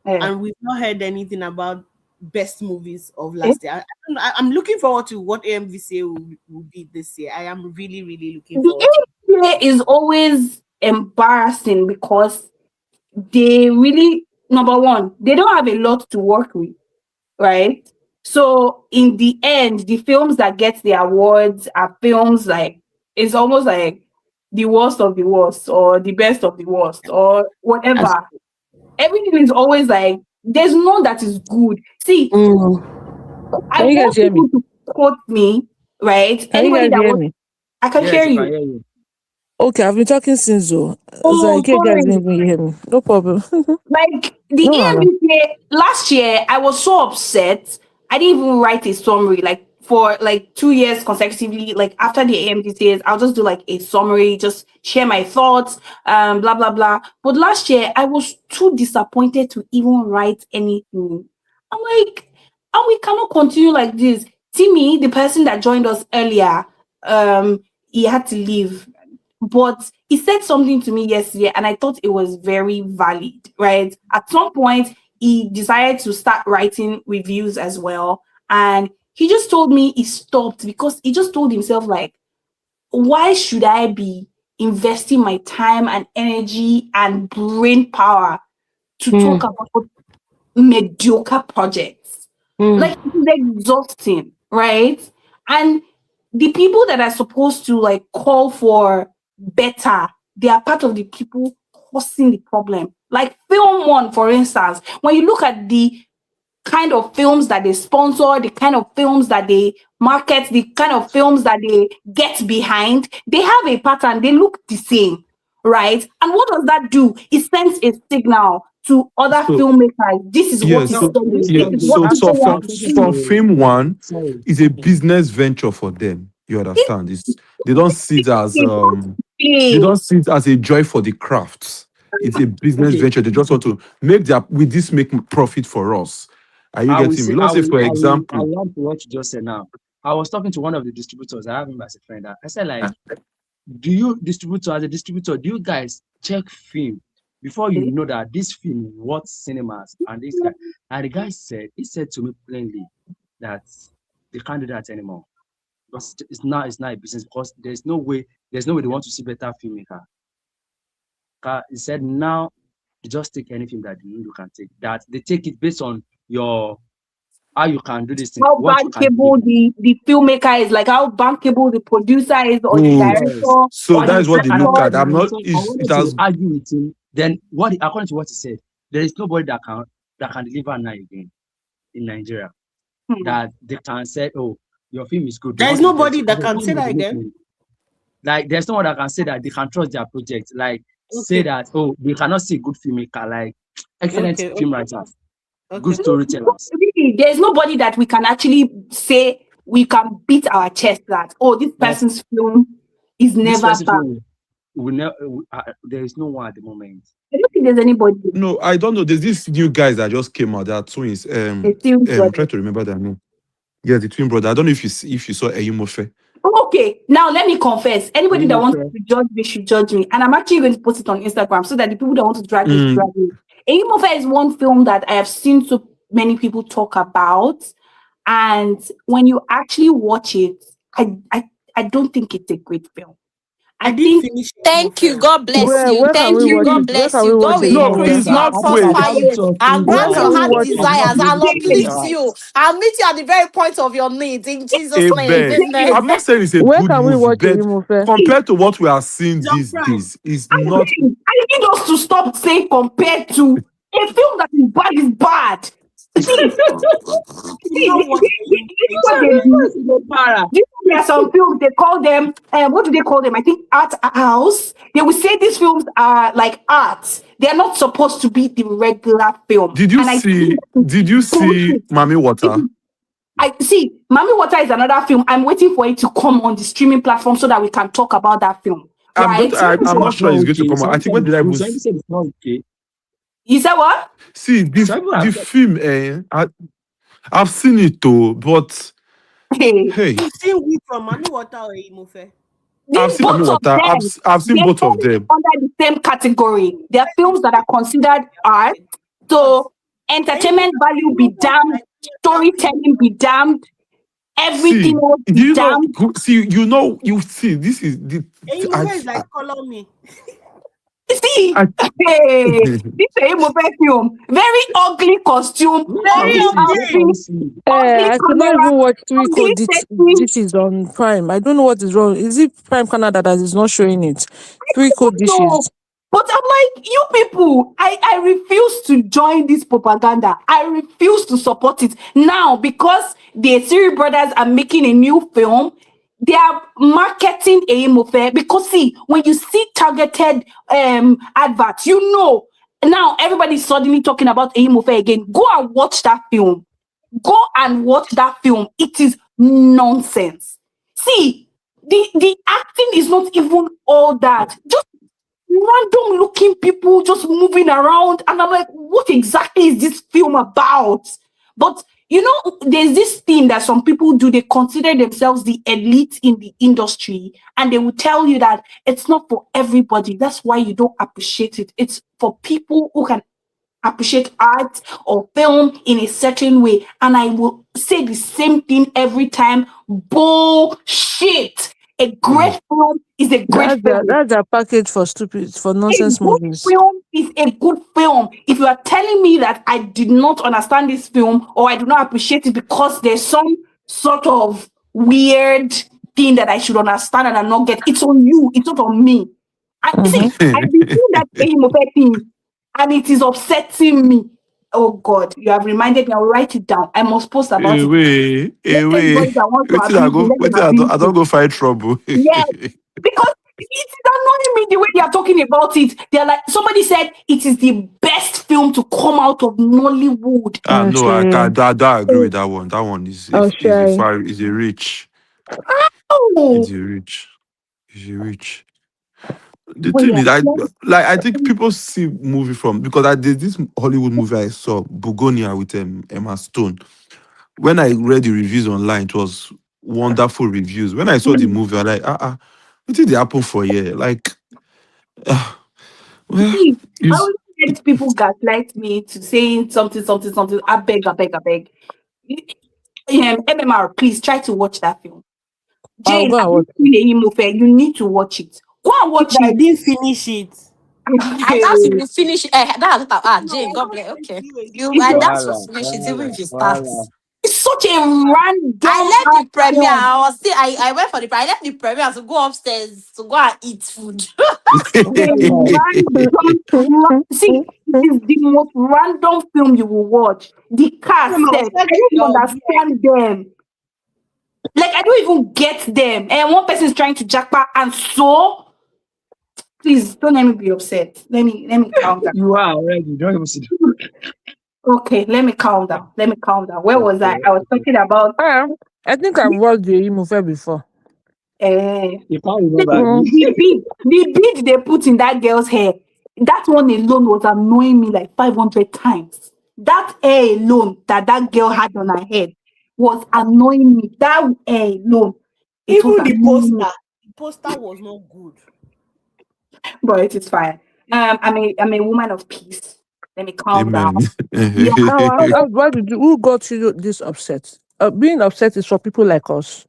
eh,
and we've not heard anything about best movies of
eh,
last year. I'm looking forward to what AMVCA will be this year. I am really, really looking forward to.
the AMA is always embarrassing because they really number one, they don't have a lot to work with, right? So in the end, the films that get the awards are films like it's almost like the worst of the worst or the best of the worst or
As-
whatever. Everything is always like there's none that is good. See,
Mm.
I
Can you guys
want
hear
people
me?
to quote me, right?
Can you
Anybody
guys
that
hear
wants,
me?
I can hear
Yes, we can
you.
hear you.
Okay, I've been talking since though. It's
Oh,
like you guys
sorry.
didn't even hear me. No problem.
Like the
No, no, no.
EMBA last year, I was so upset. I didn't even write a summary. Like for like 2 years consecutively, like after the AMDCs, I'll just do like a summary, just share my thoughts, blah blah blah. But last year, I was too disappointed to even write anything. I'm like, and we cannot continue like this. Timmy, the person that joined us earlier, he had to leave, but he said something to me yesterday and I thought it was very valid, right? At some point, he decided to start writing reviews as well. And he just told me he stopped because he just told himself, like, why should I be investing my time and energy and brain power to talk
Mm,
about mediocre projects?
mm,
Like it's exhausting, right? And the people that are supposed to like call for better, they are part of the people causing the problem. Like film one, for instance, when you look at the kind of films that they sponsor, the kind of films that they market, the kind of films that they get behind, they have a pattern. They look the same, right? And what does that do? It sends a signal to other
So
filmmakers. This is
yeah,
what is
No,
so
selling.
this
This
yeah,
is
thing,
what
so
people
I'm
want
from
to
talking
see.
from
to,
film one
sorry.
is a business venture for them. You understand? It's they don't see it as
They don't
they
play.
don't see it as a joy for the crafts. It's a business
Okay,
venture. They just want to make their with this make profit for us. Are you
I will
getting
say,
me? Let's say for
I
example,
will want to what you just said now. I was talking to one of the distributors. I have him as a friend. I said, like, do you distributor as a distributor, do you guys check film before you know that this film what cinemas and this guy? And the guy said, he said to me plainly that they can't do that anymore because it's not a business because there's no way they want to see better filmmaker. He said now they just take any film that you can take. That they take it based on your how you can do this thing,
How
what you can
bankable
deliver.
the filmmaker is, like how bankable the producer is, or the
good.
Yes.
director,
So
or
that
the
is what they look
actor.
at. I'm not.
So I
Is it
wanted to
has
argue with him. Then what according to what he said, there is nobody that can deliver now again in Nigeria.
Hmm.
That they can say, oh, your film is good. They
There is
want to get
nobody
you.
that
Your
can say
film is
that again.
making. Like there's no one that can say that they can trust their project. Like say
Okay,
that, oh, they cannot see a good filmmaker, like excellent
okay,
film
okay,
writers, good
okay.
storytellers.
Really, there's nobody that we can actually say we can beat our chest that, oh, this
That
person's film is
this
never
person
bad.
will never. There is no one at the moment.
I don't think there's anybody.
no. I don't know. There's these new guys that just came out. They are twins.
A serious
I'm
brother.
trying to remember their name. Yeah, the twin brother. I don't know if if you saw Eyumofe.
Okay, now let me confess. Anybody that wants
Anymore.
to judge me should judge me. And I'm actually going to post it on Instagram so that the people that want to drag me should
Mm,
drag me. Eyimofe is one film that I have seen so many people talk about. And when you actually watch it, I don't think it's a great film.
I
I
didn't
think
finish
Thank you.
Emofe.
God bless
Where
you.
where can we
Thank you.
watch
God
it? Where
bless
can we
you.
watch
God will
no,
increase
it's
you
Eyumofe?
and
not.
I
Wait.
prosper
have a
you
lot of
and
things
Where
grant
that
your
can we
heart
I
watch
have
desires
been
it?
and
able to check
uplift
out.
you and meet you at the very point of your needs in Jesus' name.
Amen.
Amen.
I'm not saying it's a
Where
good
can we
movie,
watch
but
Eyumofe?
compared to what we are seeing
It's on
these
Prime.
days, is
I
not.
need us to stop saying compared to a film that is bad is bad. See,
You've not watched Emofe.
you know
You
what
should
they
watch
do?
Yes, no para.
There are some films they call them what do they call them? I think art house. They will say these films are like art. They are not supposed to be the regular film.
Did you
And I think
see?
that
Did you
is
see
bullshit.
Mami Water?
I see. Mami Water is another film. I'm waiting for it to come on the streaming platform so that we can talk about that film.
I'm going
Right?
to.
Some people
I'm
said
not
it's
sure
not
it's going to
okay.
come out. I
Some
think
said
when
it's
did I
good.
was
Some people said it's not okay.
You said what?
see
Some people have
the
said
film? I've seen it though, but
Hey.
hey,
You've seen we from Mami Water or Emofe.
I've
The
seen Mami
both of
Water.
them,
I've seen
they
both
fall
of them.
under the same category. They are films that are considered art.
But
So entertainment value be
Emofe is
damned,
like
storytelling be damned, everything
See,
else
do
be
you know?
damned.
See, you see. This is the.
Emofe is like Color Me.
You see,
I
hey, this is a movie film. Very ugly costume,
look
Very
how
ugly
see, look
ugly.
how
outfit,
see.
ugly
I could not
camera,
even watch Three
ugly
Code.
setting.
This is on Prime. I don't know what is wrong. Is it Prime Canada that is not showing it? Three Code
No.
dishes.
But I'm like, you people, I refuse to join this propaganda. I refuse to support it. Now, because the Siri brothers are making a new film, they are marketing Aimofe. Because see, when you see targeted adverts, you know, now everybody's suddenly talking about Aimofe again. Go and watch that film. Go and watch that film. It is nonsense. See, the acting is not even all that. Just random looking people just moving around. And I'm like, what exactly is this film about? But you know, there's this thing that some people do. They consider themselves the elite in the industry, and they will tell you that it's not for everybody. That's why you don't appreciate it. It's for people who can appreciate art or film in a certain way. And I will say the same thing every time. Bullshit. A great film is a great film.
That's their package for stupid for
A
nonsense
good
movies.
film is a good film. If you are telling me that I did not understand this film or I do not appreciate it because there's some sort of weird thing that I should understand and I not get, it's on you. It's not on me. I
Mm-hmm.
see. I've been doing that thing and it is upsetting me. Oh God, you have reminded me. I'll write it down. I must post about it.
Away,
Let
away.
anybody that wants to
Wait till I
abuse me,
go.
let
Wait
them
till
abuse
I don't
me.
go find trouble.
Yes, because it's annoying me the way they are talking about it. They're like, somebody said it is the best film to come out of Nollywood.
Ah no, I
Shay.
can't. I don't agree
Oh,
with that one. That one is a
Shay.
far is a rich. Is
oh,
a rich. Is a rich. The
wait,
thing is,
let
I think people see movie from because there's this Hollywood movie I saw, Bugonia with Emma Stone. When I read the reviews online, it was wonderful reviews. When I saw the movie, I like, what did they happen for here? Like, ah, well,
see. I
is
always get people gaslight me to saying something, something, something. I beg, I beg, I beg. MMR, please try to watch that film.
I'll
Jane,
go
have
and
you
watch it.
seen a movie? You need to watch it. Go and watch
I
it.
didn't finish it.
I doubt if you finish. That's what
No,
Jane.
I
God
don't
bless.
want
Okay,
to do
you.
It's
I
a
doubt you
Voila,
finish it even
voila,
if you start.
voila.
It's such a
I
random
left
ass
the premiere.
film.
I was still. I went for the. I left the premiere to go upstairs to go and eat food.
A
Voila.
see, it is the most random film you will watch. The cast,
Mama,
I don't even understand them. Like I don't even get them. And one person is trying to jackpot, and so please don't let me be upset. Let me calm down.
You are already. Don't even sit
Okay, let me calm down. Let me calm down. Where
down.
was I?
Okay,
I was
okay.
talking about
I think I've watched the movie before.
uh,
You can't
the
remember
Mm.
me.
bead they put in that girl's hair. That one alone was annoying me like 500 times. That hair alone that girl had on her head was annoying me. That hair alone, it was
Even the
annoying me.
poster was not good.
But it is fine. I'm a woman of peace. Let me calm down.
Amen.
Yeah. So,
Why did you, who got you this upset? Being upset is for people like us,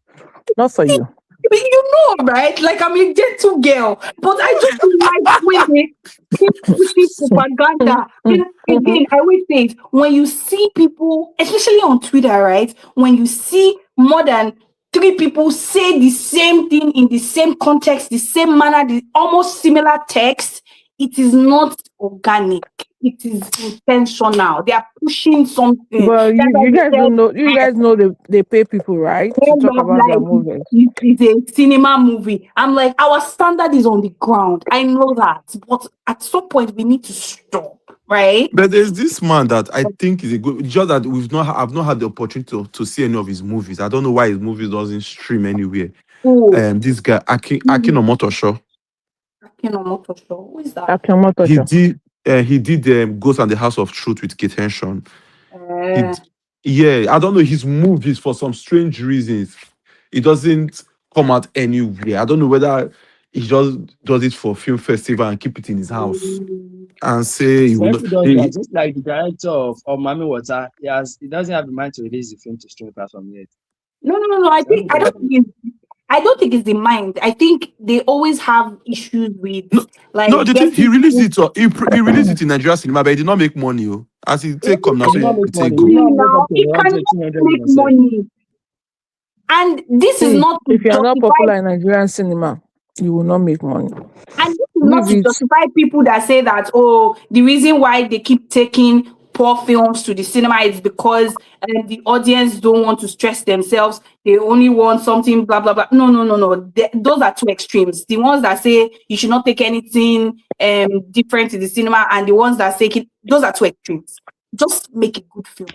not for you.
you know, right? Like I'm a gentle girl, but I just don't like when they keep pushing propaganda. And again, I always say it, when you see people, especially on Twitter, right? When you see more than three people say the same thing in the same context, the same manner, the almost similar text, it is not organic. It is intentional. They are pushing something.
But
That's why
you
they
guys
said
don't know. You guys know they pay people, right, to
End
talk
of
about their
Life
movies.
is a cinema movie. I'm like, our standard is on the ground. I know that. But at some point, we need to stop, right?
But there's this man that I think is a good. Just that I've not had the opportunity to see any of his movies. I don't know why his movies doesn't stream anywhere.
Oh,
This guy Akin Omotosho.
I'm not so sure. Who is that?
He
Akemotocho.
did Ghost and the House of Truth with Kate Henshaw. He,
Uh,
yeah, I don't know his movies for some strange reasons. It doesn't come out anywhere. I don't know whether he just does it for film festival and keep it in his house and say he will
Some
not.
people does that, just like the director of Mami Water. He doesn't have the mind to release the film to stream platform yet.
no.
Some people
I
does
don't
that.
think I don't think it's the mind. I think they always have issues with
No,
like
no, he
getting
released
people.
it. He released it in Nigeria cinema, but he did not make money. Oh. As he take come now,
He
so
did not
he
make
take
money. He did
go.
not make
Now
up to
it cannot
100, 200
make
million sef.
money, and this is
See,
not to
if you are not
justify.
popular in Nigerian cinema, you will not make money.
And this is not
Leave
to
it.
justify people that say that, oh, the reason why they keep taking poor films to the cinema is because the audience don't want to stress themselves. They only want something, blah, blah, blah. No. Those are two extremes. The ones that say you should not take anything different to the cinema, and the ones that say those are two extremes. Just make a good film,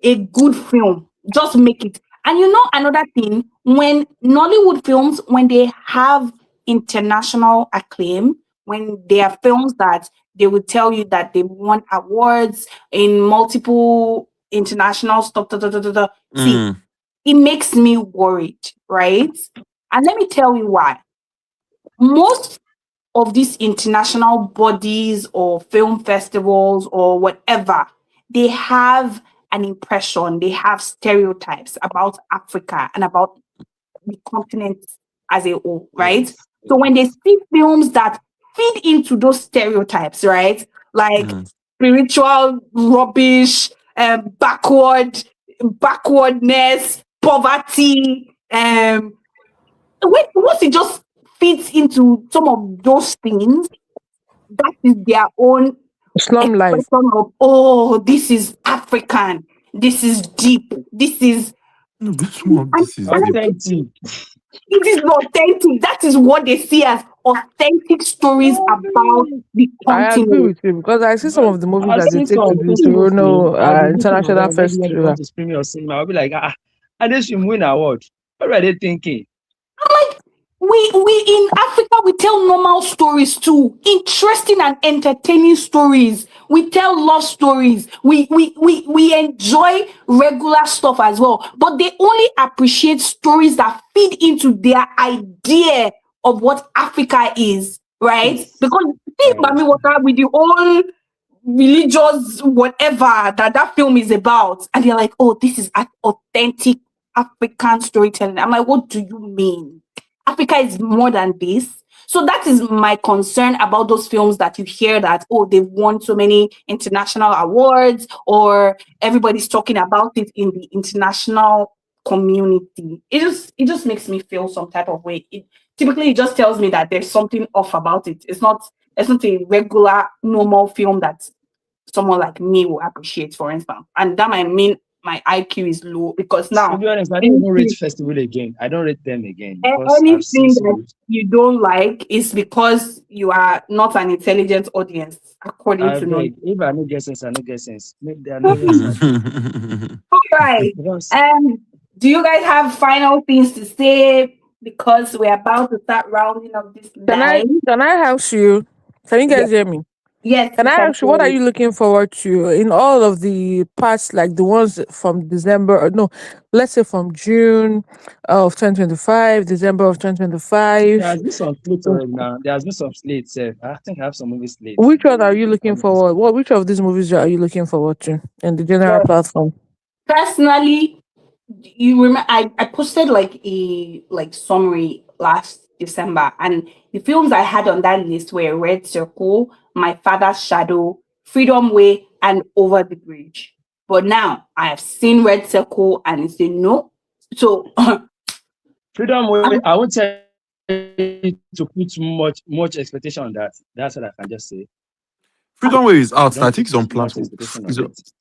a good film. Just make it. And you know another thing, when Nollywood films, when they have international acclaim, when they are films that they will tell you that they won awards in multiple international stuff, see,
Mm,
it makes me worried, right? And let me tell you why. Most of these international bodies or film festivals or whatever, they have an impression, they have stereotypes about Africa and about the continent as a whole, right?
Yes,
So when they
yes.
see films that feed into those stereotypes, right? Like
mm.
spiritual rubbish, backwardness, poverty, once it just fits into some of those things, that is their own.
Slum life.
expression of, oh, this is African, this is deep, this is,
No, but some of
and,
this is
and
deep.
Authentic.
it is authentic. That is what they see as authentic stories about the
I agree
continent.
with you because I see some
But
of the movies
I've
that they
seen
take to
some
the
festival film.
Toronto
I'll be looking for
International
them. Maybe when they
Festival.
want to screen or cinema, I'll be like, and they should win award. What are they thinking?
Like, we in Africa, we tell normal stories too, interesting and entertaining stories. We tell love stories. We enjoy regular stuff as well, but they only appreciate stories that feed into their idea of what Africa is, right?
Yes,
Because
I
think Mami
understand.
Water with the whole religious whatever that film is about, and they're like, oh, this is authentic African storytelling. I'm like, what do you mean? Africa is more than this. So that is my concern about those films that you hear that, oh, they've won so many international awards, or everybody's talking about it in the international community. It just makes me feel some type of way. Typically it just tells me that there's something off about it. It's not a regular normal film that someone like me will appreciate, for instance. And that might mean my IQ is low because
To
now
be honest, I don't even rate
anything,
festival again. I don't rate them again because I've seen
anything that
some.
you don't like is because you are not an intelligent audience, according
I
to no.
beg, if I no get sense, I no get sense. Make there no vex I beg.
All right.
Because
Do you guys have final things to say? Because we're about to start rounding up this
Can I
night.
can I ask you? Can you
Yes,
guys hear me?
yes,
Can
we
I
can
ask you
hear
what are
you.
you looking forward to in all of the past, like the ones from December or no, let's say from June of 2025, December of
there
2025.
has been some slates already now. There has been some slates. I think I have some movie slates.
Which one are you looking
On this.
forward? Which of these movies are you looking forward to in the general
Well,
platform?
personally, you remember I posted like a summary last December, and the films I had on that list were Red Circle, My Father's Shadow, Freedom Way, and Over the Bridge. But now I have seen Red Circle and it's a no. So
Freedom Way,
I'm
I won't tell you to put much expectation on that. That's what I can just say.
Freedom Way is
Don't
out. I
put
think it's on
much
platform.
expectation on
It's
it.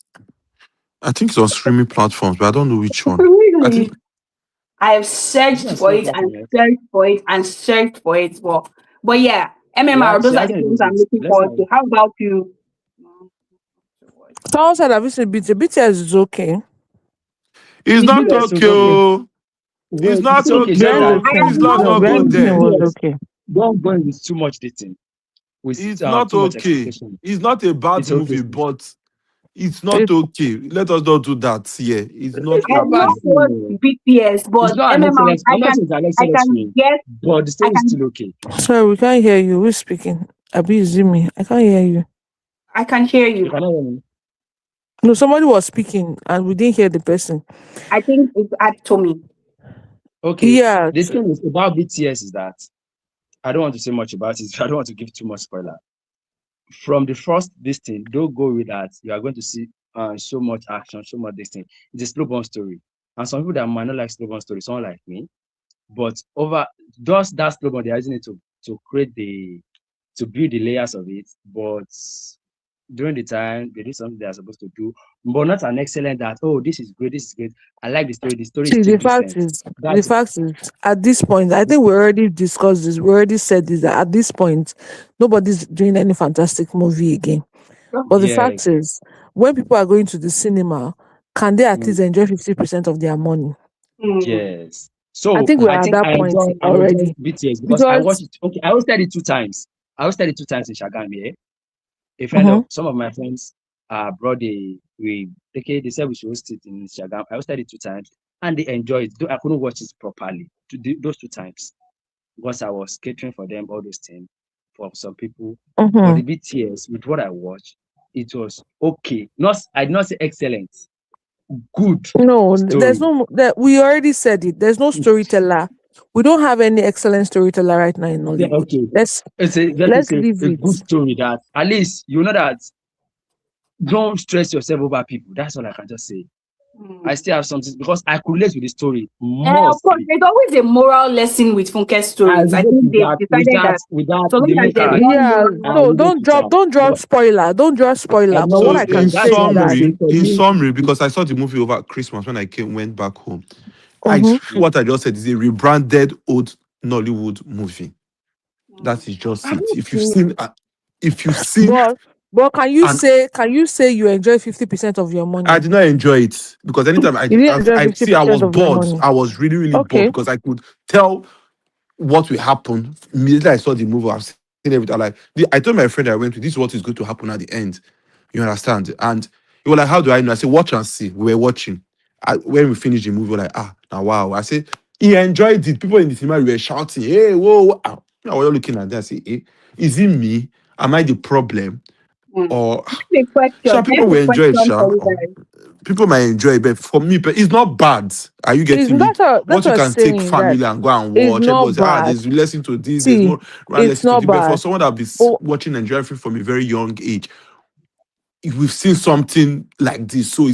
I think it's on streaming platforms, but I don't know which one. I think
really, I have
Is it
searched
on
for
streaming
it
platform
and
yet?
searched for it and searched for it. But yeah,
Yeah,
MMR, those
she
are the
hasn't
films
released
I'm
it.
looking
Let's
forward
know.
to. How about you?
Someone said I've seen BTS. BTS is okay.
it's
Did
not
you?
BTS
okay.
was okay.
Oh. It's
Wait,
not
see, okay,
okay.
just
Behind
that
the
Oh.
I
scene,
Please,
have
let's
not
no,
not
watched
go
behind the scene
there.
was
BTS.
okay.
don't go in with too much dating, with
It's not
too much
okay.
expectation.
It's not a bad
It's okay.
movie, but it's not
It,
okay. Let us not do that here. It's not
It's
I have
not bad
okay.
not watched
film.
BTS,
It's
but
not an
MMR,
excellent. I'm not saying it's an
I
excellent
can
film,
guess,
but the
I
story is
can,
still okay.
sorry, we can't hear you. Who's speaking? Abi, is it me? I can't hear you.
I can hear
You
you.
cannot hear me.
No, somebody was speaking and we didn't hear the person.
I think it's at Tommy.
Okay.
Yeah,
The thing is about BTS is that I don't want to say much about it. I don't want to give too much spoiler. From the first this thing, don't go with that. You are going to see so much action, so much this thing. It's a slow burn story. And some people that might not like slow burn stories, someone like me, but over just that slow burn, they're using it to create to build the layers of it. But during the time, they did something they are supposed to do, but not an excellent that, oh, this is great, this is great. I like the story is
see,
still
the fact
decent.
is, the
That's
fact is, at this point, I think we already discussed this. We already said this that at this point, nobody's doing any fantastic movie again. But the
yeah.
fact is, when people are going to the cinema, can they at
Mm.
least enjoy 50% of their money?
Hmm.
Yes.
I
So
think we're
I
at
think
that point
I enjoy
already.
BTS because I
Because,
watched it. Okay, I always studied 2 times. I always studied 2 times in Shagam. Yeah, a friend of
mhm.
some of my friends brought they said we should host it in Shagam. I always studied 2 times and they enjoyed it. Though I couldn't watch it properly those 2 times because I was catering for them all those things for some people. But the
Mhm.
BTS with what I watched, it was okay. Not I did not say excellent, good
No, there's
story.
no that we already said it. There's no storyteller. We don't have any excellent storyteller right now in
Yeah,
Nollywood.
okay.
Let's
Just
let's
say
leave
a
it.
good story that at least you know that don't stress yourself over people. That's all I can just say. I
Mm.
still have something because I could relate with the story more
Of course,
still.
there's always a moral lesson with Funke
I
stories. I
relate
think
with
they've
that,
decided that
with
so long
the
as
main
there's
character.
one
Yeah,
I
moral.
so
relate with her.
don't drop
But
spoiler. Don't drop
I
spoiler. But what
So
I
know,
can
in
that's
say
why
is
I'm
that
saying
summary,
for
in
me,
summary, because I saw the movie over Christmas when I went back home, I
mhm.
feel what I just said is a rebranded old Nollywood movie. That is just
I've
it.
not seen
If you've seen,
But
and
can you say you enjoy 50% of your
I
money?
did not enjoy it because anytime
You didn't enjoy
I
fifty
see, I was
percent of your
bored.
money.
I was really, really bored
Okay.
because I could tell what will happen immediately I saw the movie. I've seen everything. I told my friend I went to, this is what is going to happen at the end. You understand? And he was like, "How do I know?" I said, "Watch and see." We were watching. When we finished the movie, we were like, "Ah, now wow." I said, he enjoyed it. People in the cinema were shouting, "Hey, whoa, whoa." I was looking at that. I said, "Hey, is it me? Am I the problem?"
Mm.
Or
I have a question.
sure,
I
people
have
will
a
enjoy it,
question
sure.
for you guys.
People might enjoy it, but for me, but it's not bad. Are you
Is
getting me?
that's
What you
what I'm
can take
saying, that
family and go and
it's
watch.
not
Everybody say, ah,
bad.
there's lesson to this, there's
See,
more
it's
lesson to
not
this. But for
bad.
someone that be
Oh,
watching Nigerian film from a very young age, we've seen something like this. So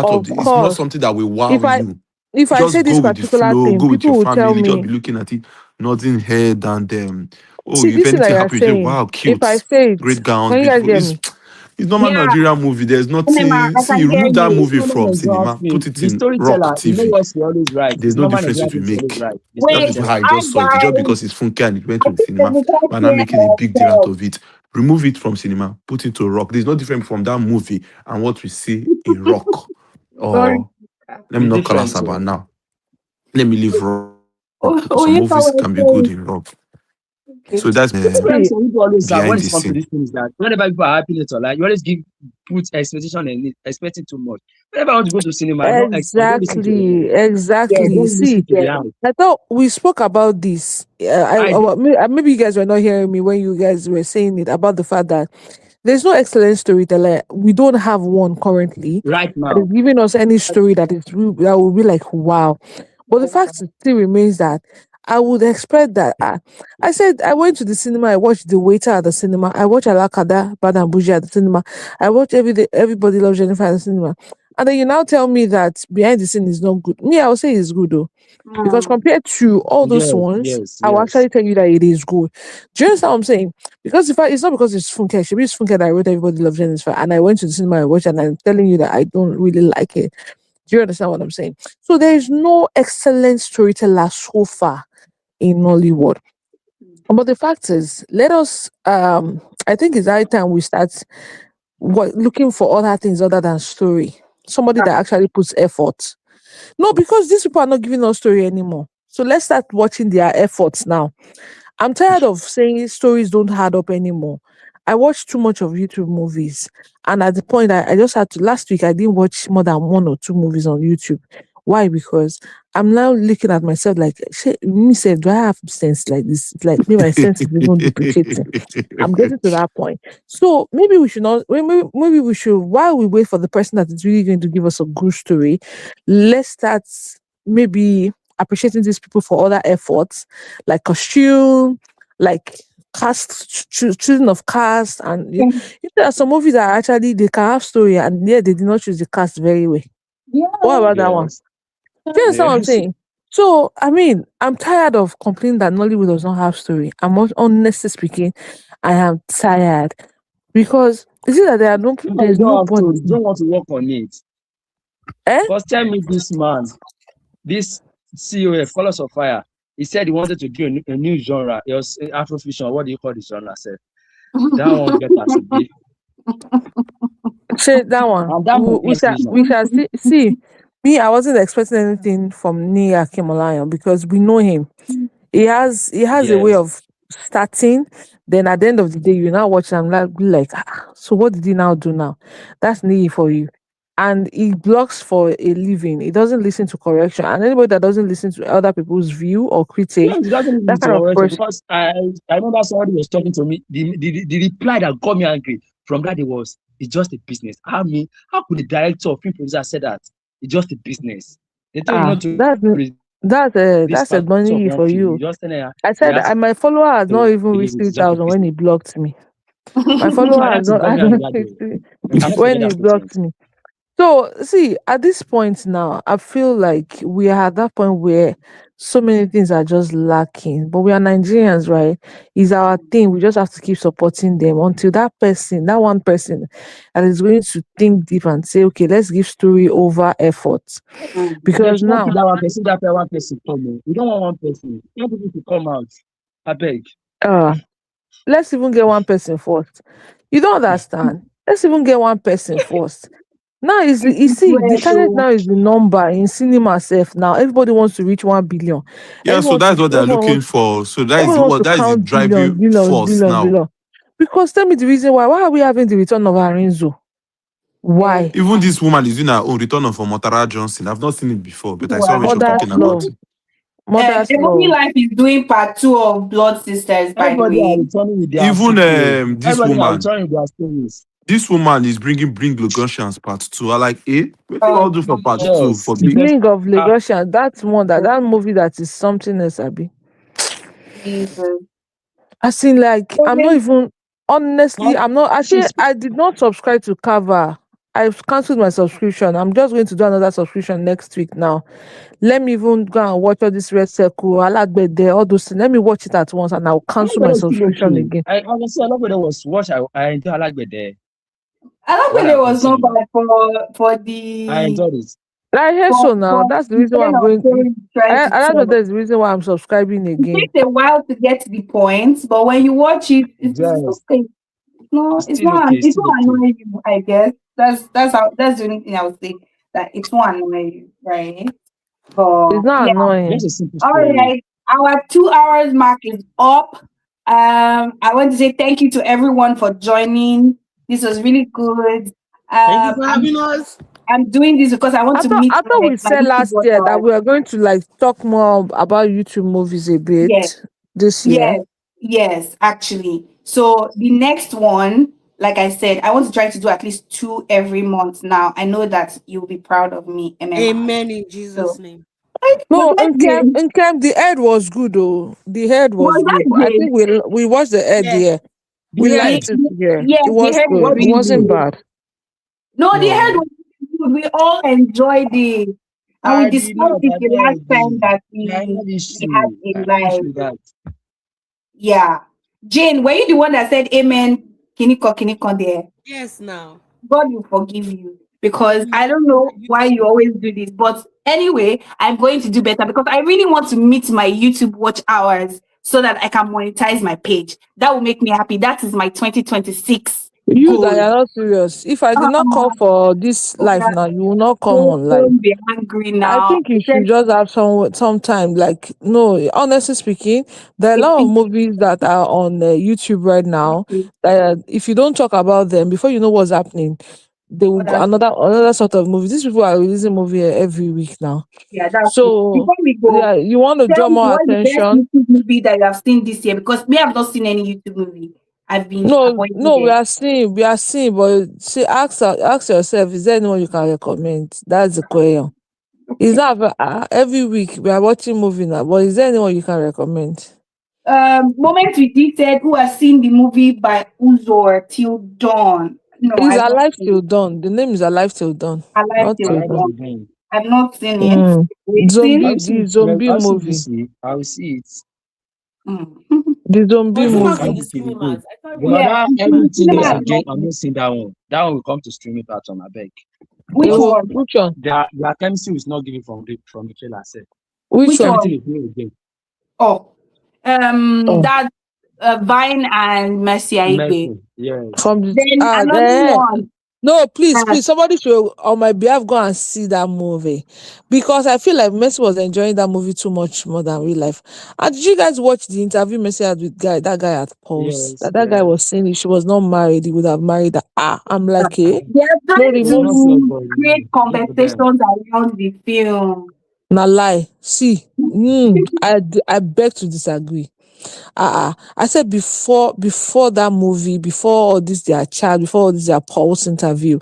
of
it's not
course.
something that will wow
If I
you.
if I say
Just
this
go with the
particular
flow,
thing,
go with your
people will tell
family, just be
me,
looking at it, nodding head, and oh,
see,
if
this thing that
anything
you're
happens, you say,
saying,
wow,
if I
cute,
say it,
great gowns,
can you guys
beautiful.
hear me?
It's normal
Yeah,
Nigerian movie. There's
Cinema,
nothing.
I
See,
can hear
remove that
you.
it's
movie
normal
from
Nigerian
cinema,
film.
put it
The
in Rock
storyteller, you know
TV.
what she always writes.
There's
It's
no
normal
difference
Nigerian
if you
film she always
make.
writes. The
Just
Wait,
because
storyteller.
I
hi
just saw it. It's just
guys.
because it's funky and it went
I
to the
think there's
cinema.
a
But not
question
making a big deal out
of
of it. Remove it from cinema, put it to Rock. There's no difference from that movie and what we see in Rock.
sorry.
Or let me
It's
not call
different
us about
too.
now. Let me leave Rock because some
Oh,
movies
oh,
can
you
be
know
good
what
in
I'm
Rock.
saying?
So that's
Okay.
The problem
See,
some people always have when
behind
it
the
comes to
scene.
this thing is that whenever people are happy to like, you always give put expectation in it, expecting too much. Whenever I want to go to cinema, I don't listen to the I
exactly.
don't
See,
listen to the house.
I thought we spoke about this.
I
Maybe you guys were not hearing me when you guys were saying it about the fact that there's no excellent storyteller. We don't have one currently
right
that is
now.
giving us any story that will be like wow. But the fact still remains that I would expect that. I said I went to the cinema. I watched The Waiter at the cinema. I watched Alakada, Bad and Bougie at the cinema. I watched Everybody Loves Jennifer at the cinema. And then you now tell me that behind the scene is not good. Me, I would say it's good though. Because
Mm,
compared to all those
Yes,
ones,
yes,
I will
yes.
actually tell you that it is good. Do you understand what I'm saying? Because if it's not because it's Funke, should be it's Funke that I wrote Everybody Loves Jennifer, and I went to the cinema and watched, and I'm telling you that I don't really like it. Do you understand what I'm saying? So there is no excellent storyteller so far in Nollywood. But the fact is, let us I think it's high time we start looking for other things other than story. Somebody that actually puts effort. No, because these people are not giving us story anymore. So let's start watching their efforts now. I'm tired of saying stories don't add up anymore. I watch too much of YouTube movies. And at the point I just had to last week I didn't watch more than one or two movies on YouTube. Why? Because I'm now looking at myself like, "Shey, me say, do I have sense like this? It's like maybe my sense is even duplicating. I'm getting to that point. So maybe we should not maybe we should, while we wait for the person that is really going to give us a good story, let's start maybe appreciating these people for other efforts like costume, like choosing of cast, and there are some movies that actually they can have story and yeah they did not choose the cast very well. What
yeah.
about that one?
Yes.
Do you understand what I'm
Yes.
saying? So I mean, I'm tired of complaining that Nollywood does not have story. Honestly speaking, I am tired because is it that
When you
there's
don't have to,
nobody,
you don't want to work on it.
eh?
Because tell me this man, this COF, Colors of Fire, he said he wanted to do a new genre. It was Afrofusion. What do you call this genre, sir? That one get as it be.
Say that one.
And that man get vision.
We shall see. Me, I wasn't expecting anything from Nia Kimolayan because we know him. He has a way
Yes.
of starting. Then at the end of the day, you now watch and be like, "Ah, so what did he now do now?" That's Nia for you. And he blocks for a living. He doesn't listen to correction. And anybody that doesn't listen to other people's view or critique,
Yes, it doesn't
that
need to
kind of
correction
person,
because I remember somebody was talking to me. The reply that got me angry from that day was, it's just a business. How could the director or film producer say that? It's just a business. They told you not to
that's
release
that's
part
a
of one
money
film.
for
You
you.
just tell her
I
he
said
has
my follower has not
to
even
release
reached
it. It's just a
3,000 when he
business.
blocked me. My
So
follower
that
has
thing
not,
got
I
me angry
don't
that day.
reach
I can't forget
when he
that
blocked
statement.
me.
So, see, at this point now, I feel like we are at that point where so many things are just lacking. But we are Nigerians, right? Is our thing. We just have to keep supporting them until that person, that one person, that is going to think deep and say, okay, let's give story over effort.
Abeg,
Because
not
now,
that one person, that one person come o. We don't want one person. We want people to come out. Abeg.
uh, let's even get one person first. You don't understand. Let's even get one person first. Now is
It's
you see the
weird
target
though.
now is the number in cinema self now. Everybody wants to reach 1 billion.
Yeah, so that's what they're
Everyone
looking
wants
for. So
everyone wants to
that is the
count billions,
driving
billions,
force
billions,
now.
billions. Because tell me the reason why. Why are we having the return of Arinzo?
Yes.
Why?
Even this woman is doing her own return of Motara Johnson. I've not seen it before, but I saw when she was
Wow.
Mother's
talking about
love.
it.
Mother's
Ebony
love.
Life is doing part two of Blood Sisters, by the
Everybody are
way.
returning with their
Even
people o. Everybody are returning with their stories.
this woman is bring Lagosians part two. I like, what do you
Oh,
all do for part two
Yes,
for
it's
me?
just
Bling of
ah
Lagosian. That's one that movie that is something else, Abi.
Jesus.
I seen like I'm not
Okay.
even honestly,
how
I'm not actually
she's
I did not subscribe to Cover. I've cancelled my subscription. I'm just going to do another subscription next week now. Let me even go and watch all this Red Circle, Alagbede, all those things. Let me watch it at once and I'll cancel my
Alagbede is still
subscription
okay.
again.
I honestly Alagbede was what I enjoy Alagbede. What
Alakwele
I
was not
consider.
bad for
I
the
enjoyed it.
I hear
for
so now.
for
That's the
the
reason why
kind
I'm
of
going.
story he's trying to
Alagbede
tell.
is the reason why I'm subscribing
It
again.
takes a while to get to the point, but when you watch it, it's
Yes,
okay. No,
it's still okay, it's
it's
still
not
okay.
annoying you, I guess. That's the only thing I would say. That it's not annoying you, right?
It's
But
not
yeah.
Just
annoying.
a simple
All
story.
right. Our 2 hours mark is up. I want to say thank you to everyone for joining. This was really good.
Thank you
Um,
for
I'm
having us.
I'm doing this because I want to meet
I thought we
my
said
YouTube
last year that
watchers.
we are going to like talk more about YouTube movies a
Yes,
bit this year.
yes, yes, actually. So the next one, like I said, I want to try to do at least two every month now. I know that you'll be proud of me, MMR.
Amen in Jesus'
So,
name.
was
No,
that Jane?
in camp, the head was good though. The head was
Was
good.
that
I
Jane?
think we watched the head.
Yes.
Yeah, we
The
The,
head,
liked it. Yeah,
yes,
it
the
was
head was
good.
what
It
did
really
you
wasn't
do?
good.
bad.
No, the head
No,
was good. We all enjoyed it. And we
I did
discussed
not.
it
I
the last
beg
time
you.
that
I have
we had
issue. I
a
have issue
live.
with that.
Yeah. Jane, were you the one that said amen? Kiniko there?
Yes, now.
God will forgive you because
Amen.
I don't
Thank
know
you
why you
too.
always do this. But anyway, I'm going to do better because I really want to meet my YouTube watch hours so that I can monetize my page. That will make me happy. That is my 2026
You that
goal.
are not serious. If I did not
Uh-uh.
come for this life now, you will not come on live.
Don't be angry
I
now.
think you should just have some time. Like no, honestly speaking, there are a
It's
lot of movies that are on YouTube right now. That if you don't talk about them before you know what's happening, they will go
other
another sort of movie. These people are releasing movie every week now.
Yeah, that's true.
So
Before we go,
yeah, you want to
tell
draw
me
more
what's the best
attention.
YouTube movie that you have seen this year? Because me, I've not seen any YouTube movie. I've been
No,
avoiding
no,
them.
we are seeing, but see, ask yourself, is there anyone you can recommend? That's the question. It's not every week we are watching movie now, but is there anyone you can recommend?
Moment with D said, who has seen the movie by Uzor Till Dawn? No,
It's
I've not
Alive
seen
Till
it.
Dawn. The name is Alive Till Dawn,
Alive
not
I
Till
Till
like
Dawn.
Dawn.
it again.
I've not seen it.
Mm.
I
Waiting.
will see
The
it. Well,
zombie
I will see it
movie.
this week. I will see it.
Mm.
The zombie
Was it not
I
in
hope
the
movie.
it will be good.
cinemas? I thought it
But
was
Yeah,
in the
that
it's in the
everything
cinema
else
Yeah.
at the
again, I'm
moment.
not seeing that one. That one will come to streaming platform. I beg.
Which
Because
one?
Which one?
their chemistry is not given from the trailer itself.
Which
Which
one?
Everything
one?
is new again.
Oh,
Oh,
that Vine and Mercy Aigbe.
Mercy. Yes.
from the
Then another
there.
one.
No, please,
Uh,
please, somebody should on my behalf go and see that movie because I feel like Messi was enjoying that movie too much more than real life. And did you guys watch the interview Messi had with that guy at Pulse?
Yes.
That guy was
Yes.
saying if she was not married, he would have married her. I'm like, eh?
they are
No
trying
It's
remove.
not your
to
boy.
create
Good for them.
conversations around the film.
Na lie. See, I beg to disagree. I said before that movie, before all this their chat, before all this their pulse interview,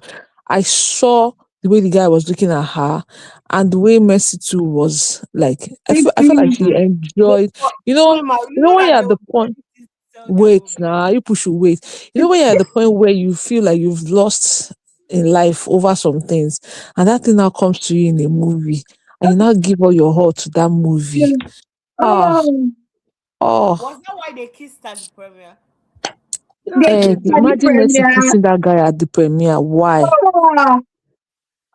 I saw the way the guy was looking at her and the way Mercy too was like I feel like she enjoyed
cinema.
you
You
know
know
when
that
you're
they
at the
will
point
sell their
wait
movie.
now, you push your wait. You know when you're at the point where you feel like you've lost in life over some things, and that thing now comes to you in a movie, and you now give all your heart to that movie. Ah,
Oh,
oh,
Was that why they kissed at the premiere?
they keep
and
at the
imagine Messi
premiere.
kissing that guy at the premiere. Why?
Ah,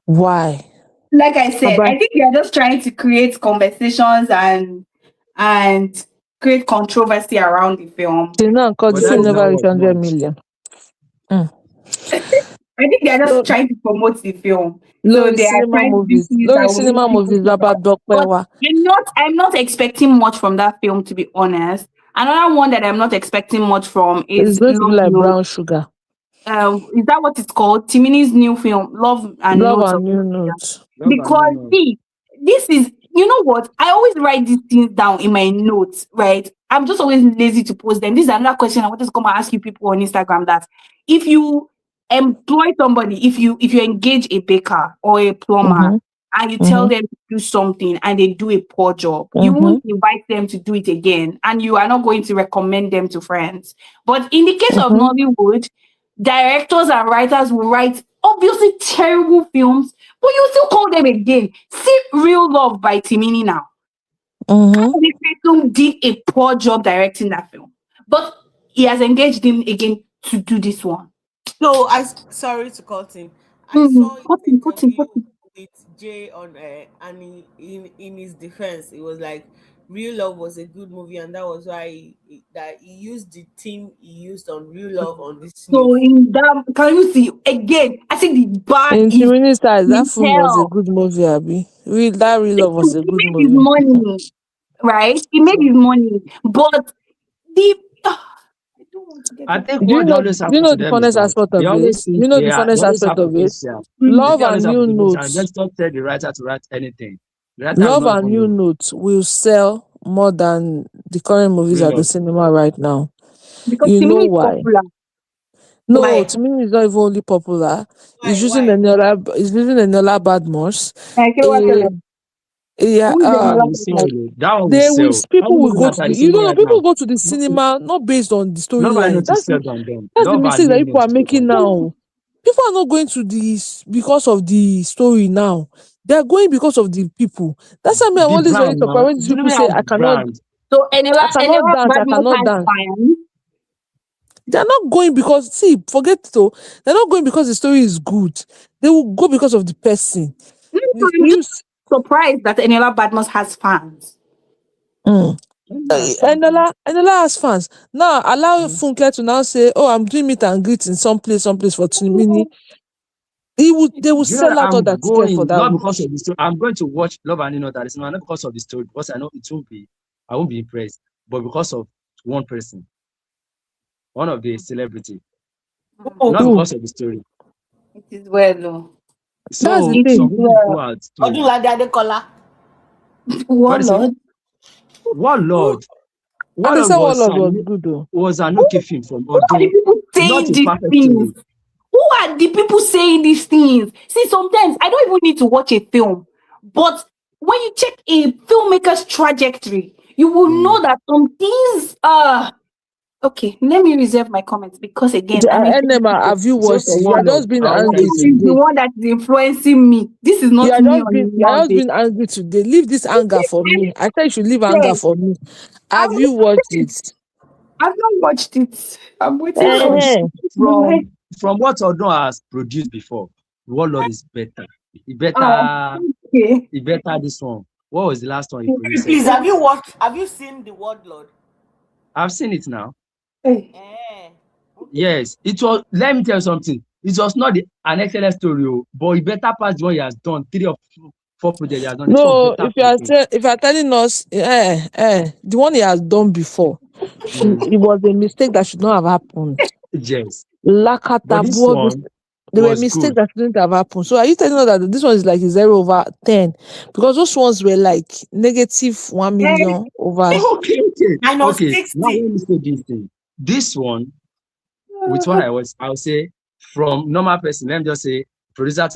Why?
like I said,
Baba,
I think they are just trying to create conversations and create controversy around the film.
till now, because the
But that
film
is
So
not
never reached
what
100
much.
million. Mm.
I think they're just
No,
trying to promote the film. So
Lori
they are
cinema
trying to do
movies.
things that
Lori
will make
cinema
people
movies.
think
Baba
about. But
Dokpewa.
I'm not expecting much from that film, to be honest. Another one that I'm not expecting much from
It's
is
going to be
Love
like
Note.
brown sugar.
Is that what it's called? Timini's new film, Love and
Love
Notes of
and new
India.
notes.
Love and you
Because
know.
see, this is, you know what? I always write these things down in my notes, right? I'm just always lazy to post them. This is another question I wanted to come and ask you people on Instagram, that if you employ somebody, if you engage a baker or a plumber
Mm-hmm.
and you tell
Mm-hmm.
them to do something and they do a poor job, you
Mm-hmm.
won't invite them to do it again, and you are not going to recommend them to friends. But in the case of
Mm-hmm.
Nollywood, directors and writers will write obviously terrible films, but you still call them again. See Real Love by Timini now.
Mm-hmm.
This person did a poor job directing that film, but he has engaged him again to do this one.
So sorry to cut him. I
Mm,
saw his
cut him, cut him,
interview
cut him.
with Jay on, and in his defense, it was like Real Love was a good movie, and that was why that he used the team he used on Real Love on this new
So
film.
in that, can you see again? I think the bar
In
is
Timini's eyes, that
in
film was a
hell.
good movie, Abby. That real love was a
He
good
made his
movie.
money, right? He made his money, but the I don't want to get
I
it.
think what always
Do you
happen
know
to
the
them is
funnest
that
aspect
they
of
always
this? Do
think
you know the
they
funnest
always
aspect
have
of it?
potential.
Mm.
They
Love
think they
and
always have
New
potential and
Notes.
just tell the writer to write anything. The writer will
Love
not
and
even
New
know.
Notes will sell more than the current movies
Real
at the
love.
cinema right now.
Because
You
to
know
me it's
why?
popular.
No,
Why?
to me, it's not even only popular.
Why? Why?
It's using Eniola Badmos.
Like what
Eh,
tell
yeah,
who is
That one
another
will sell.
person?
Though. That one will
they will.
sell. How
People
many
will go to
writers are
the.
you
You
seeing
know,
right
people
now?
go to the cinema not based on the
Love and
storyline.
Note is sold on them.
That's the
Love and
mistake that
New
people
Note
are
is sold
making
on them.
now. People are not going to this because of the story now. They are going because of the people. That's why I'm
The
always very
brand
surprised
now.
when these people
Delivery
say,
has brand.
So
I cannot
Eniola
dance, I
Badmus
cannot
has
dance.
fans
They're not going because, see, forget it all. They're not going because the story is good. They will go because of the person.
no,
You,
I'm
you,
just surprised that Eniola Badmus has fans.
mm.
That's something.
Enola has fans. Now, allow Funke to now say, oh, I'm doing meet and greet in some place for Tinimini. They will
You know that
sell out all
I'm
that ticket for
going
that
not
week.
because of the story. I'm going to watch Love and You Know That is not because of the story, because I know it won't be. I won't be impressed, but because of one person, one of the celebrity,
Oh,
not
Who?
because of the story.
it is well, though.
That's the
So
It
thing.
is
some people go
well.
out to
Odunlade Adekola.
what is it?
Warlord.
Warlord.
And they
Warlord
said Warlord was good though.
was an
Who,
okay film from
who are the
although
people
not
saying
a
these
perfect
things?
story.
Who are the people saying these things? See, sometimes I don't even need to watch a film, but when you check a filmmaker's trajectory, you will
Mm.
know that some things. Okay, let me reserve my comments because again, I'm a
Enema, have you
So
watched
for
it? You are
Warlord,
just being
what are
angry
you
Everyone is
saying?
the
today.
one that is influencing me. This is not me on a
You are
normal
just
basis.
being angry today. Leave this anger for me. I said you should leave anger
Yes,
for me.
I've
Have you
watched
watched
it.
it?
I've not watched it. I'm waiting for
Warlord
it.
Eh,
Like,
from what Odon has produced before, Warlord is better. He better
okay.
he better this one. What was the last one he produced?
Please, have you watched? Have you seen The Word Lord?
I've seen it now.
Hey.
Eh. Okay.
Yes, it was. Let me tell you something. It was not an excellent story, but it better pass the one he has done. 3 or 4 projects he has done. This one
no,
better pass it.
if you are telling us, the one he has done before,
Mm,
it was a mistake that should not have happened.
yes, but this
Lakatabu,
one
there were
was
mistakes
good.
that shouldn't have happened. So are you telling us that this one is like a 0/10? Because those ones were like negative 1 million over.
Minus
Okay. Now
60.
let me say this thing. This one, which one I'll say from normal person. Let me just say producer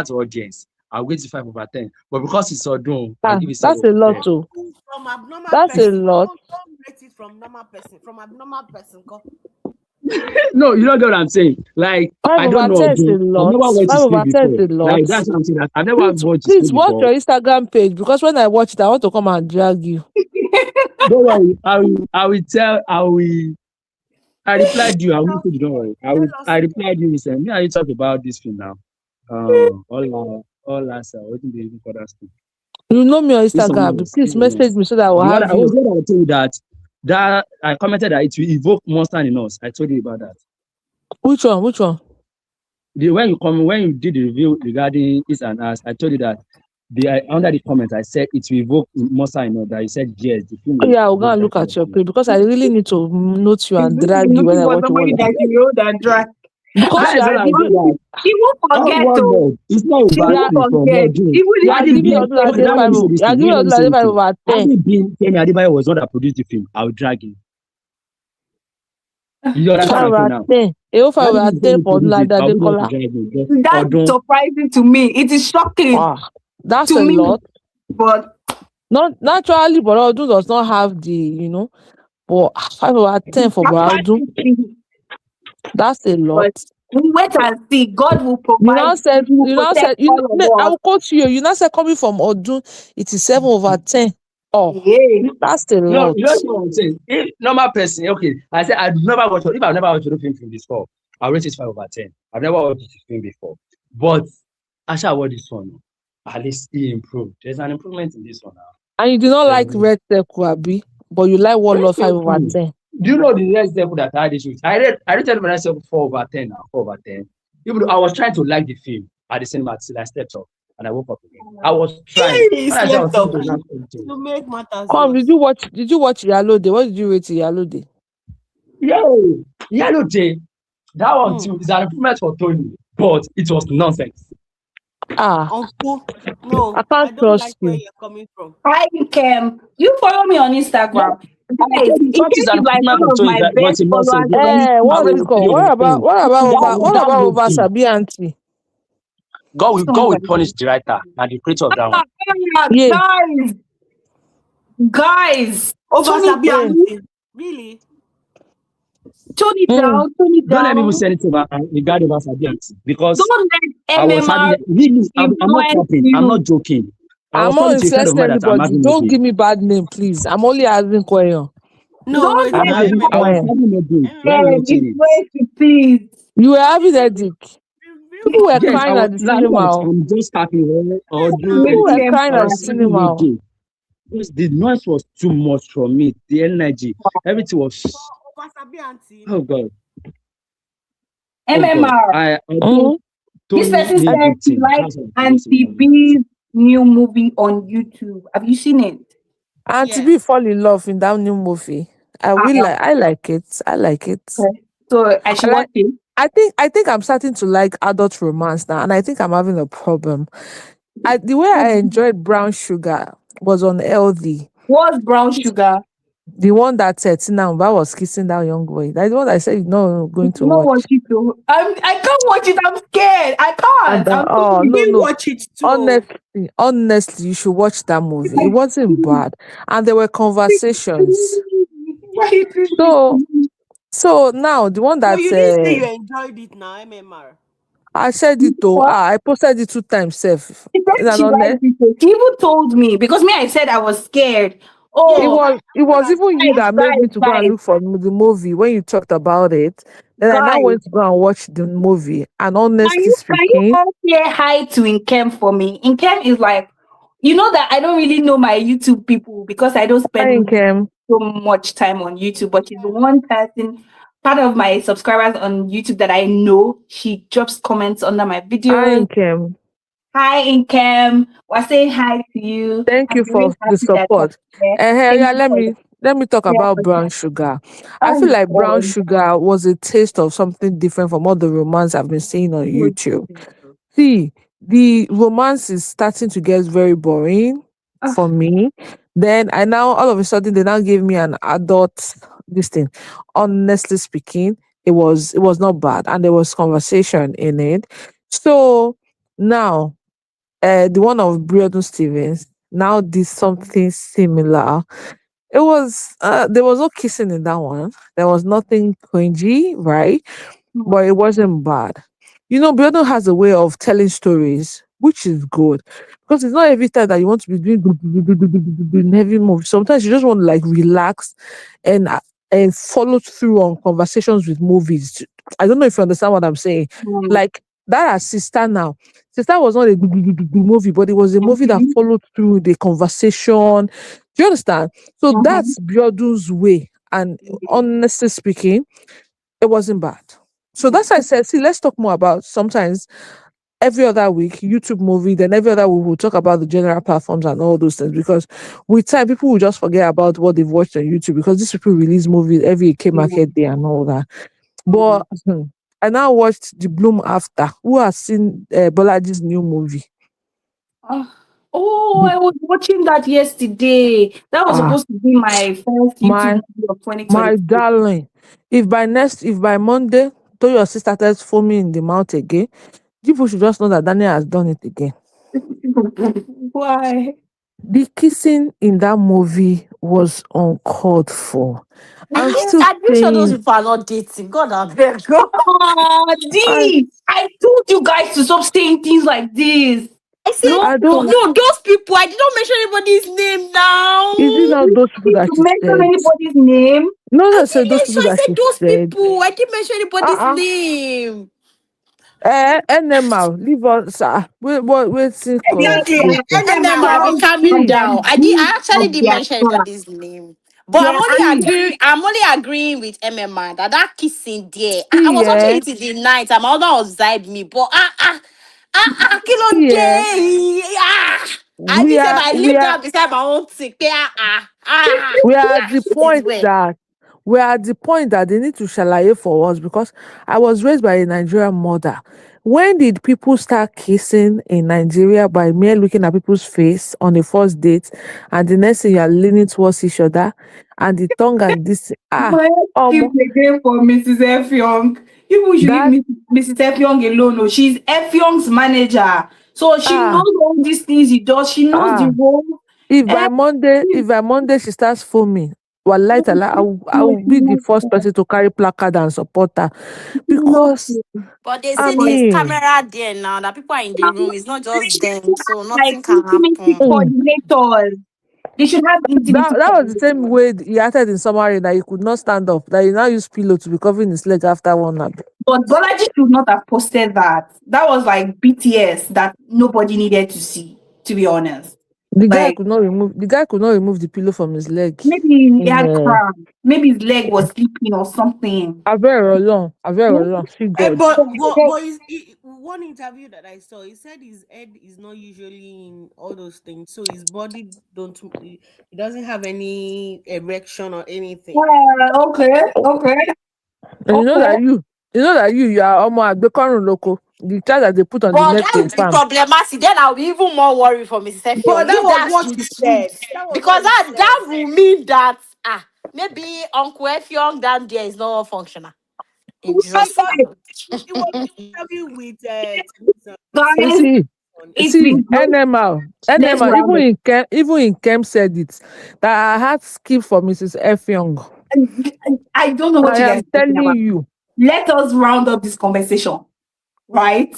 to audience. I'll give it 5/10. But because it's Odun, I'll
Ah,
give it
that's
seven
a
over
lot
ten.
too.
From abnormal
That's a
person.
lot.
Don't rate it from normal person. From abnormal person. Go.
No, you don't get what I'm saying. Like,
Five
I don't
over
know
ten is a
again. I've
lot.
never watched
Five
his
over
film
ten is
before.
a lot.
Like, that's what I'm saying. That I've never
Please,
watched his
please
film
watch
before.
your Instagram page because when I watch it, I want to come and drag you.
Don't worry. I will tell. I replied you. I will say, don't worry.
Tell
I
us
replied you. Said, me and you talk about this film now. All last. What do they even call that film?
You know me on
This one
Instagram.
was
Please message me so that I will have
I was
you.
there. I told you that I commented that it will evoke monster in us. I told you about that.
Which one? Which one?
When you did the review regarding Is and Us, I told you that under the comments I said it will evoke monster in us. That you said yes, the film
Oh
will
yeah, I'll go
evoke
and
that
look
kind
at
of
your
thing.
page because I really need to note you
He's
and
really
drag you when
looking
I
for
watch
somebody
one.
that he wrote and dry.
Because
That
you
is
are
what I'm
giving
saying. That
He won't
all
forget
one
to.
word. It's not a
He
bad
yeah,
won't
thing from
forget.
Lord.
Even
you
if
are
he
giving
didn't
Odunlade
Okay,
forget.
now let me
five.
say this
You are
thing.
giving
Let me say
Odunlade
this
five
thing.
over
Had
10.
it been Femi Adebayo was not that produced the film, I would drag him. You understand
Five
my point
over
now?
10. Even five
Had it
over
been
10
Femi
for
produced it,
Odunlade
I wouldn't want to
Adekola.
drag him. Just
That's
Odun.
surprising to me. It is shocking
Ah, that's
to
a
me.
lot.
But
Not naturally, but Odun does not have the, but 5/10 for Odun,
capacity.
that's a lot.
But we wait and see. God will
You
provide.
now said,
He will protect all
I
of us.
will quote you. You now said coming from Odun, it is 7/10. Oh,
Yeah.
that's a
No,
lot.
you know what I'm saying? If normal person, okay, I said I've never watched, if I've never watched a film before, I'll rate it 5 over 10. I've never watched this film before. But after I watched this one, at least he improved. There's an improvement in this one now.
And you do not
There's
like
an
Red Circle, Abi, but you like
Red
Warlord 5/10.
Circle. Do you know the next level that I had issues? I read Red Circle 4 over 10 now, 4 over 10. Even though I was trying to like the film at the cinema till I stepped up and I woke up again. I was trying.
he
When I said I was
slept
trying
off
to like something.
to make matters
Come,
worse.
did you watch Yalode? What did you rate Yalode?
Yo, Yellow Day, that one
Hmm.
too is an improvement for Tony, but it was nonsense.
Ah,
Uncle, no,
I
I
can't
don't like
trust
where
you.
you're coming from.
Hi, Kem. You follow me on
Yeah,
Instagram.
I
Guys,
told you
Ikem
something is an
is like
improvement
one
for
of
Tony,
my
but
best
in nonsense
followers
because
on
I
What's
will
it
Instagram.
called?
you understand.
What
That
about over
movie,
Sabi Auntie?
God will punish the writer and the creator of that one.
Ah,
Yeah.
guys, guys,
Over
tone it
Sabi
down,
auntie. Really?
tone it
Mm.
down, tone it
Don't let me even
down.
say anything about regard over Sabianti because
Don't let
I was having
MMR
really, I'm not
influence
capping, I'm not
you.
joking. I was
I'm not
talking to a friend of
influencing
mine that I'm
anybody.
having no
Don't
day.
give me bad name, please. I'm only asking question.
No,
Don't
wait
I'm
let
now,
having, I was
MMR.
Question.
having no day while
MMR.
watching it.
influence you, please.
You were
Please
having headache. People
review
were
your
Yes, I
crying
was
at the
like,
cinema. Oh.
I'm just tapping or
yes
doing
People
now.
were
Making
anything.
them
crying
I
at the
was
cry.
having no
cinema. Oh.
day because the noise was too much for me. The energy, everything
For
was,
over Sabi auntie.
oh God, oh God.
MMR.
I told
Mm.
This
Tony
person
made
I,
said
good
he
thing.
likes
That's what I'm saying
Auntie
about it.
B's new movie on YouTube. Have you seen it?
Auntie B
Yes.
fall in love in that new movie.
Uh,
I like it. I like it.
okay. So I
I
should
like
watch it.
I think I'm starting to like adult romance now, and I think I'm having a problem. The way I enjoyed Brown Sugar was on LD.
What's brown sugar?
The one that Tina Mba was kissing that young boy. That's the one I said no
You
going to
not watch
watch.
it though. I can't watch it. I'm scared. I
And
can't. I'm
oh
sorry.
no
We
no.
watch it too.
Honestly, you should watch that movie. It wasn't bad, and there were conversations.
Why you do this to
So
me?
now the one
But
that
you didn't say you enjoyed it now, MMR.
I said it though.
What?
I posted it 2 times. Self.
She said she liked it. She even told me because me, I said I was scared.
Yes,
Oh,
It
I
was even you
understand.
guys,
that made me
guys,
to go and
guys,
look for the movie when you talked about it. Then I now
guys.
went to go and watch the movie. And
Can
honestly
you
speaking,
all say hi to Inkem for me? Inkem is like, you know that I don't really know my YouTube people because I don't
I
spend
think
so much time on YouTube. But she's the one person, part of my subscribers on YouTube that I know. She drops comments under my
I
videos.
think
Hi, Inkem. We're saying hi to you.
thank
I'm
you
very
for the
happy that you're
support.
here. Thank
Yeah,
you for
let me talk
yeah,
about
for
Brown
that.
Sugar. I feel
Oh
like Brown
God.
Sugar was a taste of something different from all the romance I've been seeing on YouTube. See, the romance is starting to get very boring
Ah,
for me. Then I now all of a sudden they now gave me an adult this thing. Honestly speaking, it was not bad and there was conversation in it. So now the one of Briodon Stevens now did something similar. It was there was no kissing in that one. There was nothing cringy, right? But
Mm,
it wasn't bad. You know, Biodo has a way of telling stories, which is good because it's not every time that you want to be doing in heavy movies. Sometimes you just want to like relax and uh, and follow through on conversations with movies. I don't know if you understand what I'm saying.
mm,
Like that as Sister now. Sister was not a movie, but it was a movie that
mhm,
followed through the conversation. Do you understand? So
mhm,
that's Biodu's way. And honestly speaking, it wasn't bad. So
mm.
that's why I said, see, let's talk more about sometimes every other week, YouTube movie, then every other week we'll talk about the general platforms and all those things because with time people will just forget about what they've watched on YouTube because these people release movies every K market day and all that. But I now watched The Bloom After. Who has seen Bolaji's new movie?
Ah, oh,
The-
I was watching that yesterday. That was
Ah,
supposed to be my first YouTube
my
movie of
my
2026.
darling. If by Monday, your sister starts foaming in the mouth again, people should just know that Daniel has done it again.
Why?
The kissing in that movie was uncalled for. I'm still
I'm pretty sure those
saying,
people are not dating. God, I beg. God.
Ah,
I
D, I told you guys to stop saying things like this.
I said,
No,
I
you
don't.
no, those people, I did not mention anybody's name now.
Is it not
don't
those people
need
that
to
she
mention
said?
anybody's name.
No,
I
no,
did
say those people
mention, I
that
said
she
those
said.
people. I didn't mention anybody's
Uh-uh.
name.
NML, leave us. Waiting cause
Exactly.
go for.
And then
NMR,
I'll be
what's
calming
wrong?
down. I actually
Of
didn't
their
mention
class.
anybody's name. But
They're acting.
See,
I'm only agreeing with MMR that kissing there. I
see,
was watching it in the night. And my mother was beside me. But kilo
see,
day. I
we
did say
are,
I
we
lived
are,
down beside my own sick.
we are at the
It is
point
well.
that they need to shalaye for us because I was raised by a Nigerian mother. When did people start kissing in Nigeria by mere looking at people's face on the first date, and the next thing you are leaning towards each other, and the tongue and this
My keep
um
again for Mrs. Effiong. People should leave
that
Mrs. Effiong alone. Oh, she's Effiong's manager. So she
ah
knows all these things he does. She knows the
ah
role. Eh,
if by Monday she starts foaming, wallahi ta'ala, I will be the first person to carry placard and support her because
But they
I
say there's
mean
camera there now that people are in the room. It's not just them, so
like
nothing can
intimacy
happen.
mm,
coordinators. They should have intimacy
that was the same
coordinators.
way he acted in summary that he could not stand up, that he now use pillow to be covering his leg after one nap.
But Bolaji should not have posted that. That was like BTS that nobody needed to see, to be honest. Like
The guy could not remove the pillow from his leg.
maybe he
In
had cramp. Maybe his leg was sleeping or something.
Abẹ́rẹ́ Ọlọ́run, see
Eh,
God.
but one interview that I saw, he said his head is not usually in all those things, so his body don't he doesn't have any erection or anything.
Okay, okay,
And
okay.
you are ọmọ àgbékọ́rùn lóko. The child that they put on the
But
neck
that
to
would be
farm.
problematic. Then I'll be even more worried for Mrs. Effiong
But that
if
was
that's
what
the
he
truth.
said. That was what
Because
he
that
said.
will mean that maybe Uncle Effiong down there is not functional. In
It
Jesus'
was
name.
it was an interview with Teresa.
You
Guys,
see,
it's
see,
been great. Let's
NML,
round it.
Even in Kem said it, that I had skip for Mrs. F. Young.
I don't know what
I
you guys
am
are talking
telling
about.
you.
Let us round up this conversation, right?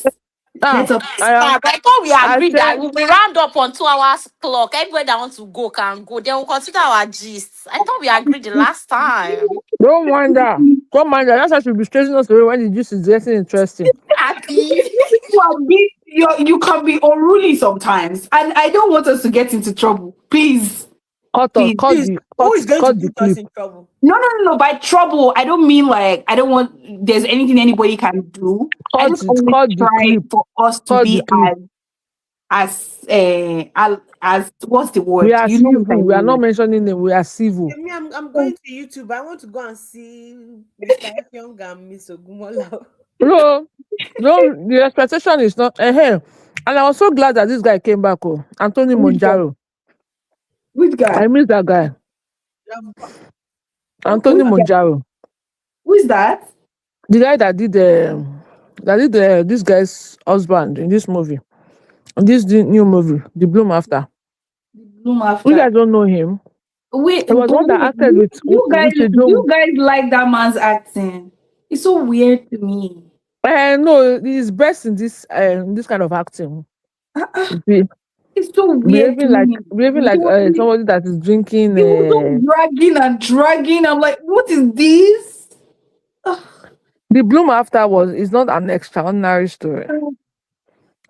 Let
Ah,
us.
But I thought we
I
agreed that
said,
we'll be round up on 2 hours clock. Everybody that wants to go can go. Then we'll consider our gist. I thought we agreed the last time.
don't wonder. Don't mind that. That's why she'll be stressing us away when the juice is getting interesting.
Happy.
You are you can be unruly sometimes, and I don't want us to get into trouble. Please, please.
Please, who is going to
Cut the
put us
clip.
in trouble?
No, no, no, no. By trouble, I don't mean like I don't want. There's anything anybody can do. I just always
Cut the
try
clip.
for us to
Cut the
be
clip.
as what's the
We
word?
are
You know what I
civil. We are not
mean.
mentioning them. We are civil.
Me, I'm going to YouTube. I want to go and see Mr. F. Young and Miss Ogumola.
No, no, the expectation is not. And I was so glad that this guy came back. Oh, Anthony
Which guy?
Monjaro.
Which
I
guy?
miss that guy. Anthony
Which
Okay.
guy?
Monjaro.
Who is that?
The guy this guy's husband in this movie. In this new movie, The Bloom After.
Bloom
You
after.
guys don't know him.
Wait,
There was
but
one that
wait,
acted with a
you
Joe.
guys like that man's acting? It's so weird to me.
No, he's best in this kind of acting.
Uh-uh.
Be-
It's so weird to me.
Behaving
He
like
was,
somebody that is drinking.
he was so dragging and dragging. I'm like, what is this? Ugh.
The bloom after was is not an extraordinary story.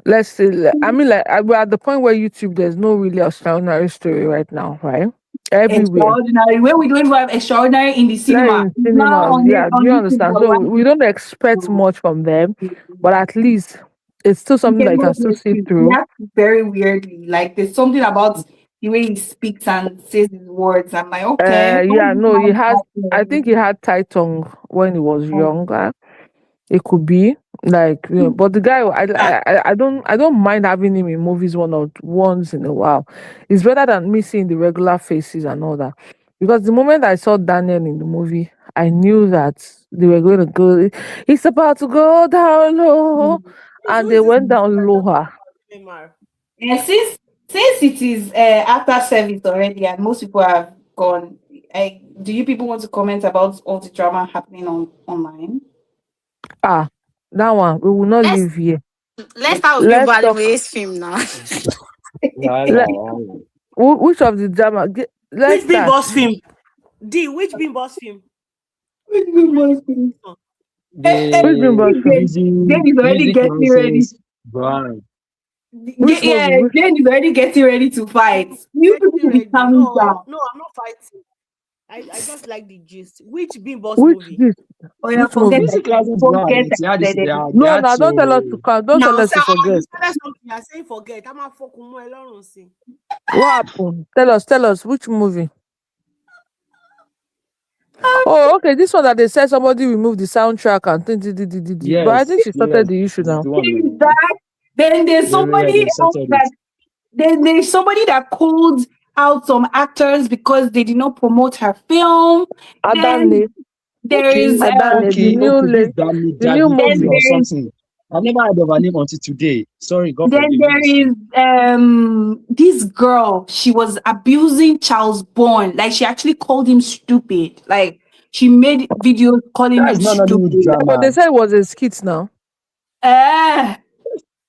Let's say, I mean, we're at the point where YouTube, there's no really extraordinary story right now, right? Everywhere.
Extraordinary. When we don't even have extraordinary in the
Like
cinema,
in
it's now
cinemas,
on it
yeah, do
on
you
YouTube
understand? So we don't expect
online.
much from them, but at least it's still something
Yeah,
that you
no,
can still
yes,
see
he
through.
acts very weirdly. Like there's something about the way he speaks and says his words. I'm like, okay, how
Yeah,
is this
no, he
man
has. I think he
acting?
had tight tongue when he was
Um,
younger. It could be like, but the guy, I don't mind having him in movies one or once in a while. It's better than me seeing the regular faces and all that. Because the moment I saw Daniel in the movie, I knew that they were going to go. It's about to go down low,
Who
and
is
they
this
went down
guy talking
lower.
about MR?
And since it is after service already, and most people have gone, do you people want to comment about all the drama happening online?
Ah, that one we will not
Let's
leave here.
let's start with
Let's
Bimbo
talk.
A's film now.
Wahala,
Let,
wahala.
which of the drama? Let's
Which Big
start.
Boss film? D, which Big Boss film?
Which
I'm
one
ready
was
for
it?
this one.
Which Bimbo
The
film?
Jane is already
music
getting ready.
nonsense brand.
Which
Yeah,
movie?
Jane is already getting ready to fight.
I'm
You people
getting
will be
ready.
calming
No,
down.
no, I'm not fighting. I just like the gist. Which Big Boss
Which
movie?
this?
Oh yeah,
Which movie?
Music license brand.
forget
It's
I said it.
they
No,
had
no, don't tell us to
to
count. Don't tell
Now,
us
sir,
to forget.
you started something. You're saying forget. I'm a fuck more alone. See.
What happened? Tell us which movie. Oh, okay. This one that they said somebody removed the soundtrack and but I think
yes,
she started
yes.
the issue
It's
now.
the one
Is
now.
that then there's
Yeah,
somebody
they've
else
sorted it.
that there's somebody that called out some actors because they did not promote her film. Then
Adane,
there is
Okay,
The
okay,
new
okay. This Danny
the new
then
Daddy
movie.
or
there is
something. I've never heard of her name until today. Sorry, God
then
forgive me
there
the street.
is this girl. She was abusing Charles Bourne. Like she actually called him stupid. Like she made videos calling
That
him
is not Nollywood
stupid.
Yeah, but
drama.
they said it was a skit now.
Eh.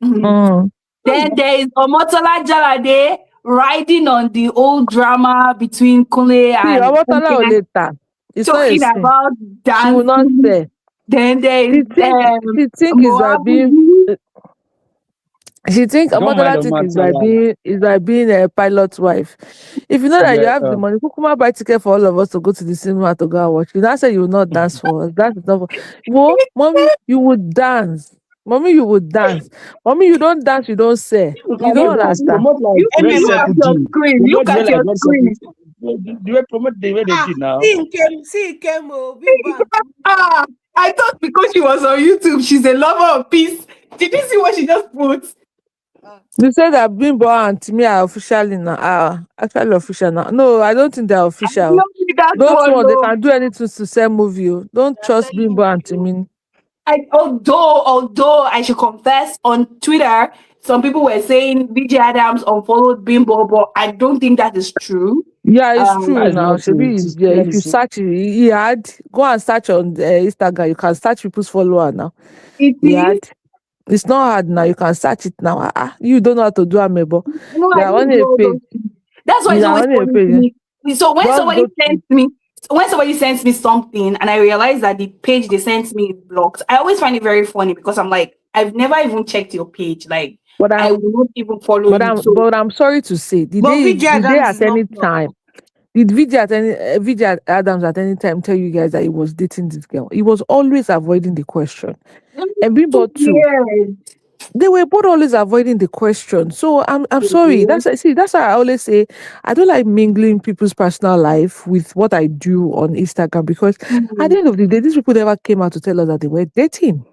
Mhm.
Mm.
Then there is Omotola Jalade riding on the old drama between Kunle
See,
and
Omotola
Funke,
later. It's not a
talking
sin.
about
She will not
dancing.
say.
Then there is
She think is by being
Moabudu.
she think
Don't mind
Omotola
of
think
Matala.
is by being a pilot's wife. If you know that you
Yeah,
have the money, Kukuma buy ticket for all of us to go to the cinema to go and watch. You now say you will not dance for us. That is not for Whoa, mommy, you would dance. Mommy, you would dance. Mommy, you don't dance, you don't say.
you
You
cannot
don't
dance.
understand.
Promote like
You
Red
people look
MMR.
at
Circle
your
G.
screen.
Promote
Look
the way
at
like
your
Red Circle.
screen.
The way promote the way they
Ah,
did now.
see, came, Big Bang.
Ah, I thought because she was on YouTube, she's a lover of peace. Did you see what she just put?
Ah,
They say that Bimbo and Timmy are officially now. Actually official now. No, I don't think they're
I
official.
love you that
Those
one.
one they
No.
can do anything to sell movie. Oh. Don't
they're
trust
selling
Bimbo and
movie.
Timmy.
Although I should confess on Twitter, some people were saying BJ Adams unfollowed Bimbo, but I don't think that is true.
Yeah, it's
That
true
Um,
is
now.
not true.
Shebi
It
is
is
there. If
clearly
you
so.
search, he had go and search on Instagram. You can search people's follower now.
it
He
is.
had. It's not hard now. You can search it now. You don't know how to do amebo.
No,
They
I
are
didn't
on
do
a
all
page.
those things. That's why
They
it's
are
always
on a
funny to
page.
me. So
Just go to.
when somebody sends me something and I realize that the page they sent me is blocked, I always find it very funny because I'm like, I've never even checked your page. Like,
But
I
I'm
will not even follow you. So,
but I'm sorry to say,
But VJ
did they
Adams is
at
not
any
blocked.
time did VJ Adams at any time tell you guys that he was dating this girl? He was always avoiding the question. And
so
Bimbo too.
weird.
They were both always avoiding the question. So I'm sorry. That's why I always say I don't like mingling people's personal life with what I do on Instagram because at
Mm.
the end of the day, these people never came out to tell us that they were dating.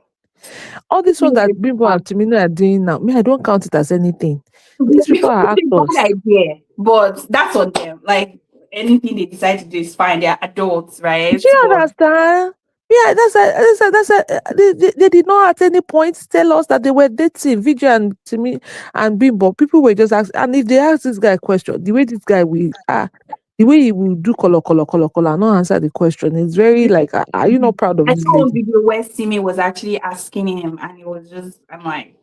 All this one that Bimbo and Timino are doing now, me, I don't count it as anything. These people
Because
are
it's a bad
actors.
idea, but that's on them. Like anything they decide to do is fine. They're adults, right?
Do you
But
understand? Yeah, they did not at any point tell us that they were dating Vijay and Timmy and Bimbo. People were just asking, and if they ask this guy a question, the way this guy will The way he will do color, and not answer the question. It's very like, are you not proud of
I
this
saw one
lady?
video where Simi was actually asking him, and it was just, I'm like,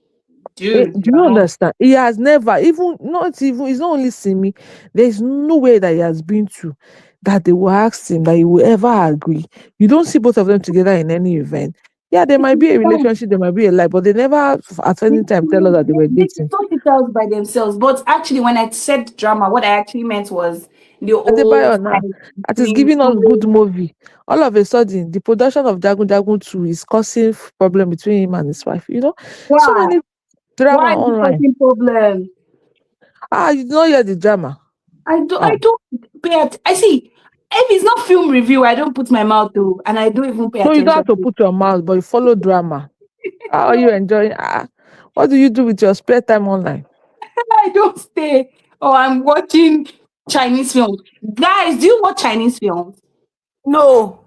dude,
Do
you're
you
not.
understand? He has never, even not even, it's not only Simi. There's no way that he has been to that they will ask him that he will ever agree. You don't see both of them together in any event. Yeah, there might be a relationship, there might be a lie, but they never at
They,
any time tell us that they were
they
dating.
sort it out by themselves. But actually, when I said drama, what I actually meant was the old
Adebayo now,
fight
that is
between
giving us
Kule.
good movie. All of a sudden, the production of Jagun Jagun 2 is causing problem between him and his wife. So
Why?
many drama
Why is it
online.
causing problem?
You did not hear the drama.
I don't pay I see. If it's not film review, I don't put my mouth to, and I don't even pay
No, you don't
attention
have to
to it.
put your mouth, but you follow drama. How are you enjoying? What do you do with your spare time online?
I don't stay. Oh, I'm watching Chinese films. Guys, do you watch Chinese films?
No.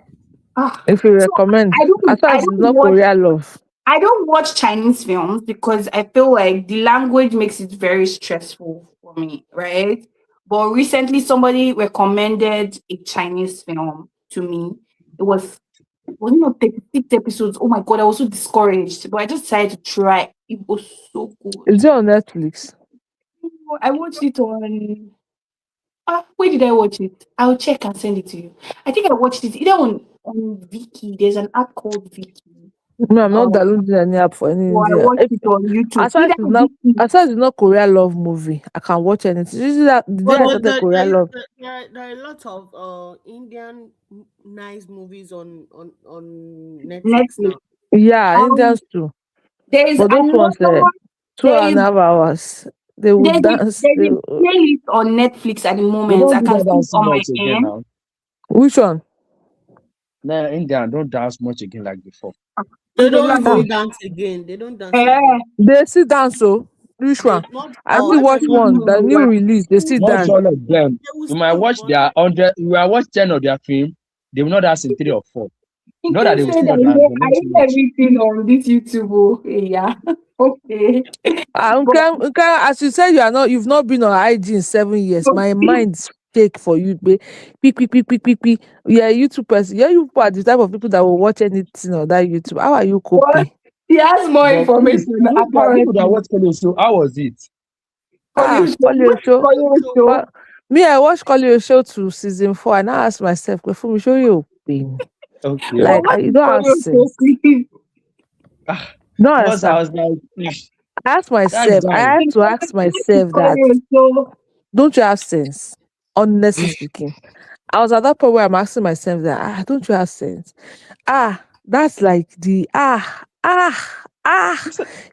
Ah,
If you
so
recommend,
I
as
don't
far
I
as it's
don't
not
watch
Korea love.
I don't watch Chinese films because I feel like the language makes it very stressful for me, right? But recently somebody recommended a Chinese film to me. It was not 36 episodes. Oh my god, I was so discouraged. But I just decided to try. It was so good.
Is it on Netflix?
I watched it on where did I watch it? I'll check and send it to you. I think I watched it either on Viki. There's an app called Viki.
No, I'm not
Or
downloading any app for any
or I
India.
watched it on YouTube.
As far as
Either
it's not
Viki.
as far as it's not Korea love movie, I can watch anything. This is that the day
But
I started Korea love.
there are a lot of Indian nice movies on Netflix
Netflix.
now.
Yeah,
Um,
Indians too.
there's
But those ones,
another
two
there
and
is
a half hours. They would dance.
there's a playlist on Netflix at the
They
moment.
don't
I
do
can
that
see it
dance
on my
much again
end.
now.
Which one?
Nah, India don't dance much again like before.
They
Okay,
don't
like
Ah,
even dance again. They don't dance
eh,
again.
they sit down so. Which
They
one?
not
I
all.
only
what
watch
do you
one,
mean?
the new
What?
release. They sit
Not
down.
all of them.
They will
You might
sing,
watch
but
their 100, you might watch 10 of their film, they will not dance in 3 or 4.
You
Not that
can
they
say
will still
that
not dance, but
I
not too
hear
much.
everything on this YouTube. Oh, yeah. Okay. But
As you said, you've not been on IG in 7 years. My mind's fake for you, babe. Quick. Yeah, YouTube person. Yeah, you people are the type of people that will watch anything on that YouTube. How are you
but
coping?
he has more
But please,
information
people that
apparently.
watch Kolo show, how was it?
Call you show.
Call your
What
show.
call you
Call,
show?
me, I watched Call Your Show to season 4, and I asked myself, "Before me show you pain.
Okay.
But
Like,
what
you
is
don't
call
have
you show,
sense.
please?
Ah,
Don't
because I
understand.
was like,
I asked
that
myself, I
guy.
had to
What
ask
is
myself
call
that,
you show?
don't you have sense? Honestly speaking. I was at that point where I'm asking myself that, don't you have sense? That's like the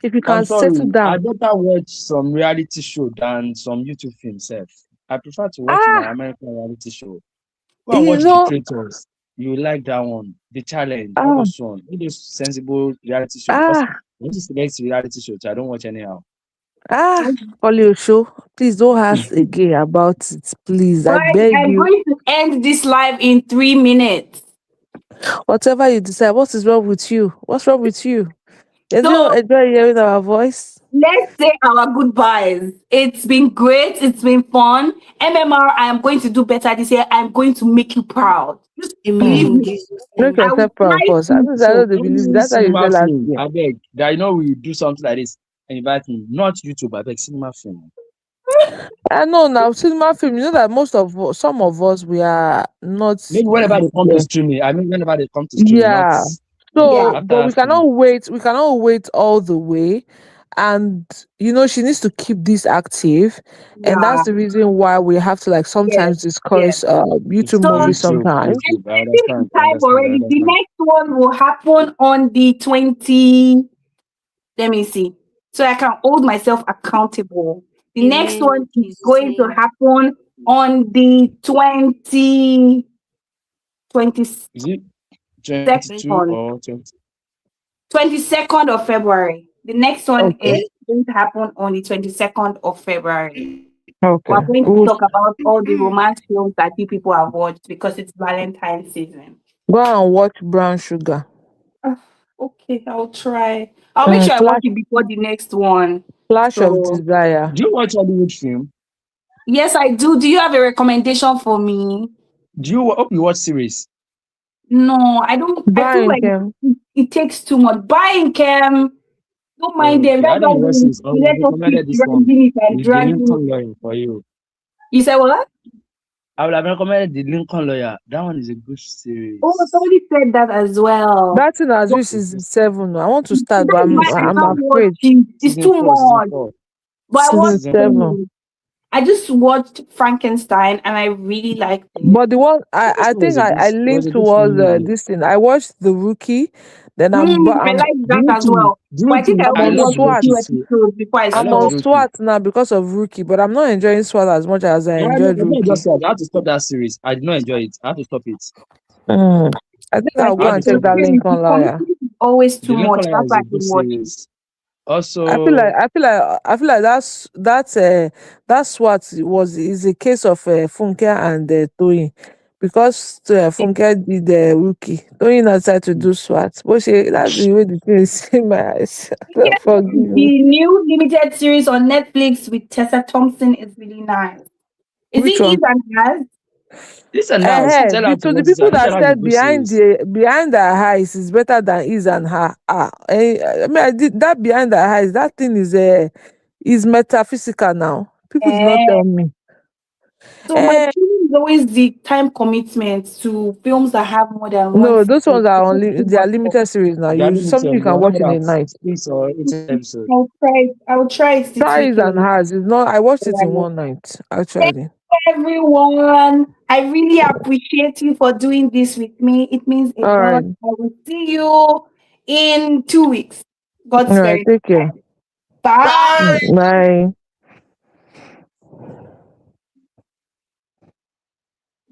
if you
I'm
can settle
sorry, I
down.
better watch some reality show than some YouTube film self. I prefer to watch my
Ah,
American reality show. Go and
you
watch The
know,
Traitors. You will like that one. The Challenge, all
ah,
those one. All those sensible reality show. Because
ah,
when you select reality shows, I don't watch anyhow.
call your show. Please don't ask again about it. Please, I
Guys,
beg
I'm
you.
going to end this live in 3 minutes.
Whatever you decide, what is wrong with you? What's wrong with you? You
So
don't enjoy hearing our voice?
let's say our goodbyes. It's been great. It's been fun. MMR, I am going to do better this year. I'm going to make you proud. Just
Amen
believe
Hmm.
in
me.
Jesus'
Make
name.
I will
yourself proud
try
first.
to.
I
So
don't believe you.
any
That's how you
cinema
said last
film,
year.
I beg, that we do something like this and invite me. Not YouTube, I beg, cinema film.
I know now, cinema film, you know that some of us, we are not
Maybe whenever they come to
there.
streaming, I mean whenever they come to streaming, not
Yeah.
Yeah,
So, but
after streaming.
we cannot wait all the way. And, she needs to keep this active. And
yeah,
that's the reason why we have to, like,
yes,
sometimes
yes.
discuss YouTube
So
movies
YouTube,
sometimes.
YouTube. I
this is
understand, I
time
understand, I
already. The
understand.
next one will happen on the 20. Let me see. So I can hold myself accountable. The next
Amen
one
in
is
Jesus'
going to
name.
happen on the 22nd,
Is it 22 or 20?
22nd of February. The next one
Okay.
is going to happen on the 22nd of February.
Okay.
We're going to
We'll
talk about all the romance films that you people have watched because it's Valentine's season.
go and watch Brown Sugar.
Ah, okay, I'll try. I'll make sure I watch
Flash,
it before the next one.
Flash of
So
Desire.
Do you watch Hollywood film?
Yes, I do. Do you have a recommendation for me?
Do you hope you watch series?
No, I don't. I feel
Buying
like
them.
it takes too much. Buying cam, don't mind them.
Okay,
That's
I
why
don't watch series. I
they
would have
let us keep
recommended this one.
dragging it and
The
dragging it.
Lincoln Lawyer for you.
You said what?
I would have recommended the Lincoln Lawyer. That one is a good
Oh,
series.
somebody said that as well.
That thing has
But
reached season 7. I want to start, but
that's
Season
why I
I'm
can't
seven,
watch
afraid.
it. It's
season
too
four, season
much.
four,
But I watched
Season
season four.
7.
I just watched Frankenstein and I really liked it.
But the one
This
I
one was
think
a good.
I
It was
leaned
a good
towards
movie.
this thing. I watched The Rookie, then
I
I'm
like
The
that as
Rookie,
well.
the
But I think
Rookie.
I
I'm
I
only
on
love
watched
the
a
SWAT.
Rookie
few
too.
episodes before I
I
I'm
love the
on
stopped.
Rookie.
SWAT now because of Rookie, but I'm not enjoying SWAT as much as I enjoyed
I didn't
Rookie.
just I had to stop that series. I did not enjoy it. I had to stop it.
Mm. I think
So I
I'll
I
go
think
had to
and check
stop
that
it.
Lincoln
for me,
Lawyer.
it's always
The
too
Lincoln
much.
Lawyer
That's
is
why I
a
don't
good
watch it.
series. Also,
I feel like that's what it was is a case of Funke and Toyin, because Funke did the Rookie. Toyin now decided to do SWAT. But that's the way the thing is in my eyes.
Yeah,
Forgive me.
the new limited series on Netflix with Tessa Thompson is really nice. Is
Which
it Eve
one?
and Gaz?
listen now. She tell her to
To the
watch this.
people
This
that
one is a
said
good series.
behind their eyes is better than is and her. I mean, I did that behind their eyes. That thing is metaphysical now. People did not
Eh,
tell me.
so my
Eh,
feeling is always the time commitment to films that have more than one
no, those
season.
ones are
It's just
only
too
they are
much work.
limited series now.
They are
You something
limited.
you
They
can
are not
watch
more
in a
than
night.
6 or 8 episodes.
I'll try it. I'll try it this
Tries and
weekend.
has. It's not. I watched it in
Right.
one night
Thank
actually.
you, everyone. I really appreciate you for doing this with me. It means a
All
lot.
right,
I will see you in 2 weeks.
all
God's
right.
very
Take care.
time. Bye.
Bye.